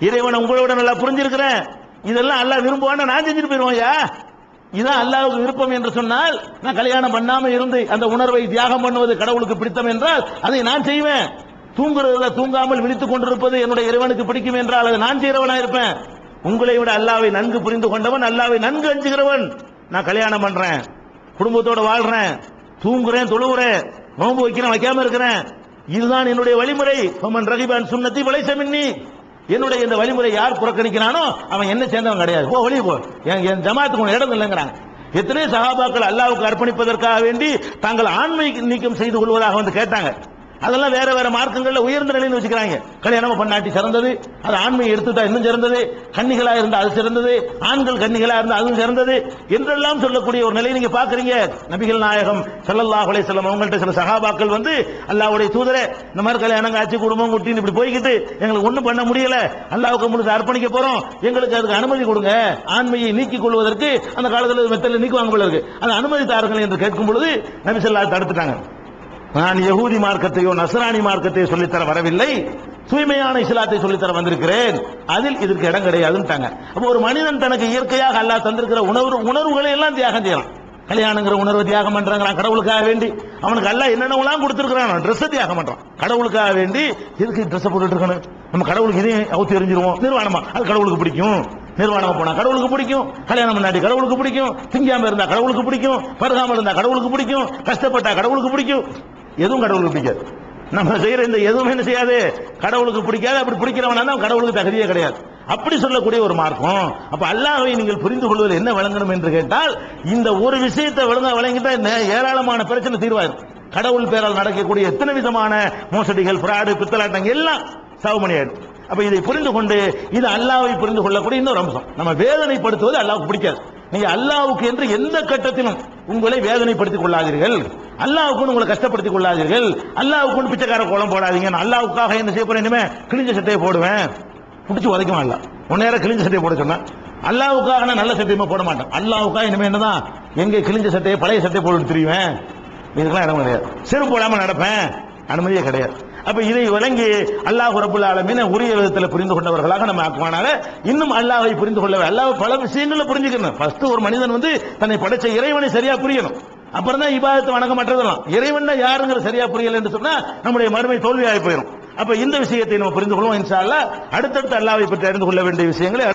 இறைவனை உங்களை விட நல்லா புரிஞ்சிருக்கிறேன், இதெல்லாம் அல்லாஹ் விரும்புவான்னு நான் செஞ்சுட்டு போயிருவோம்யா, இதான் அல்லாஹ்வுக்கு விருப்பம் என்று சொன்னால் நான் கல்யாணம் பண்ணாம இருந்து அந்த உணர்வை தியாகம் பண்ணுவது கடவுளுக்கு பிடித்தம் என்றால் அதை நான் செய்வேன். தூங்குறதுல தூங்காமல் விழித்துக் கொண்டிருப்பது என்னுடைய இறைவனுக்கு பிடிக்கும் என்றால் அதை நான் செய்கிறவனா இருப்பேன். உங்களை விட அல்லாஹ்வை நன்கு புரிந்து கொண்டவன், அல்லாஹ்வை நன்கு அஞ்சுகிறவன். நான் கல்யாணம் பண்றேன், குடும்பத்தோட வாழ்றேன், தூங்குறேன், தொழுகிறேன், நோன்பு வைக்கிறேன், வைக்காம இருக்கிறேன், இதுதான் என்னுடைய வழிமுறை. ஃபமன் ரகிபன் சுன்னத்தி ஃபலைஸ மின்னி, என்னுடைய இந்த வழிமுறை யார் புறக்கணிக்கிறானோ அவன் என்ன சேர்ந்தவன் கிடையாது, போ வெளியே போ, என் ஜமாத்துக்கு இடம் இல்லைங்கிறாங்க. எத்தனை சஹாபாக்கள் அல்லாஹ்வுக்கு அர்ப்பணிப்பதற்காக வேண்டி தாங்கள் ஆண்மை நீக்கம் செய்து கொள்வதாக வந்து கேட்டாங்க. அதெல்லாம் வேற வேற மார்க்கங்கள்ல உயர்ந்த நிலைன்னு வச்சுக்கிறாங்க. கல்யாணம் பண்ணாட்டி சிறந்தது, அது ஆண்மையை எடுத்துட்டா இன்னும் சிறந்தது, கன்னிகளா இருந்தா அது சிறந்தது, ஆண்கள் கன்னிகளா இருந்தா அதுவும் சிறந்தது என்றெல்லாம் சொல்லக்கூடிய ஒரு நிலை நீங்க பாக்குறீங்க. நபிகள் நாயகம் ஸல்லல்லாஹு அலைஹி வஸல்லம் அவங்கள்ட்ட சில சஹாபாக்கள் வந்து, அல்லாஹ்வுடைய தூதரே, இந்த மாதிரி கல்யாணம் ஆச்சு குடும்பம் குட்டின்னு இப்படி போய்கிட்டு எங்களுக்கு ஒண்ணும் பண்ண முடியல, அல்லாஹ்வுக்கு முழுக்க அர்ப்பணிக்க போறோம், எங்களுக்கு அதுக்கு அனுமதி கொடுங்க, ஆண்மையை நீக்கிக் கொள்வதற்கு அந்த காலத்தில் மெத்தல நீக்குவாங்க போல இருக்கு, அந்த அனுமதி தாருங்கள் என்று கேட்கும் பொழுது நபி ஸல்லல்லாஹு தடுத்துட்டாங்க. நான் யஹூதி மார்க்கத்தையோ நஸ்ரானி மார்க்கத்தையோ சொல்லித்தர வரவில்லை, தூய்மையான இஸ்லாத்தை சொல்லித்தர வந்திருக்கிறேன், அதில் இதற்கு இடம் கிடையாதுன்னுட்டாங்க. அப்போ ஒரு மனிதன் தனக்கு இயற்கையாக அல்லாஹ் தந்திருக்கிற உணர்வுகளை எல்லாம் தியாகம் செய்யலாம். கல்யாணங்கிற உணர்வை தியாகம் பண்றாங்க கடவுளுக்காக வேண்டி. அவனுக்கு அல்லாஹ் என்னென்னலாம் கொடுத்திருக்கிறான், ட்ரெஸ் தியாகம் பண்றான் கடவுளுக்காக வேண்டி. எதுக்கு ட்ரெஸ் போட்டுட்டு இருக்கணும், நம்ம கடவுளுக்கு இதையும் அவுத்து எறிஞ்சிருவோம். நிர்வாணமா அது கடவுளுக்கு பிடிக்கும், நிர்வாணமா போனா கடவுளுக்கு பிடிக்கும், கல்யாணம் பண்ணாட்டி கடவுளுக்கு பிடிக்கும், திங்காம இருந்தா கடவுளுக்கு பிடிக்கும், பருகாம இருந்தா கடவுளுக்கு பிடிக்கும், கஷ்டப்பட்டா கடவுளுக்கு பிடிக்கும். எதுவும் கடவுளுக்கு பிடிக்காது. நம்ம செய்யற இந்த எதுவும் என்ன செய்யாது, கடவுளுக்கு பிடிக்காது. அப்படி பிடிக்கிறவனா தான் கடவுளுக்கு தகுதியே கிடையாது. அப்படி சொல்லக்கூடிய ஒரு மார்க்கம். அப்ப அல்லாஹ்வை நீங்கள் புரிந்து கொள்வதில் என்ன விளங்கணும் என்று கேட்டால், இந்த ஒரு விஷயத்தை விளங்கிட்டா ஏராளமான பிரச்சனை தீர்வாயிரும். கடவுள் பேரால் நடக்கக்கூடிய எத்தனை விதமான மோசடிகள், பிராடு, பித்தலாட்டம் எல்லாம் சாவுமணி ஆயிடும். அப்ப இதை புரிந்து கொண்டு இது அல்லாஹ்வை புரிந்து கொள்ளக்கூடிய இன்னொரு அம்சம். நம்ம வேதனைப்படுத்துவது அல்லாஹ்வுக்கு பிடிக்காது. நீங்க அல்லாஹ்வுக்கு என்று எந்த கட்டத்திலும் உங்களை வேதனைப்படுத்திக் கொள்ளாதீர்கள், அல்லாஹ்வுக்கு உங்களை கஷ்டப்படுத்திக் கொள்ளாதீர்கள், அல்லாஹ்வுக்கு பிச்சைக்கார கோலம் போடாதீங்க. அல்லாஹ்வுக்காக என்ன செய்ய போறேன், இனிமே கிழிஞ்ச சட்டையை போடுவேன், பிடிச்சி உதைக்குமா இல்ல, முன்னேற கிழிஞ்ச சட்டையை போட சொன்னா, அல்லாஹ்வுக்காக நான் நல்ல சட்டையுமே போட மாட்டேன், அல்லாஹ்வுக்காக இனிமே என்னதான் எங்க கிழிஞ்ச சட்டையை பழைய சட்டையை போட்டு திரிவேன், இதுக்கெல்லாம் இடம் கிடையாது. செருப்பு போடாம நடப்பேன், அனுமதியே கிடையாது. அப்ப இதை விளங்கி அல்லாஹ் ரப்பல் ஆலமீன் உரிய விதத்தில் புரிந்து கொண்டவர்களாக நம்ம ஆக்குவானாக. இன்னும் அல்லாஹ்வை புரிந்து கொள்ள அல்லாஹ் பல விஷயங்கள்ல புரிஞ்சுக்கணும். ஃபர்ஸ்ட் ஒரு மனிதன் வந்து தன்னை படைச்ச இறைவனை சரியா புரியணும், அப்புறம் தான் இபாதத்தை வணங்க மற்றதெல்லாம். இறைவன் யாருங்கிற சரியா புரியல என்று சொன்னா நம்முடைய மறுமை தோல்வியாகி போயிடும். அப்ப இந்த விஷயத்தை நம்ம புரிந்து கொள்வோம் இன்ஷா அல்லாஹ். அடுத்தடுத்து அல்லாஹ்வை பற்றி அறிந்து கொள்ள வேண்டிய விஷயங்களை